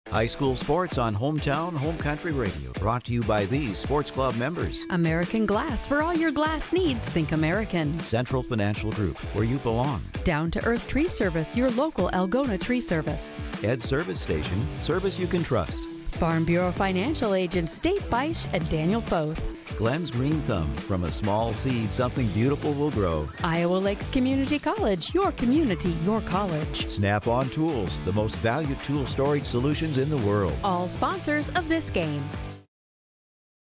S3: High school sports on Hometown Home Country Radio. Brought to you by these sports club members.
S4: American Glass. For all your glass needs, think American.
S3: Central Financial Group, where you belong.
S4: Down to Earth Tree Service, your local Algona Tree Service.
S3: Ed Service Station, service you can trust.
S4: Farm Bureau Financial Agents Dave Beisch and Daniel Foth.
S3: Glenn's Green Thumb. From a small seed, something beautiful will grow.
S4: Iowa Lakes Community College. Your community, your college.
S3: Snap-on Tools, the most valued tool storage solutions in the world.
S4: All sponsors of this game.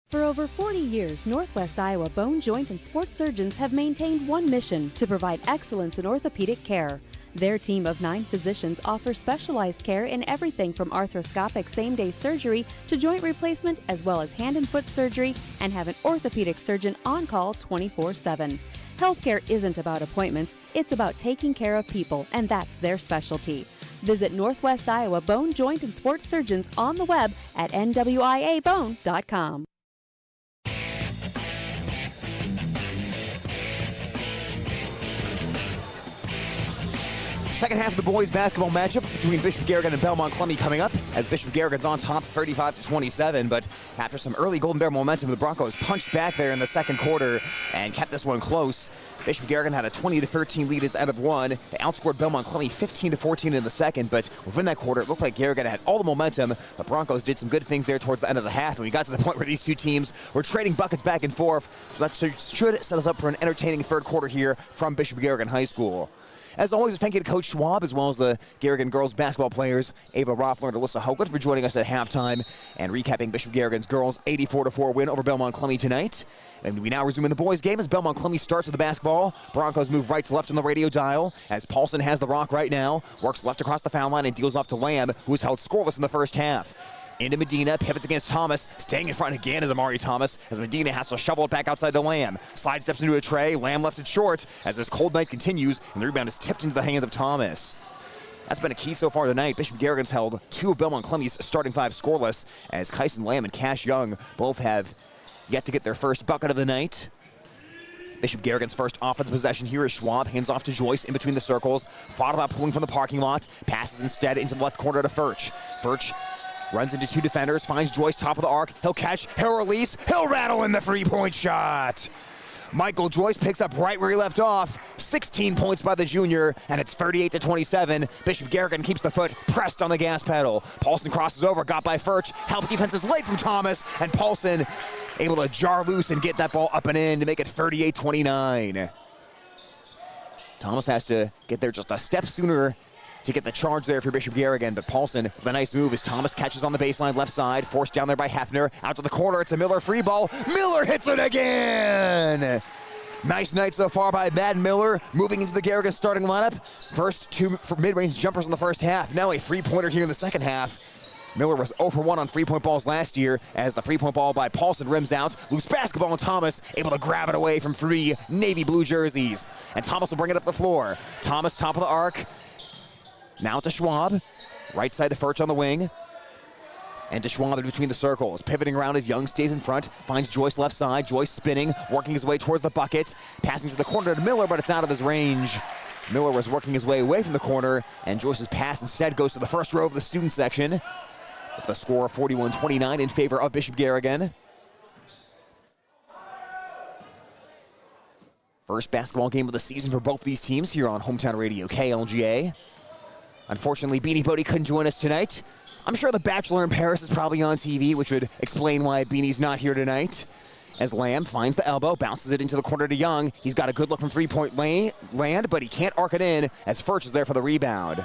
S11: For over 40 years, Northwest Iowa Bone, Joint, and Sports surgeons have maintained one mission: to provide excellence in orthopedic care. Their team of 9 physicians offers specialized care in everything from arthroscopic same-day surgery to joint replacement, as well as hand and foot surgery, and have an orthopedic surgeon on call 24/7. Healthcare isn't about appointments, it's about taking care of people, and that's their specialty. Visit Northwest Iowa Bone, Joint, and Sports surgeons on the web at nwiabone.com.
S2: Second half of the boys basketball matchup between Bishop Garrigan and Belmond-Klemme coming up, as Bishop Garrigan's on top 35-27, but after some early Golden Bear momentum, the Broncos punched back there in the second quarter and kept this one close. Bishop Garrigan had a 20-13 lead at the end of one. They outscored Belmond-Klemme 15-14 in the second, but within that quarter, it looked like Garrigan had all the momentum. The Broncos did some good things there towards the end of the half, and we got to the point where these two teams were trading buckets back and forth, so that should set us up for an entertaining third quarter here from Bishop Garrigan High School. As always, thank you to Coach Schwab, as well as the Garrigan girls basketball players, Ava Roffler and Alyssa Hoagland, for joining us at halftime and recapping Bishop Garrigan's girls' 84-4 win over Belmond-Klemme tonight. And we now resume in the boys' game as Belmond-Klemme starts with the basketball. Broncos move right to left on the radio dial as Paulson has the rock right now, works left across the foul line and deals off to Lamb, who was held scoreless in the first half. Into Medina, pivots against Thomas, staying in front again is Amari Thomas, as Medina has to shovel it back outside to Lamb. Side steps into a tray, Lamb left it short, as this cold night continues, and the rebound is tipped into the hands of Thomas. That's been a key so far tonight. Bishop Garrigan's held 2 of Belmond-Klemme's starting 5 scoreless, as Kyson Lamb and Cash Young both have yet to get their first bucket of the night. Bishop Garrigan's first offensive possession here is Schwab, hands off to Joyce in between the circles. Fought about pulling from the parking lot, passes instead into the left corner to Furch. Furch runs into 2 defenders, finds Joyce top of the arc. He'll catch, he'll release, he'll rattle in the 3-point shot. Michael Joyce picks up right where he left off. 16 points by the junior, and it's 38-27. Bishop Garrigan keeps the foot pressed on the gas pedal. Paulson crosses over, got by Furch. Help defense is late from Thomas, and Paulson able to jar loose and get that ball up and in to make it 38-29. Thomas has to get there just a step sooner to get the charge there for Bishop Garrigan, but Paulson with a nice move as Thomas catches on the baseline left side, forced down there by Hefner. Out to the corner, it's a Miller free ball. Miller hits it again! Nice night so far by Madden Miller, moving into the Garrigan starting lineup. First 2 mid-range jumpers in the first half, now a three-pointer here in the second half. Miller was 0 for 1 on three-point balls last year as the three-point ball by Paulson rims out. Loose basketball and Thomas able to grab it away from 3 navy blue jerseys. And Thomas will bring it up the floor. Thomas top of the arc. Now to Schwab, right side to Furch on the wing, and to Schwab in between the circles. Pivoting around as Young stays in front, finds Joyce left side. Joyce spinning, working his way towards the bucket, passing to the corner to Miller, but it's out of his range. Miller was working his way away from the corner, and Joyce's pass instead goes to the first row of the student section, with the score of 41-29 in favor of Bishop Garrigan. First basketball game of the season for both these teams here on Hometown Radio KLGA. Unfortunately, Beanie Bodie couldn't join us tonight. I'm sure The Bachelor in Paris is probably on TV, which would explain why Beanie's not here tonight. As Lamb finds the elbow, bounces it into the corner to Young. He's got a good look from three-point land, but he can't arc it in as Furch is there for the rebound.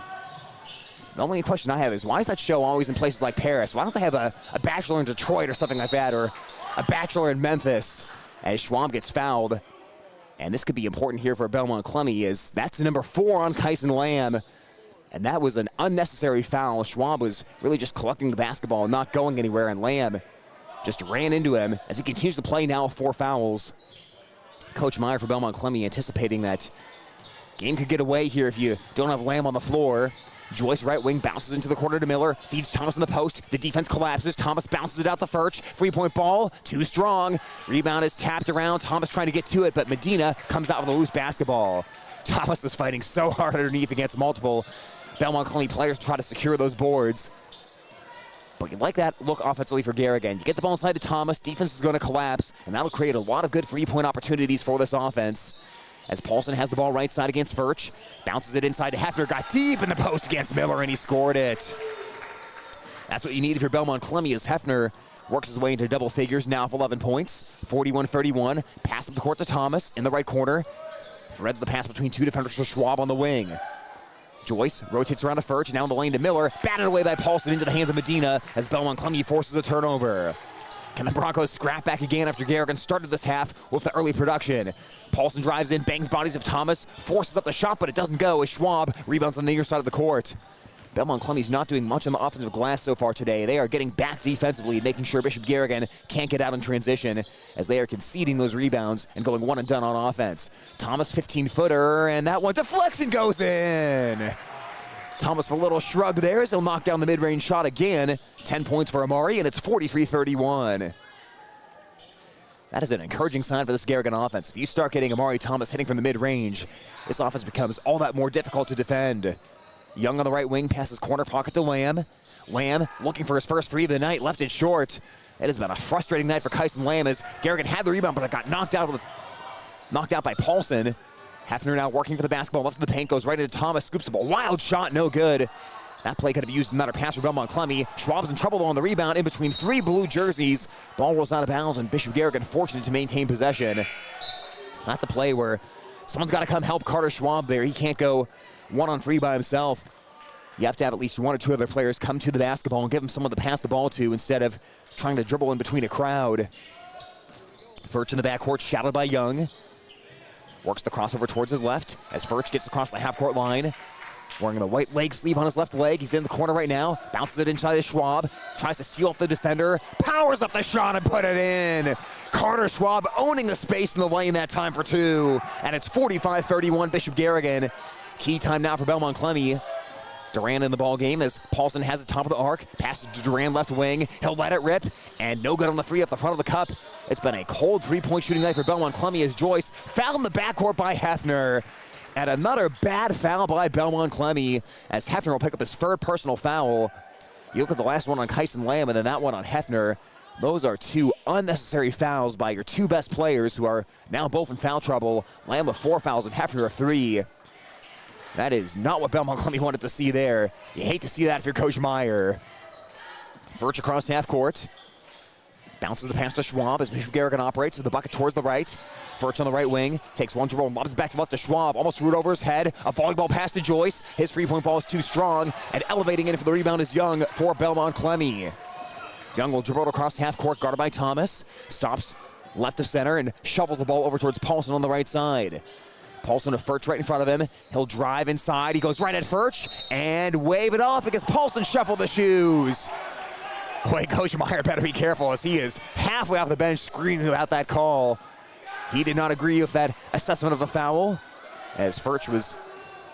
S2: The only question I have is, why is that show always in places like Paris? Why don't they have a Bachelor in Detroit or something like that, or a Bachelor in Memphis? As Schwab gets fouled. And this could be important here for Belmond-Klemme, as that's number 4 on Kyson Lamb. And that was an unnecessary foul. Schwab was really just collecting the basketball and not going anywhere, and Lamb just ran into him as he continues to play now with 4 fouls. Coach Meyer for Belmond-Klemme anticipating that game could get away here if you don't have Lamb on the floor. Joyce, right wing, bounces into the corner to Miller, feeds Thomas in the post. The defense collapses. Thomas bounces it out to Furch. 3-point ball, too strong. Rebound is tapped around. Thomas trying to get to it, but Medina comes out with a loose basketball. Thomas is fighting so hard underneath against multiple Belmond-Klemme players to try to secure those boards. But you like that look offensively for Garrigan. You get the ball inside to Thomas. Defense is going to collapse, and that'll create a lot of good 3-point opportunities for this offense. As Paulson has the ball right side against Furch. Bounces it inside to Hefner. Got deep in the post against Miller, and he scored it. That's what you need if you're Belmond-Klemme, as Hefner works his way into double figures, now with 11 points. 41-31. Pass up the court to Thomas in the right corner. Threads the pass between 2 defenders for Schwab on the wing. Joyce rotates around to Furch, now in the lane to Miller. Batted away by Paulson into the hands of Medina as Belmond-Klemme forces a turnover. Can the Broncos scrap back again after Garrigan started this half with the early production? Paulson drives in, bangs bodies of Thomas, forces up the shot, but it doesn't go as Schwab rebounds on the near side of the court. Belmond-Klemme's not doing much on the offensive glass so far today. They are getting back defensively, making sure Bishop Garrigan can't get out in transition as they are conceding those rebounds and going one and done on offense. Thomas, 15-footer, and that one deflects and goes in. Thomas with a little shrug there as he'll knock down the mid-range shot again. 10 points for Amari, and it's 43-31. That is an encouraging sign for this Garrigan offense. If you start getting Amari Thomas hitting from the mid-range, this offense becomes all that more difficult to defend. Young on the right wing, passes corner pocket to Lamb. Lamb looking for his first 3 of the night, left it short. It has been a frustrating night for Kyson Lamb as Garrigan had the rebound, but it got knocked out by Paulson. Hefner now working for the basketball, left of the paint, goes right into Thomas, scoops the ball. Wild shot, no good. That play could have used another pass for Belmond-Klemme. Schwab's in trouble on the rebound in between 3 blue jerseys. Ball rolls out of bounds, and Bishop Garrigan fortunate to maintain possession. That's a play where someone's got to come help Carter Schwab there. He can't go 1-on-3 by himself. You have to have at least 1 or 2 other players come to the basketball and give him someone to pass the ball to instead of trying to dribble in between a crowd. Furch in the backcourt, shadowed by Young. Works the crossover towards his left as Furch gets across the half-court line. Wearing the white leg sleeve on his left leg. He's in the corner right now. Bounces it inside to Schwab. Tries to seal off the defender. Powers up the shot and put it in. Carter Schwab owning the space in the lane that time for 2. And it's 45-31 Bishop Garrigan. Key time now for Belmond-Klemme. Duran in the ball game as Paulson has it top of the arc. Passes to Duran left wing. He'll let it rip. And no good on the 3 up the front of the cup. It's been a cold 3-point shooting night for Belmond-Klemme as Joyce fouled in the backcourt by Hefner. And another bad foul by Belmond-Klemme as Hefner will pick up his 3rd personal foul. You look at the last one on Kyson Lamb and then that one on Hefner. Those are 2 unnecessary fouls by your 2 best players who are now both in foul trouble. Lamb with 4 fouls and Hefner with 3. That is not what Belmond-Klemme wanted to see there. You hate to see that if you're Coach Meyer. Furch across half court. Bounces the pass to Schwab as Bishop Garrigan operates with the bucket towards the right. Furch on the right wing. Takes one dribble and lobs back to left to Schwab. Almost threw it over his head. A volleyball pass to Joyce. His 3-point ball is too strong. And elevating in for the rebound is Young for Belmond-Klemme. Young will dribble it across half court, guarded by Thomas. Stops left of center and shovels the ball over towards Paulson on the right side. Paulson with Furch right in front of him. He'll drive inside. He goes right at Furch and wave it off because Paulson shuffled the shoes. Boy, Coach Meyer better be careful as he is halfway off the bench screaming about that call. He did not agree with that assessment of a foul as Furch was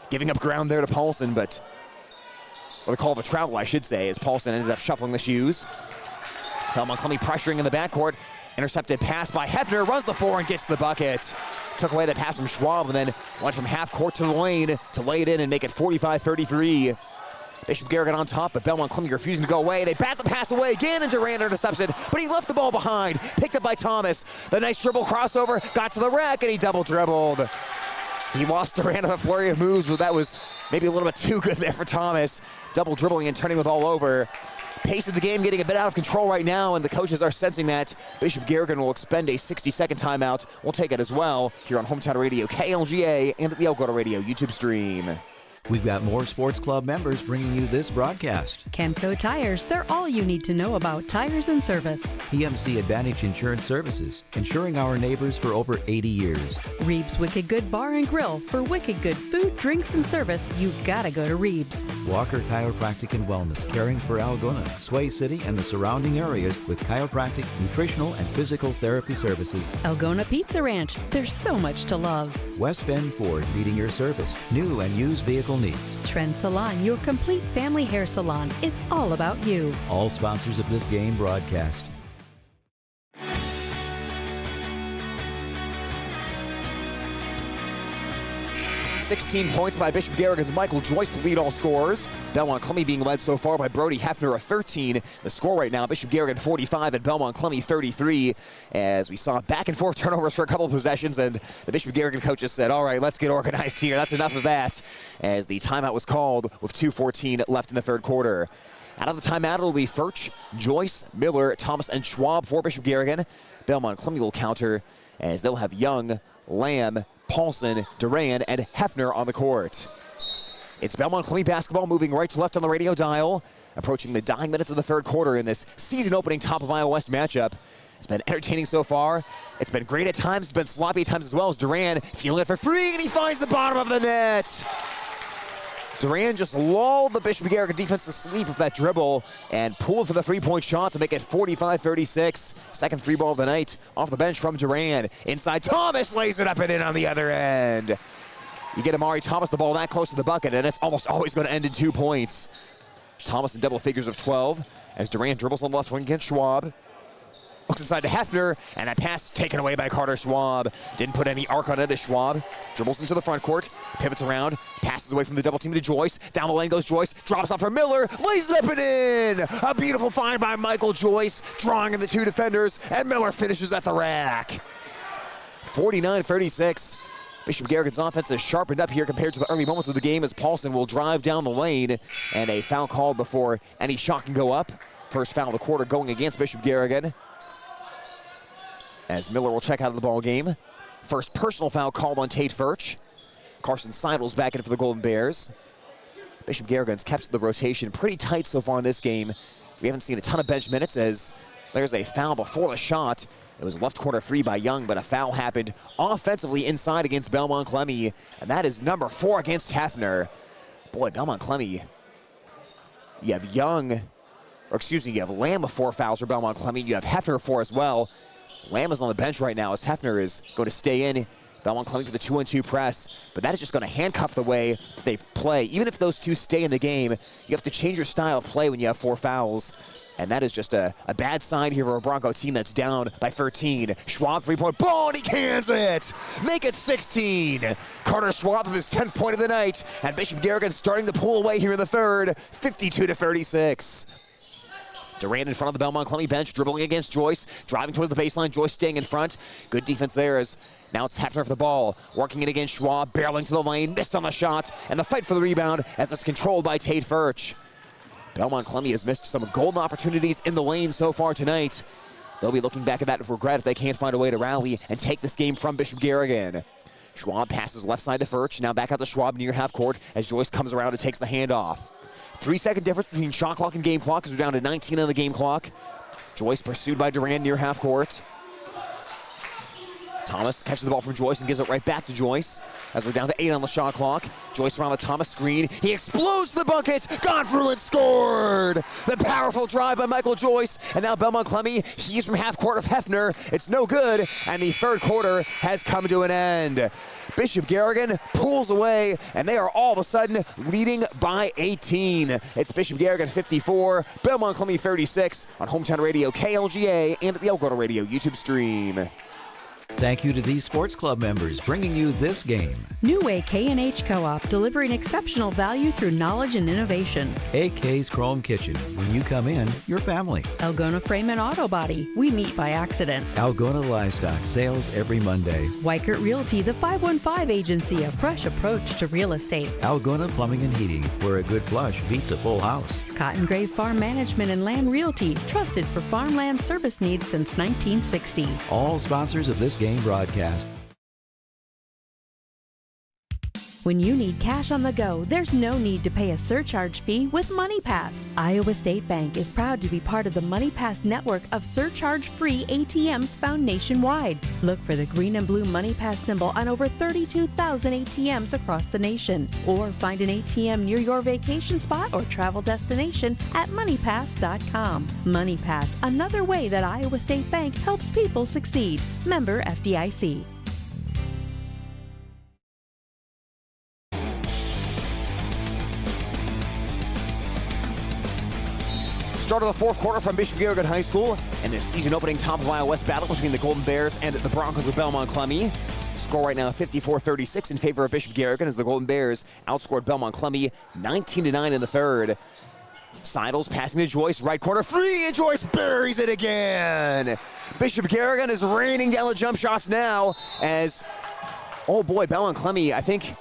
S2: giving up ground there to Paulson, but, or the call of a travel, I should say, as Paulson ended up shuffling the shoes. Belmond-Klemme pressuring in the backcourt. Intercepted pass by Hefner, runs the floor and gets the bucket. Took away the pass from Schwab and then went from half court to the lane to lay it in and make it 45-33. Bishop Garrigan on top, but Belmond-Klemme refusing to go away. They bat the pass away again, and Duran intercepts it, but he left the ball behind. Picked up by Thomas. The nice dribble crossover, got to the rack, and he double dribbled. He lost Durant on a flurry of moves, but that was maybe a little bit too good there for Thomas. Double dribbling and turning the ball over. Pace of the game getting a bit out of control right now, and the coaches are sensing that. Bishop Garrigan will expend a 60-second timeout. We'll take it as well here on Hometown Radio KLGA and at the Algona Radio YouTube stream.
S3: We've got more sports club members bringing you this broadcast.
S4: Camco Tires, they're all you need to know about tires and service.
S3: PMC Advantage Insurance Services, insuring our neighbors for over 80 years.
S4: Reeb's Wicked Good Bar and Grill. For wicked good food, drinks, and service, you gotta go to Reeb's.
S3: Walker Chiropractic and Wellness, caring for Algona, Sway City, and the surrounding areas with chiropractic, nutritional, and physical therapy services.
S4: Algona Pizza Ranch, there's so much to love.
S3: West Bend Ford, meeting your service, new and used vehicle needs.
S4: Trend Salon, your complete family hair salon. It's all about you.
S3: All sponsors of this game broadcast.
S2: 16 points by Bishop Garrigan's Michael Joyce to lead all scorers. Belmond-Klemme being led so far by Brody Hefner of 13. The score right now, Bishop Garrigan 45 and Belmond-Klemme 33. As we saw back and forth turnovers for a couple of possessions, and the Bishop Garrigan coaches said, all right, let's get organized here. That's enough of that. As the timeout was called with 2:14 left in the third quarter. Out of the timeout, it'll be Furch, Joyce, Miller, Thomas, and Schwab for Bishop Garrigan. Belmond-Klemme will counter as they'll have Young, Lamb, Paulson, Duran, and Hefner on the court. It's Belmond-Klemme basketball moving right to left on the radio dial, approaching the dying minutes of the third quarter in this season-opening top of Iowa West matchup. It's been entertaining so far. It's been great at times. It's been sloppy at times as well as Duran feeling it for free, and he finds the bottom of the net. Duran just lulled the Bishop Garrigan defense to sleep with that dribble and pulled for the three-point shot to make it 45-36. Second free ball of the night off the bench from Duran. Inside, Thomas lays it up and in on the other end. You get Amari Thomas the ball that close to the bucket, and it's almost always going to end in 2 points. Thomas in double figures of 12 as Duran dribbles on the left wing against Schwab. Looks inside to Hefner, and that pass taken away by Carter Schwab. Didn't put any arc on it as Schwab dribbles into the front court, pivots around, passes away from the double team to Joyce. Down the lane goes Joyce, drops off for Miller, lays it up and in! A beautiful find by Michael Joyce, drawing in the two defenders, and Miller finishes at the rack. 49-36. Bishop Garrigan's offense is sharpened up here compared to the early moments of the game as Paulson will drive down the lane, and a foul called before any shot can go up. First foul of the quarter going against Bishop Garrigan, as Miller will check out of the ball game. First personal foul called on Tate Furch. Carson Seidels back in for the Golden Bears. Bishop Garrigan's kept the rotation pretty tight so far in this game. We haven't seen a ton of bench minutes as there's a foul before the shot. It was a left corner three by Young, but a foul happened offensively inside against Belmond-Klemme, and that is number 4 against Hefner. Boy, Belmond-Klemme, you have Young, or excuse me, you have Lamb with 4 fouls for Belmond-Klemme. You have Hefner 4 as well. Lamb is on the bench right now as Hefner is going to stay in. Belmond-Klemme for the 2-on-2 press, but that is just going to handcuff the way they play. Even if those two stay in the game, you have to change your style of play when you have 4 fouls. And that is just a bad sign here for a Bronco team that's down by 13. Schwab, 3-point ball, and he cans it! Make it 16! Carter Schwab with his 10th point of the night, and Bishop Garrigan starting to pull away here in the third, 52-36. Durant in front of the Belmond-Klemme bench, dribbling against Joyce, driving towards the baseline, Joyce staying in front. Good defense there as now it's Hefner for the ball, working it against Schwab, barreling to the lane, missed on the shot, and the fight for the rebound as it's controlled by Tate Furch. Belmond-Klemme has missed some golden opportunities in the lane so far tonight. They'll be looking back at that with regret if they can't find a way to rally and take this game from Bishop Garrigan. Schwab passes left side to Furch, now back out to Schwab near half court as Joyce comes around and takes the handoff. 3-second difference between shot clock and game clock as we're down to 19 on the game clock. Joyce pursued by Duran near half court. Thomas catches the ball from Joyce and gives it right back to Joyce as we're down to 8 on the shot clock. Joyce around the Thomas screen. He explodes the bucket, gone through and scored! The powerful drive by Michael Joyce, and now Belmond-Klemme, he's from half court of Hefner. It's no good, and the third quarter has come to an end. Bishop Garrigan pulls away, and they are all of a sudden leading by 18. It's Bishop Garrigan 54, Belmond-Klemme 36 on Hometown Radio KLGA and at the Algona Radio YouTube stream.
S3: Thank you to these sports club members bringing you this game.
S4: New Way K&H Co-op, delivering exceptional value through knowledge and innovation.
S3: AK's Chrome Kitchen. When you come in, your family.
S4: Algona Frame and Auto Body. We meet by accident.
S3: Algona Livestock. Sales every Monday.
S4: Weikert Realty, the 515 agency. A fresh approach to real estate.
S3: Algona Plumbing and Heating, where a good flush beats a full house.
S4: Cotton Grave Farm Management and Land Realty. Trusted for farmland service needs since 1960.
S3: All sponsors of this game broadcast.
S4: When you need cash on the go, there's no need to pay a surcharge fee with MoneyPass. Iowa State Bank is proud to be part of the MoneyPass network of surcharge-free ATMs found nationwide. Look for the green and blue MoneyPass symbol on over 32,000 ATMs across the nation. Or find an ATM near your vacation spot or travel destination at MoneyPass.com. MoneyPass, another way that Iowa State Bank helps people succeed. Member FDIC.
S2: Start of the fourth quarter from Bishop Garrigan High School and the season-opening top of Iowa West battle between the Golden Bears and the Broncos of Belmond-Klemme. Score right now 54-36 in favor of Bishop Garrigan as the Golden Bears outscored Belmond-Klemme 19-9 in the third. Seidels passing to Joyce, right corner, free, and Joyce buries it again. Bishop Garrigan is raining down the jump shots now as, oh boy, Belmond-Klemme, I think,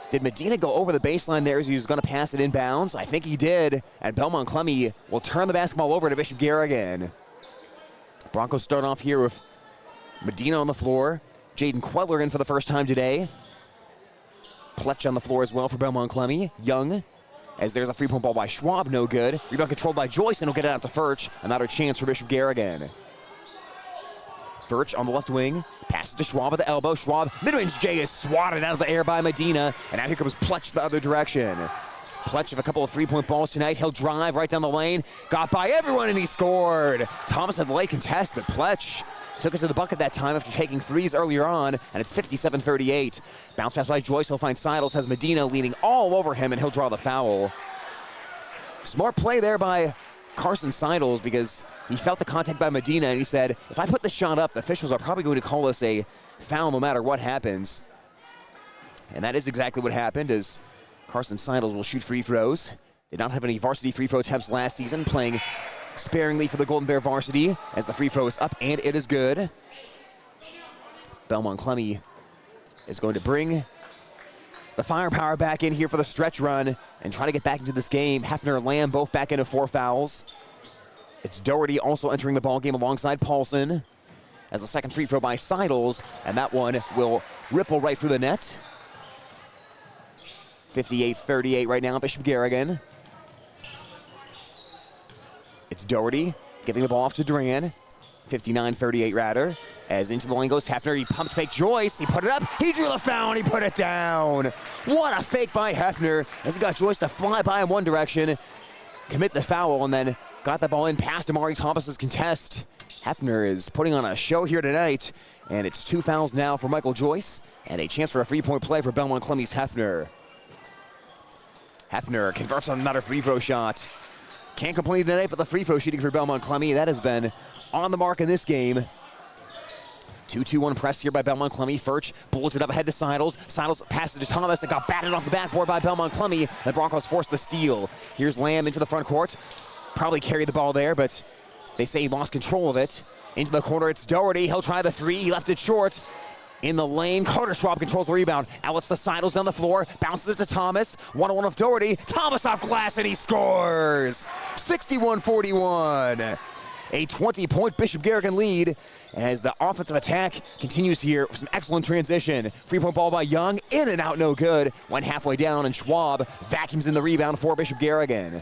S2: did Medina go over the baseline there as he was going to pass it inbounds? I think he did, and Belmond-Klemme will turn the basketball over to Bishop Garrigan. Broncos start off here with Medina on the floor, Jaden Queller in for the first time today. Pletch on the floor as well for Belmond-Klemme. Young, as there's a three-point ball by Schwab, no good. Rebound controlled by Joyce, and he'll get it out to Furch. Another chance for Bishop Garrigan. Furch on the left wing, passes to Schwab at the elbow. Schwab, mid-range J is swatted out of the air by Medina, and now here comes Pletch the other direction. Pletch with a couple of three-point balls tonight. He'll drive right down the lane, got by everyone, and he scored. Thomas had the late contest, but Pletch took it to the bucket that time after taking threes earlier on, and it's 57-38. Bounce pass by Joyce, he'll find Seidels, has Medina leaning all over him, and he'll draw the foul. Smart play there by Carson Seidels because he felt the contact by Medina, and he said, if I put the shot up, the officials are probably going to call us a foul no matter what happens. And that is exactly what happened, as Carson Seidels will shoot free throws. Did not have any varsity free throw attempts last season, playing sparingly for the Golden Bear varsity, as the free throw is up and it is good. Belmond-Klemme is going to bring the firepower back in here for the stretch run and try to get back into this game. Hefner and Lamb both back into 4 fouls. It's Doherty also entering the ball game alongside Paulson as the second free throw by Seidels, and that one will ripple right through the net. 58-38 right now, Bishop Garrigan. It's Doherty giving the ball off to Duran. 59-38 rather. As into the lane goes Hefner, he pumped fake Joyce, he put it up, he drew the foul, and he put it down. What a fake by Hefner as he got Joyce to fly by in one direction, commit the foul, and then got the ball in past Amari Thomas's contest. Hefner is putting on a show here tonight, and it's 2 fouls now for Michael Joyce, and a chance for a three-point play for Belmond-Klemme's Hefner. Hefner converts on another free throw shot. Can't complain tonight, but the free throw shooting for Belmond-Klemme, that has been on the mark in this game. 2-2-1 press here by Belmond-Klemme. Furch bullets it up ahead to Seidels. Seidels passes to Thomas. It got batted off the backboard by Belmond-Klemme. The Broncos forced the steal. Here's Lamb into the front court. Probably carried the ball there, but they say he lost control of it. Into the corner, it's Doherty. He'll try the three. He left it short. In the lane, Carter Schwab controls the rebound. Outlets to Seidels down the floor. Bounces it to Thomas. 1-on-1 with Doherty. Thomas off glass, and he scores. 61-41. A 20-point Bishop Garrigan lead as the offensive attack continues here with some excellent transition. Three-point ball by Young, in and out, no good. Went halfway down, and Schwab vacuums in the rebound for Bishop Garrigan.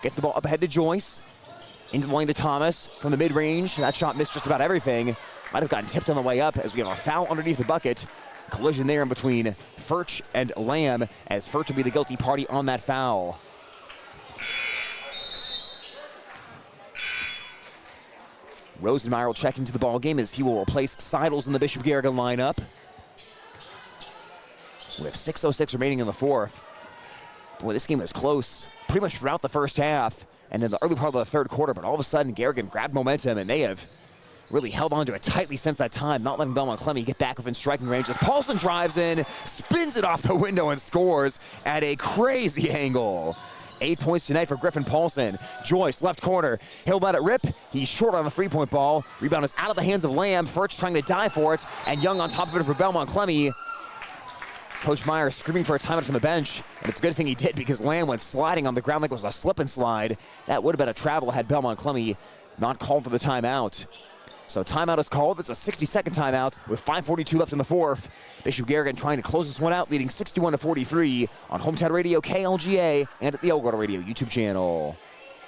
S2: Gets the ball up ahead to Joyce. Into the lane to Thomas from the mid-range. That shot missed just about everything. Might have gotten tipped on the way up as we have a foul underneath the bucket. Collision there in between Furch and Lamb, as Furch will be the guilty party on that foul. Rosenmeyer will check into the ball game as he will replace Seidels in the Bishop Garrigan lineup. We have 6:06 remaining in the fourth. Boy, this game was close pretty much throughout the first half and in the early part of the third quarter, but all of a sudden Garrigan grabbed momentum and they have really held on to it tightly since that time, not letting Belmond-Klemme get back within striking range as Paulson drives in, spins it off the window, and scores at a crazy angle. 8 points tonight for Griffin Paulson. Joyce, left corner. He'll let it rip. He's short on the three-point ball. Rebound is out of the hands of Lamb. Furch trying to dive for it, and Young on top of it for Belmond-Klemme. Coach Meyer screaming for a timeout from the bench, and it's a good thing he did because Lamb went sliding on the ground like it was a slip and slide. That would have been a travel had Belmond-Klemme not called for the timeout. So timeout is called. It's a 60-second timeout with 5:42 left in the fourth. Bishop Garrigan trying to close this one out, leading 61-43 on Hometown Radio KLGA and at the Elgato Radio YouTube channel.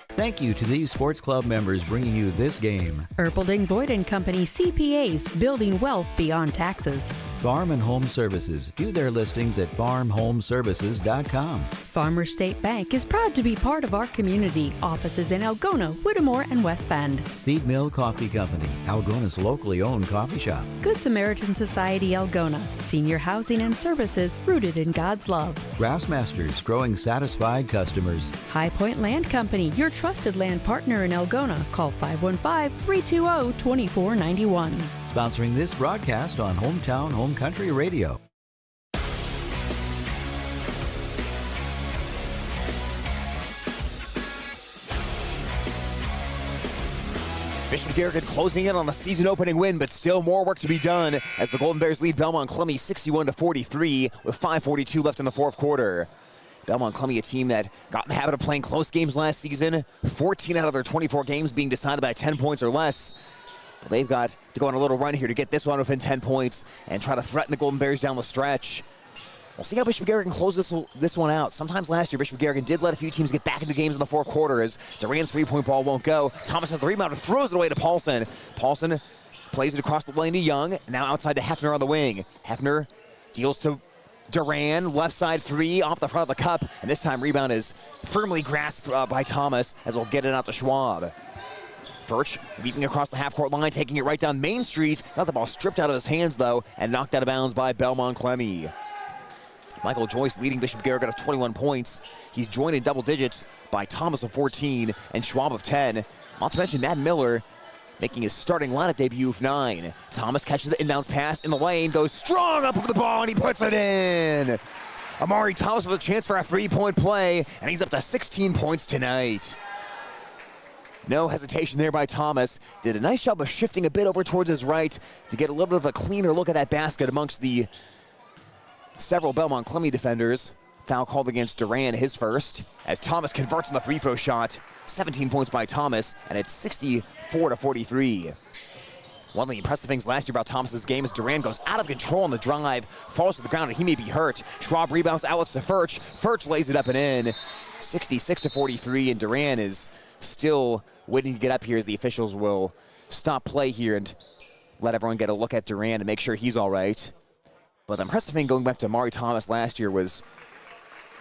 S3: Thank you to these sports club members bringing you this game.
S4: Erpelding Voigt & Company CPAs, building wealth beyond taxes.
S3: Farm and Home Services. View their listings at farmhomeservices.com.
S4: Farmer State Bank is proud to be part of our community. Offices in Algona, Whittemore, and West Bend.
S3: Feed Mill Coffee Company, Algona's locally owned coffee shop.
S4: Good Samaritan Society Algona, senior housing and services rooted in God's love.
S3: Grassmasters, growing satisfied customers.
S4: High Point Land Company, your trusted land partner in Algona. Call 515-320-2491.
S3: Sponsoring this broadcast on Hometown Home Country Radio.
S2: Bishop Garrigan closing in on a season-opening win, but still more work to be done as the Golden Bears lead Belmond-Klemme 61-43 with 5:42 left in the fourth quarter. Belmond-Klemme, a team that got in the habit of playing close games last season, 14 out of their 24 games being decided by 10 points or less. But they've got to go on a little run here to get this one within 10 points and try to threaten the Golden Bears down the stretch. We'll see how Bishop Garrigan closes this one out. Sometimes last year, Bishop Garrigan did let a few teams get back into games in the fourth quarter as Duran's three-point ball won't go. Thomas has the rebound and throws it away to Paulson. Paulson plays it across the lane to Young, now outside to Hefner on the wing. Hefner deals to Duran, left side three off the front of the cup, and this time rebound is firmly grasped by Thomas as we'll get it out to Schwab. Furch weaving across the half-court line, taking it right down Main Street. Got the ball stripped out of his hands, though, and knocked out of bounds by Belmond-Klemme. Michael Joyce leading Bishop Garrigan of 21 points. He's joined in double digits by Thomas of 14 and Schwab of 10. Not to mention Matt Miller making his starting lineup debut of 9. Thomas catches the inbounds pass in the lane, goes strong up over the ball, and he puts it in. Amari Thomas with a chance for a three-point play, and he's up to 16 points tonight. No hesitation there by Thomas. Did a nice job of shifting a bit over towards his right to get a little bit of a cleaner look at that basket amongst the several Belmond-Klemme defenders. Foul called against Duran, his first, as Thomas converts on the free throw shot. 17 points by Thomas, and it's 64-43. One of the impressive things last year about Thomas's game is Duran goes out of control on the drive, falls to the ground, and he may be hurt. Schwab rebounds, outlets to Furch. Furch lays it up and in. 66-43, and Duran is still waiting to get up here as the officials will stop play here and let everyone get a look at Duran and make sure he's all right. But the impressive thing going back to Amari Thomas last year was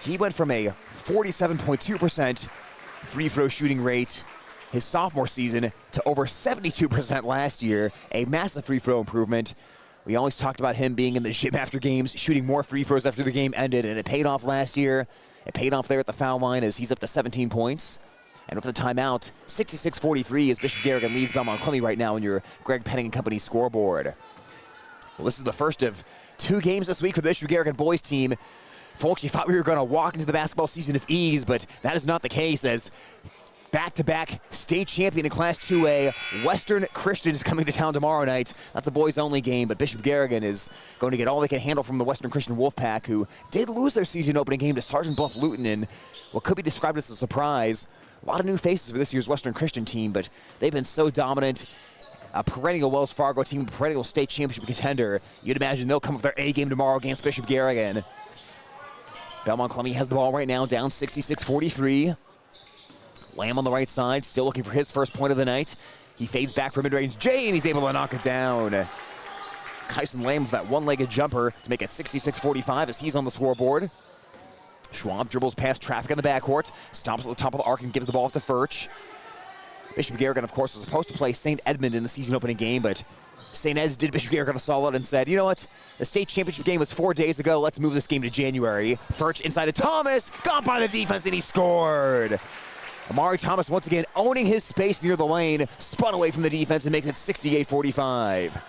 S2: he went from a 47.2% free throw shooting rate his sophomore season to over 72% last year, a massive free throw improvement. We always talked about him being in the gym after games, shooting more free throws after the game ended, and it paid off last year. It paid off there at the foul line as he's up to 17 points. And with the timeout, 66-43 as Bishop Garrigan leads Belmond-Klemme right now on your Greg Penning & Company scoreboard. Well, this is the first of 2 games this week for the Bishop Garrigan boys team. Folks, you thought we were going to walk into the basketball season of ease, but that is not the case as back-to-back state champion in Class 2A, Western Christian is coming to town tomorrow night. That's a boys-only game, but Bishop Garrigan is going to get all they can handle from the Western Christian Wolfpack, who did lose their season-opening game to Sergeant Bluff Luton in what could be described as a surprise. A lot of new faces for this year's Western Christian team, but they've been so dominant. A perennial Wells Fargo team, a perennial state championship contender. You'd imagine they'll come with their A game tomorrow against Bishop Garrigan. Belmond-Klemme has the ball right now, down 66-43. Lamb on the right side, still looking for his first point of the night. He fades back for mid-range J, and he's able to knock it down. Kyson Lamb with that one-legged jumper to make it 66-45 as he's on the scoreboard. Schwab dribbles past traffic in the backcourt, stops at the top of the arc and gives the ball off to Furch. Bishop Garrigan, of course, was supposed to play St. Edmund in the season-opening game, but St. Ed's did Bishop Garrigan a solid and said, you know what? The state championship game was 4 days ago. Let's move this game to January. Furch inside of Thomas, got by the defense, and he scored. Amari Thomas once again owning his space near the lane, spun away from the defense and makes it 68-45.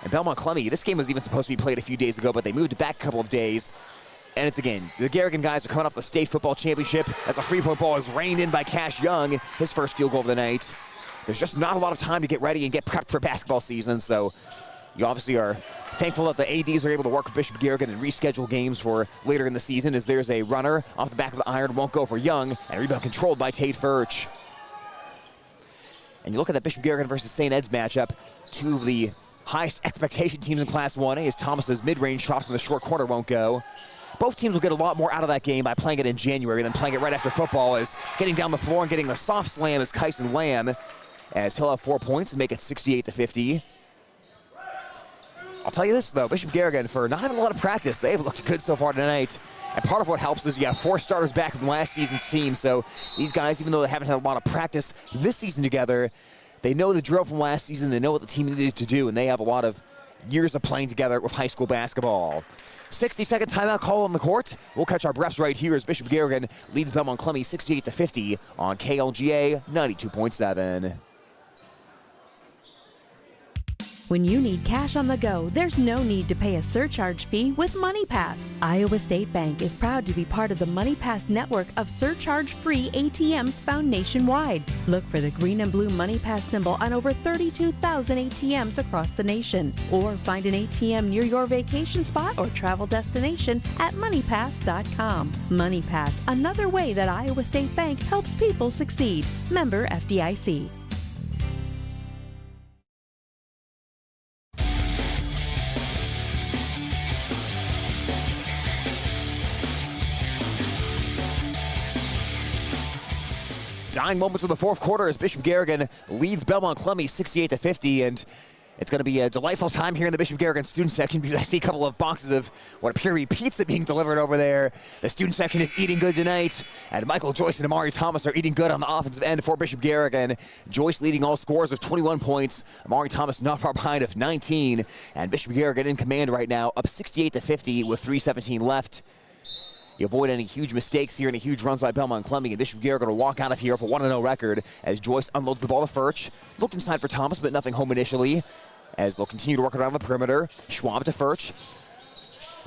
S2: And Belmond-Klemme, this game was even supposed to be played a few days ago, but they moved it back a couple of days. And it's again, the Garrigan guys are coming off the state football championship as a three-point ball is reined in by Cash Young, his first field goal of the night. There's just not a lot of time to get ready and get prepped for basketball season, so you obviously are thankful that the ADs are able to work with Bishop Garrigan and reschedule games for later in the season, as there's a runner off the back of the iron, won't go for Young, and rebound controlled by Tate Furch. And you look at that Bishop Garrigan versus St. Ed's matchup, two of the highest expectation teams in Class 1A, as Thomas's mid-range shot from the short corner won't go. Both teams will get a lot more out of that game by playing it in January than playing it right after football, as getting down the floor and getting the soft slam is Kyson Lamb, as he'll have 4 points and make it 68-50. I'll tell you this, though, Bishop Garrigan, for not having a lot of practice, they've looked good so far tonight. And part of what helps is you have 4 starters back from last season's team, so these guys, even though they haven't had a lot of practice this season together, they know the drill from last season, they know what the team needed to do, and they have a lot of years of playing together with high school basketball. 60-second timeout call on the court. We'll catch our breaths right here as Bishop Garrigan leads Belmond-Klemme 68-50 on KLGA 92.7.
S4: When you need cash on the go, there's no need to pay a surcharge fee with MoneyPass. Iowa State Bank is proud to be part of the MoneyPass network of surcharge-free ATMs found nationwide. Look for the green and blue MoneyPass symbol on over 32,000 ATMs across the nation. Or find an ATM near your vacation spot or travel destination at MoneyPass.com. MoneyPass, another way that Iowa State Bank helps people succeed. Member FDIC.
S2: Dying moments of the fourth quarter as Bishop Garrigan leads Belmond-Klemme 68-50, and it's going to be a delightful time here in the Bishop Garrigan student section because I see a couple of boxes of what appear to be pizza being delivered over there. The student section is eating good tonight, and Michael Joyce and Amari Thomas are eating good on the offensive end for Bishop Garrigan. Joyce leading all scorers with 21 points. Amari Thomas not far behind of 19, and Bishop Garrigan in command right now, up 68-50 with 3:17 left. You avoid any huge mistakes here, any huge runs by Belmond-Klemme, and Bishop Garrigan will walk out of here with a 1-0 record as Joyce unloads the ball to Furch. Looked inside for Thomas, but nothing home initially, as they'll continue to work around the perimeter. Schwab to Furch.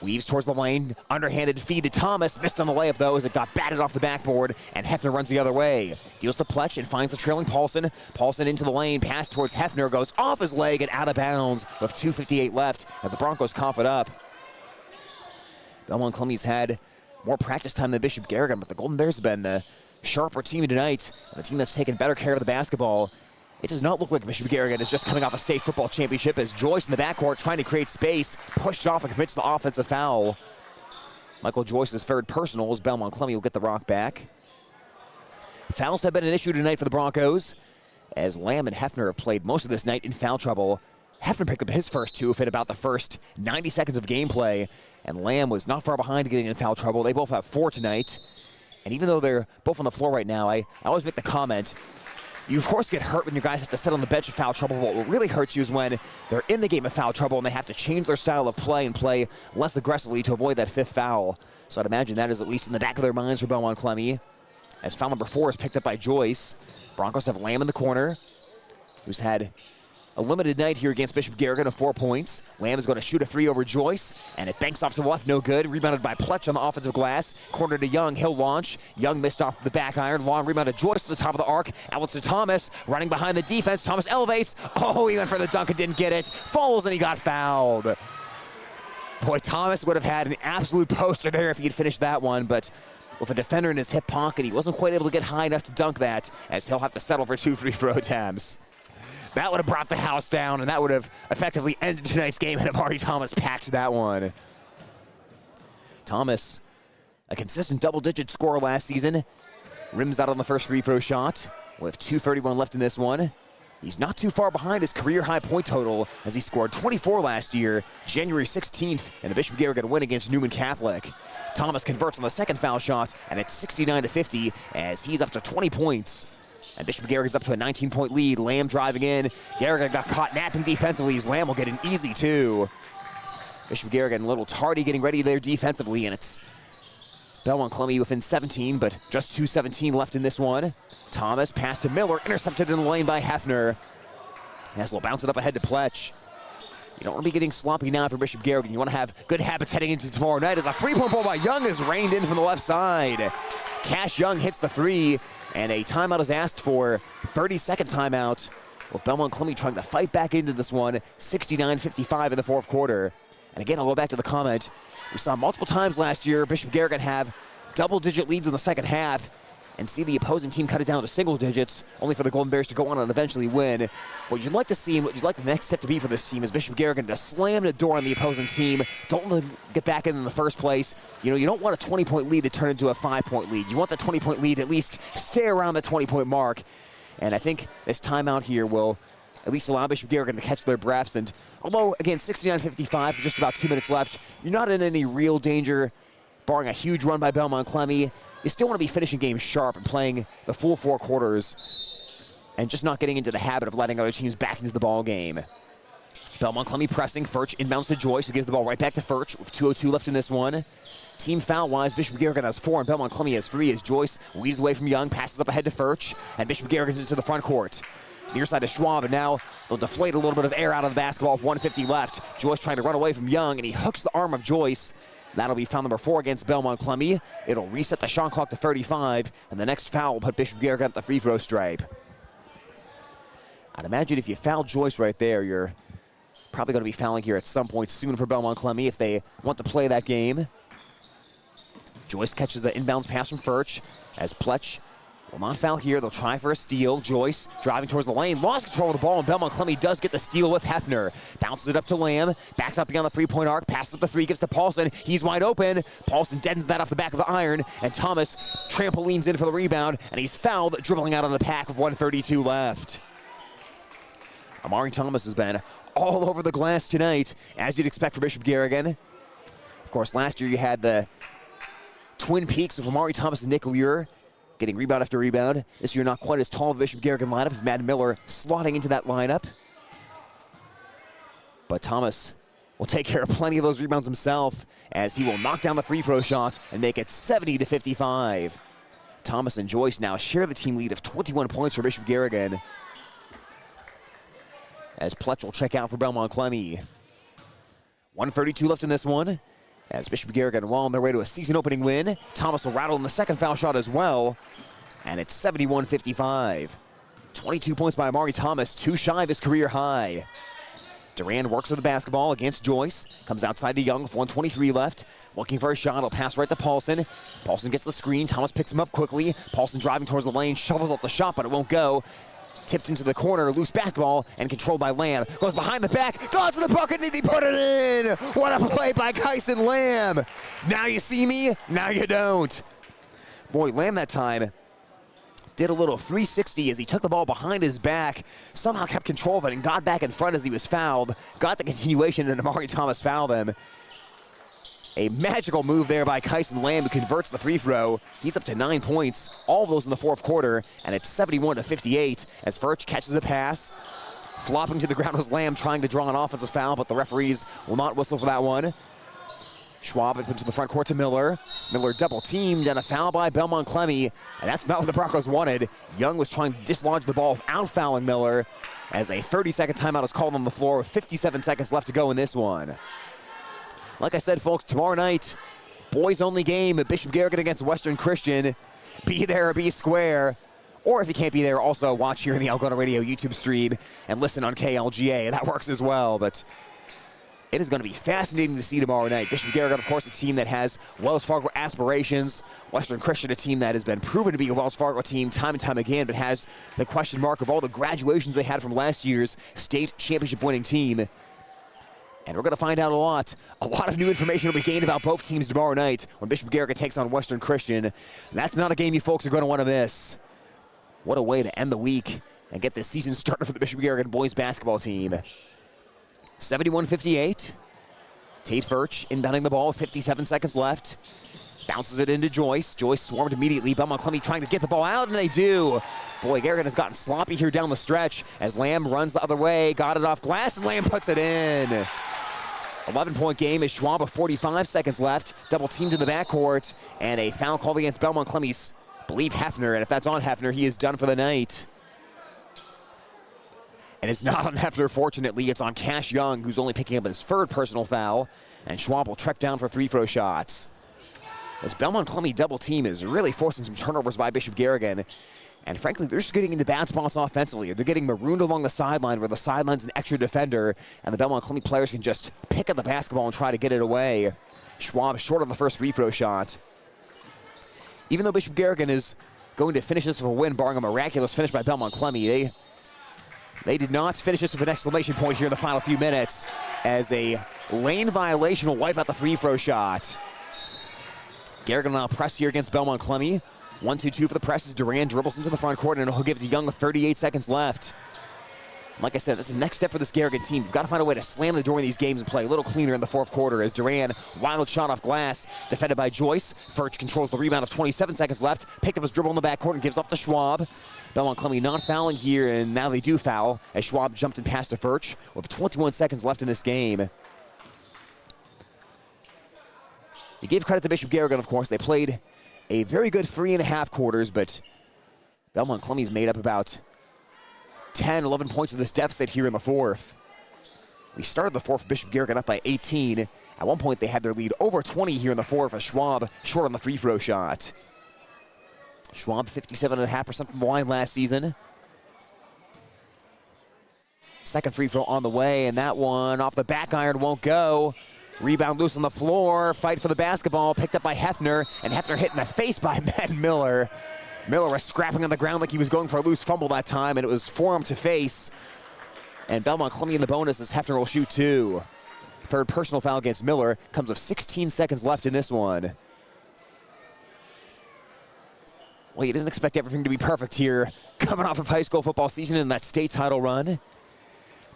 S2: Weaves towards the lane. Underhanded feed to Thomas. Missed on the layup, though, as it got batted off the backboard, and Hefner runs the other way. Deals to Pletch and finds the trailing Paulson. Paulson into the lane. Pass towards Hefner. Goes off his leg and out of bounds with 2:58 left as the Broncos cough it up. Belmond-Klemme's had more practice time than Bishop Garrigan, but the Golden Bears have been a sharper team tonight, and a team that's taken better care of the basketball. It does not look like Bishop Garrigan is just coming off a state football championship as Joyce in the backcourt trying to create space, pushed off and commits the offensive foul. Michael Joyce's third personal as Belmond-Klemme will get the rock back. Fouls have been an issue tonight for the Broncos, as Lamb and Hefner have played most of this night in foul trouble. Hefner picked up his first 2 in about the first 90 seconds of gameplay, and Lamb was not far behind getting in foul trouble. They both have 4 tonight, and even though they're both on the floor right now, I always make the comment, you of course get hurt when your guys have to sit on the bench of foul trouble, but what really hurts you is when they're in the game of foul trouble and they have to change their style of play and play less aggressively to avoid that 5th foul. So I'd imagine that is at least in the back of their minds for Belmond-Klemme, as foul number 4 is picked up by Joyce. Broncos have Lamb in the corner, who's had a limited night here against Bishop Garrigan of 4 points. Lamb is going to shoot a 3 over Joyce, and it banks off to the left, no good. Rebounded by Pletch on the offensive glass. Corner to Young, he'll launch. Young missed off the back iron. Long rebound to Joyce at the top of the arc. Outlets to Thomas, running behind the defense. Thomas elevates. Oh, he went for the dunk and didn't get it. Falls and he got fouled. Boy, Thomas would have had an absolute poster there if he had finished that one, but with a defender in his hip pocket, he wasn't quite able to get high enough to dunk that, as he'll have to settle for 2 free throw attempts. That would have brought the house down, and that would have effectively ended tonight's game had Amari Thomas packed that one. Thomas, a consistent double-digit scorer last season, rims out on the first free throw shot with 2:31 left in this one. He's not too far behind his career-high point total as he scored 24 last year, January 16th, in the Bishop Garrigan win against Newman Catholic. Thomas converts on the second foul shot, and it's 69-50 as he's up to 20 points. And Bishop Garrigan's up to a 19-point lead. Lamb driving in. Garrigan got caught napping defensively as Lamb will get an easy 2. Bishop Garrigan a little tardy getting ready there defensively, and it's Belmond-Klemme within 17, but just 2:17 left in this one. Thomas pass to Miller, intercepted in the lane by Hefner. As we'll bounce it up ahead to Pletch. You don't want to be getting sloppy now for Bishop Garrigan. You want to have good habits heading into tomorrow night as a three-point ball by Young is rained in from the left side. Cash Young hits the three, and a timeout is asked for. 30-second timeout, with Belmond-Klemme trying to fight back into this one. 69-55 in the fourth quarter. And again, I'll go back to the comment. We saw multiple times last year Bishop Garrigan have double-digit leads in the second half and see the opposing team cut it down to single digits, only for the Golden Bears to go on and eventually win. What you'd like to see and what you'd like the next step to be for this team is Bishop Garrigan to slam the door on the opposing team. Don't let them get back in the first place. You know, you don't want a 20-point lead to turn into a 5-point lead. You want the 20-point lead to at least stay around the 20-point mark. And I think this timeout here will at least allow Bishop Garrigan to catch their breaths. And although, again, 69-55, with just about 2 minutes left, you're not in any real danger, barring a huge run by Belmond-Klemme. You still want to be finishing games sharp and playing the full 4 quarters and just not getting into the habit of letting other teams back into the ball game. Belmond-Klemme pressing. Furch inbounds to Joyce, who gives the ball right back to Furch with 2:02 left in this one. Team foul-wise, Bishop Garrigan has 4 and Belmond-Klemme has 3 as Joyce weaves away from Young, passes up ahead to Furch, and Bishop Garrigan's into the front court. Near side to Schwab, and now they'll deflate a little bit of air out of the basketball with 1:50 left. Joyce trying to run away from Young, and he hooks the arm of Joyce. That'll be foul number 4 against Belmond-Klemme. It'll reset the shot clock to 35, and the next foul will put Bishop Garrigan at the free throw stripe. I'd imagine if you foul Joyce right there, you're probably going to be fouling here at some point soon for Belmond-Klemme if they want to play that game. Joyce catches the inbounds pass from Furch as Pletch will not foul here. They'll try for a steal. Joyce driving towards the lane. Lost control of the ball, and Belmond-Klemme does get the steal with Hefner. Bounces it up to Lamb. Backs up beyond the three-point arc. Passes up the 3. Gives to Paulson. He's wide open. Paulson deadens that off the back of the iron. And Thomas trampolines in for the rebound. And he's fouled, dribbling out of the pack with 1:32 left. Amari Thomas has been all over the glass tonight, as you'd expect for Bishop Garrigan. Of course, last year you had the Twin Peaks of Amari Thomas and Nick Lear getting rebound after rebound. This year, not quite as tall of a Bishop Garrigan lineup, with Matt Miller slotting into that lineup. But Thomas will take care of plenty of those rebounds himself, as he will knock down the free throw shot and make it 70-55. Thomas and Joyce now share the team lead of 21 points for Bishop Garrigan, as Pletch will check out for Belmond-Klemme. 1:32 left in this one, as Bishop Garrigan well on their way to a season-opening win. Thomas will rattle in the second foul shot as well, and it's 71-55. 22 points by Amari Thomas, 2 shy of his career high. Duran works with the basketball against Joyce, comes outside to Young with 1:23 left. Looking for a shot, he'll pass right to Paulson. Paulson gets the screen, Thomas picks him up quickly. Paulson driving towards the lane, shovels up the shot, but it won't go. Tipped into the corner, loose basketball, and controlled by Lamb. Goes behind the back, goes to the bucket, and he put it in! What a play by Kyson Lamb! Now you see me, now you don't. Boy, Lamb that time did a little 360 as he took the ball behind his back, somehow kept control of it, and got back in front as he was fouled. Got the continuation, and Amari Thomas fouled him. A magical move there by Kyson Lamb, who converts the free throw. He's up to 9 points, all of those in the fourth quarter, and it's 71-58 as Furch catches a pass. Flopping to the ground was Lamb, trying to draw an offensive foul, but the referees will not whistle for that one. Schwab into the front court to Miller. Miller double teamed, and a foul by Belmond-Klemme, and that's not what the Broncos wanted. Young was trying to dislodge the ball without fouling Miller, as a 30-second timeout is called on the floor with 57 seconds left to go in this one. Like I said, folks, tomorrow night, boys-only game at Bishop Garrigan against Western Christian. Be there or be square. Or if you can't be there, also watch here in the Algona Radio YouTube stream and listen on KLGA. That works as well. But it is going to be fascinating to see tomorrow night. Bishop Garrigan, of course, a team that has Wells Fargo aspirations. Western Christian, a team that has been proven to be a Wells Fargo team time and time again, but has the question mark of all the graduations they had from last year's state championship winning team. And we're going to find out a lot. A lot of new information will be gained about both teams tomorrow night when Bishop Garrigan takes on Western Christian. That's not a game you folks are going to want to miss. What a way to end the week and get this season started for the Bishop Garrigan boys basketball team. 71-58. Tate Furch inbounding the ball with 57 seconds left. Bounces it into Joyce. Joyce swarmed immediately. Belmond-Klemme trying to get the ball out, and they do. Boy, Garrigan has gotten sloppy here down the stretch as Lamb runs the other way. Got it off glass, and Lamb puts it in. 11-point game as Schwab with 45 seconds left. Double teamed in the backcourt, and a foul called against Belmond-Klemme's, I believe, Hefner. And if that's on Hefner, he is done for the night. And it's not on Hefner, fortunately. It's on Cash Young, who's only picking up his third personal foul. And Schwab will trek down for free throw shots. This Belmond-Klemme double team is really forcing some turnovers by Bishop Garrigan. And frankly, they're just getting into bad spots offensively. They're getting marooned along the sideline where the sideline's an extra defender, and the Belmond-Klemme players can just pick up the basketball and try to get it away. Schwab short on the first free throw shot. Even though Bishop Garrigan is going to finish this with a win, barring a miraculous finish by Belmond-Klemme, they did not finish this with an exclamation point here in the final few minutes, as a lane violation will wipe out the free throw shot. Garrigan will now press here against Belmond-Klemme. 1-2-2 for the press as Duran dribbles into the front court, and he'll give it to Young with 38 seconds left. Like I said, that's the next step for this Garrigan team. You've got to find a way to slam the door in these games and play a little cleaner in the fourth quarter as Duran, wild shot off glass, defended by Joyce. Furch controls the rebound with 27 seconds left, picked up his dribble in the backcourt and gives off to Schwab. Belmond-Klemme not fouling here, and now they do foul as Schwab jumped and passed to Furch with 21 seconds left in this game. You gave credit to Bishop Garrigan, of course. They played a very good 3.5 quarters, but Belmond-Klemme's made up about 10, 11 points of this deficit here in the fourth. We started the fourth, Bishop Garrigan up by 18. At one point, they had their lead over 20 here in the fourth as Schwab short on the free throw shot. Schwab 57.5% from the line last season. Second free throw on the way, and that one off the back iron won't go. Rebound loose on the floor, fight for the basketball, picked up by Hefner, and Hefner hit in the face by Madden Miller. Miller was scrapping on the ground like he was going for a loose fumble that time, and it was forearm to face. And Belmond-Klemme in the bonus as Hefner will shoot two. Third personal foul against Miller, comes with 16 seconds left in this one. Well, you didn't expect everything to be perfect here, coming off of high school football season and that state title run.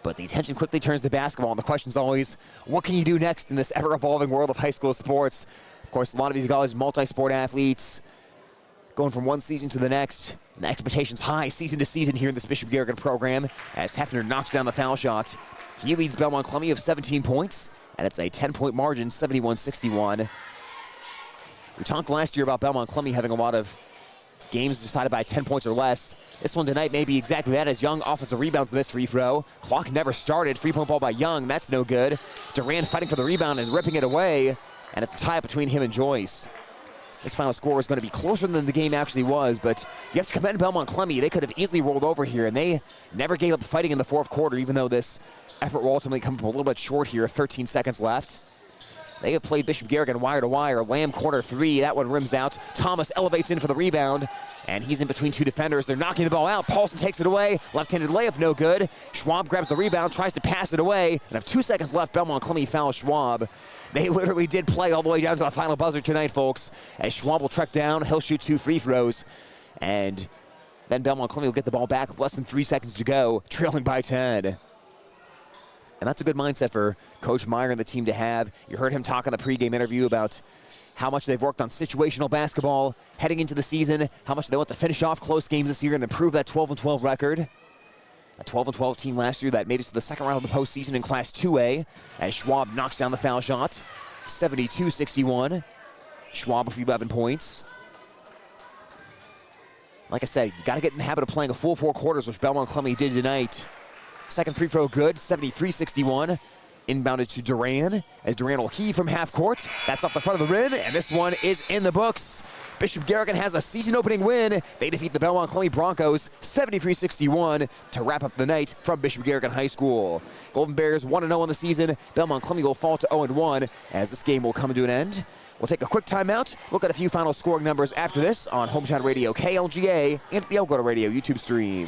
S2: But the attention quickly turns to basketball, and the question's always, what can you do next in this ever-evolving world of high school sports? Of course, a lot of these guys, multi-sport athletes, going from one season to the next. And the expectations high season to season here in this Bishop Garrigan program as Hefner knocks down the foul shot. He leads Belmond-Klemme with 17 points, and it's a 10-point margin, 71-61. We talked last year about Belmond-Klemme having a lot of games decided by 10 points or less. This one tonight may be exactly that as Young offensive rebounds with this free throw. Clock never started. Three-point ball by Young. That's no good. Duran fighting for the rebound and ripping it away. And it's a tie between him and Joyce. This final score is going to be closer than the game actually was, but you have to commend Belmond-Klemme. They could have easily rolled over here, and they never gave up fighting in the fourth quarter, even though this effort will ultimately come up a little bit short here, 13 seconds left. They have played Bishop Garrigan wire to wire. Lamb corner three. That one rims out. Thomas elevates in for the rebound, and he's in between two defenders. They're knocking the ball out. Paulson takes it away. Left-handed layup, no good. Schwab grabs the rebound, tries to pass it away, and have 2 seconds left. Belmond-Klemme fouls Schwab. They literally did play all the way down to the final buzzer tonight, folks. As Schwab will trek down, he'll shoot 2 free throws, and then Belmond-Klemme will get the ball back with less than 3 seconds to go, trailing by 10. And that's a good mindset for Coach Meyer and the team to have. You heard him talk in the pregame interview about how much they've worked on situational basketball heading into the season, how much they want to finish off close games this year and improve that 12-12 record. A 12-12 team last year that made it to the second round of the postseason in Class 2A as Schwab knocks down the foul shot. 72-61. Schwab with 11 points. Like I said, you got to get in the habit of playing a full 4 quarters, which Belmond-Klemme did tonight. Second free throw good, 73-61. Inbounded to Duran, as Duran will heave from half court. That's off the front of the rim, and this one is in the books. Bishop Garrigan has a season-opening win. They defeat the Belmond-Klemme Broncos 73-61 to wrap up the night from Bishop Garrigan High School. Golden Bears 1-0 on the season. Belmond-Klemme will fall to 0-1 as this game will come to an end. We'll take a quick timeout, look at a few final scoring numbers after this on Hometown Radio KLGA and the Algona Radio YouTube stream.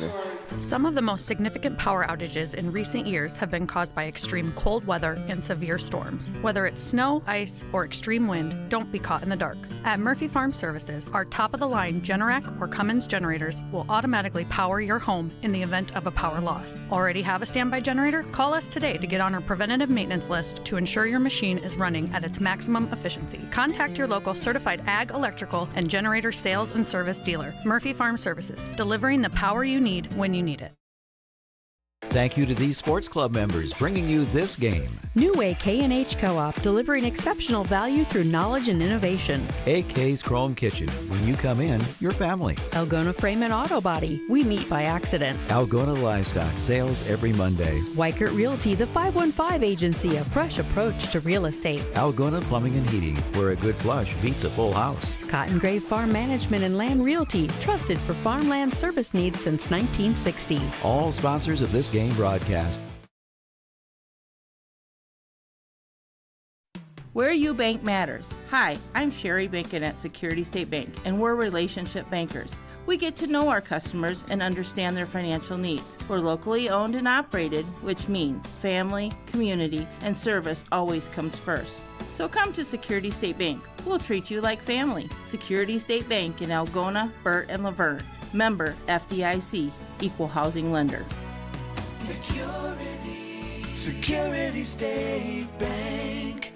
S12: Some of the most significant power outages in recent years have been caused by extreme cold weather and severe storms. Whether it's snow, ice, or extreme wind, don't be caught in the dark. At Murphy Farm Services, our top-of-the-line Generac or Cummins generators will automatically power your home in the event of a power loss. Already have a standby generator? Call us today to get on our preventative maintenance list to ensure your machine is running at its maximum efficiency. Contact your local certified ag, electrical, and generator sales and service dealer, Murphy Farm Services, delivering the power you need when you need it.
S3: Thank you to these sports club members bringing you this game.
S4: New Way K&H Co-op, delivering exceptional value through knowledge and innovation.
S3: AK's Chrome Kitchen. When you come in, your family.
S4: Algona Frame and Auto Body. We meet by accident.
S3: Algona Livestock. Sales every Monday.
S4: Weichert Realty, the 515 agency. A fresh approach to real estate.
S3: Algona Plumbing and Heating, where a good flush beats a full house.
S4: Cotton Grave Farm Management and Land Realty. Trusted for farmland service needs since 1960.
S3: All sponsors of this game broadcast.
S7: Where you bank matters. Hi, I'm Sherry Bacon at Security State Bank, and we're relationship bankers. We get to know our customers and understand their financial needs. We're locally owned and operated, which means family, community, and service always comes first. So come to Security State Bank. We'll treat you like family. Security State Bank in Algona, Burt, and Laverne. Member FDIC, Equal Housing Lender.
S8: Security State Bank.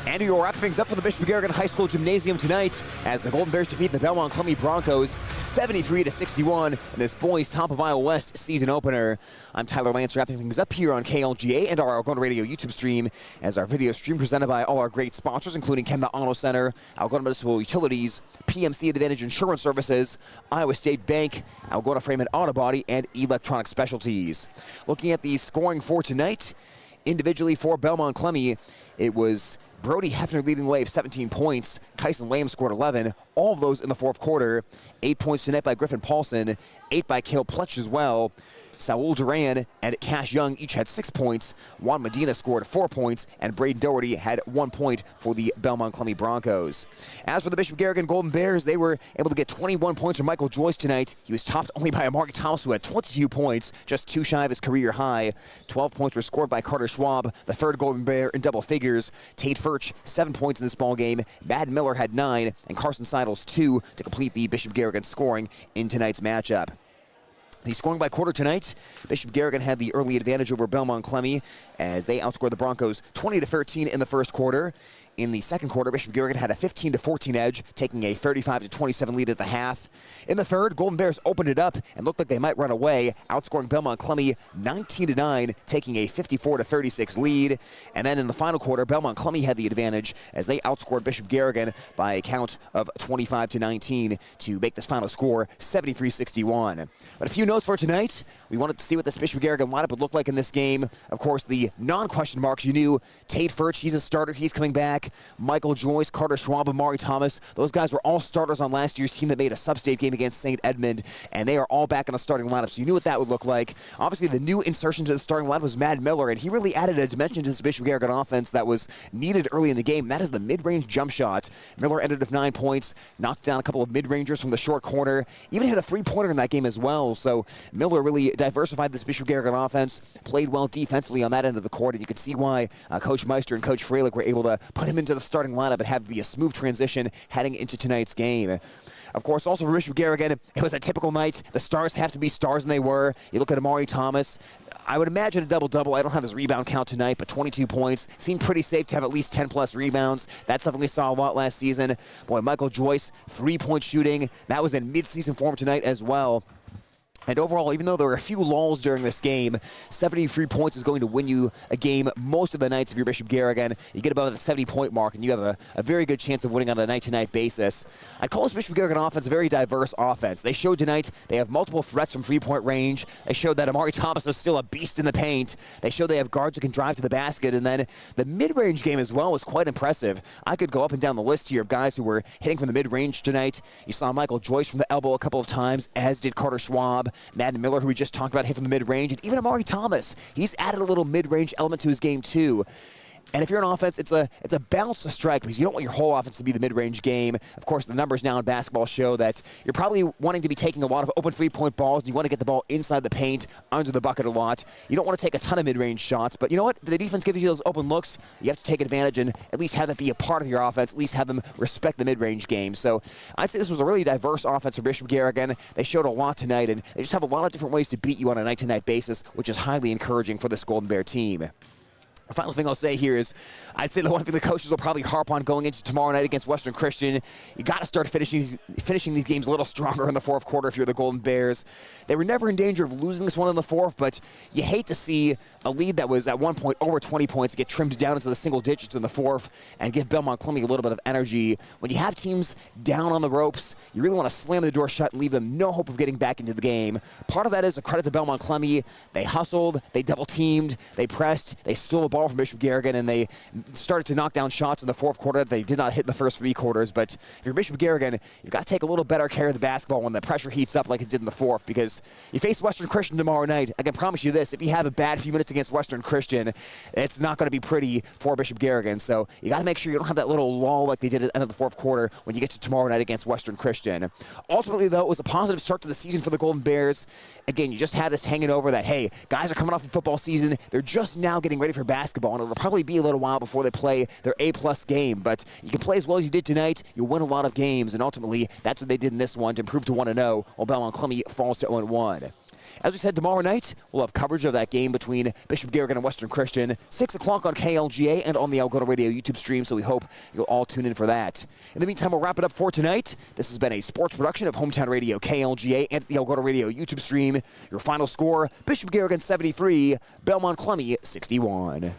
S2: And we will wrap things up for the Bishop Garrigan High School Gymnasium tonight as the Golden Bears defeat the Belmond-Klemme Broncos 73-61 in this boys Top of Iowa West season opener. I'm Tyler Lance, wrapping things up here on KLGA and our Algona Radio YouTube stream as our video stream presented by all our great sponsors, including Chemna Auto Center, Algona Municipal Utilities, PMC Advantage Insurance Services, Iowa State Bank, Algona Frame and Auto Body, and Electronic Specialties. Looking at the scoring for tonight, individually for Belmond-Klemme, it was Brody Hefner leading the way of 17 points. Kyson Lamb scored 11, all of those in the fourth quarter. 8 points tonight by Griffin Paulson, 8 by Cale Pletch as well. Saul Duran and Cash Young each had 6 points. Juan Medina scored 4 points, and Braden Doherty had 1 point for the Belmond-Klemme Broncos. As for the Bishop Garrigan Golden Bears, they were able to get 21 points from Michael Joyce tonight. He was topped only by Amari Thomas, who had 22 points, just 2 shy of his career high. 12 points were scored by Carter Schwab, the third Golden Bear in double figures. Tate Furch, 7 points in this ball game. Matt Miller had 9, and Carson Seidels 2 to complete the Bishop Garrigan scoring in tonight's matchup. The scoring by quarter tonight, Bishop Garrigan had the early advantage over Belmond-Klemme as they outscored the Broncos 20-13 in the first quarter. In the second quarter, Bishop Garrigan had a 15-14 edge, taking a 35-27 lead at the half. In the third, Golden Bears opened it up and looked like they might run away, outscoring Belmond-Klemme 19-9, taking a 54-36 lead. And then in the final quarter, Belmond-Klemme had the advantage as they outscored Bishop Garrigan by a count of 25-19 to make this final score 73-61. But a few notes for tonight. We wanted to see what this Bishop Garrigan lineup would look like in this game. Of course, the non-question marks, you knew Tate Furch, he's a starter, he's coming back. Michael Joyce, Carter Schwab, Amari Thomas, those guys were all starters on last year's team that made a sub-state game against St. Edmund, and they are all back in the starting lineup, so you knew what that would look like. Obviously, the new insertion to the starting lineup was Matt Miller, and he really added a dimension to this Bishop Garrigan offense that was needed early in the game, and that is the mid-range jump shot. Miller ended with 9 points, knocked down a couple of mid-rangers from the short corner, even hit a three-pointer in that game as well, so Miller really diversified this Bishop Garrigan offense, played well defensively on that end of the court, and you could see why Coach Meister and Coach Freilich were able to put him into the starting lineup and have it be a smooth transition heading into tonight's game. Of course, also for Bishop Garrigan, it was a typical night. The stars have to be stars, and they were. You look at Amari Thomas, I would imagine a double-double. I don't have his rebound count tonight, but 22 points. Seemed pretty safe to have at least 10-plus rebounds. That's something we saw a lot last season. Boy, Michael Joyce, 3-point shooting. That was in mid-season form tonight as well. And overall, even though there were a few lulls during this game, 73 points is going to win you a game most of the nights if you're Bishop Garrigan. You get above the 70-point mark, and you have a very good chance of winning on a night-to-night basis. I'd call this Bishop Garrigan offense a very diverse offense. They showed tonight they have multiple threats from three-point range. They showed that Amari Thomas is still a beast in the paint. They showed they have guards who can drive to the basket. And then the mid-range game as well was quite impressive. I could go up and down the list here of guys who were hitting from the mid-range tonight. You saw Michael Joyce from the elbow a couple of times, as did Carter Schwab. Madden Miller, who we just talked about, hit from the mid-range, and even Amari Thomas. He's added a little mid-range element to his game, too. And if you're an offense, it's a balance to strike because you don't want your whole offense to be the mid-range game. Of course, the numbers now in basketball show that you're probably wanting to be taking a lot of open three-point balls, and you want to get the ball inside the paint, under the bucket a lot. You don't want to take a ton of mid-range shots, but you know what? If the defense gives you those open looks, you have to take advantage and at least have that be a part of your offense, at least have them respect the mid-range game. So I'd say this was a really diverse offense for Bishop Garrigan. They showed a lot tonight, and they just have a lot of different ways to beat you on a night-to-night basis, which is highly encouraging for this Golden Bear team. The final thing I'll say here is I'd say the one thing the coaches will probably harp on going into tomorrow night against Western Christian, you got to start finishing these games a little stronger in the fourth quarter if you're the Golden Bears. They were never in danger of losing this one in the fourth, but you hate to see a lead that was at one point over 20 points get trimmed down into the single digits in the fourth and give Belmond-Klemme a little bit of energy. When you have teams down on the ropes, you really want to slam the door shut and leave them no hope of getting back into the game. Part of that is a credit to Belmond-Klemme. They hustled, they double-teamed, they pressed, they stole the ball from Bishop Garrigan, and they started to knock down shots in the fourth quarter that they did not hit in the first 3 quarters. But if you're Bishop Garrigan, you've got to take a little better care of the basketball when the pressure heats up like it did in the fourth, because you face Western Christian tomorrow night. I can promise you this, if you have a bad few minutes against Western Christian, it's not going to be pretty for Bishop Garrigan. So you got to make sure you don't have that little lull like they did at the end of the fourth quarter when you get to tomorrow night against Western Christian. Ultimately, though, it was a positive start to the season for the Golden Bears. Again, you just have this hanging over that, hey, guys are coming off the football season. They're just now getting ready for basketball, and it'll probably be a little while before they play their A-plus game. But you can play as well as you did tonight. You'll win a lot of games, and ultimately, that's what they did in this one to improve to 1-0, while Belmond-Klemme falls to 0-1. As we said, tomorrow night, we'll have coverage of that game between Bishop Garrigan and Western Christian, 6 o'clock on KLGA and on the Algona Radio YouTube stream, so we hope you'll all tune in for that. In the meantime, we'll wrap it up for tonight. This has been a sports production of Hometown Radio KLGA and the Algona Radio YouTube stream. Your final score, Bishop Garrigan 73, Belmond-Klemme 61.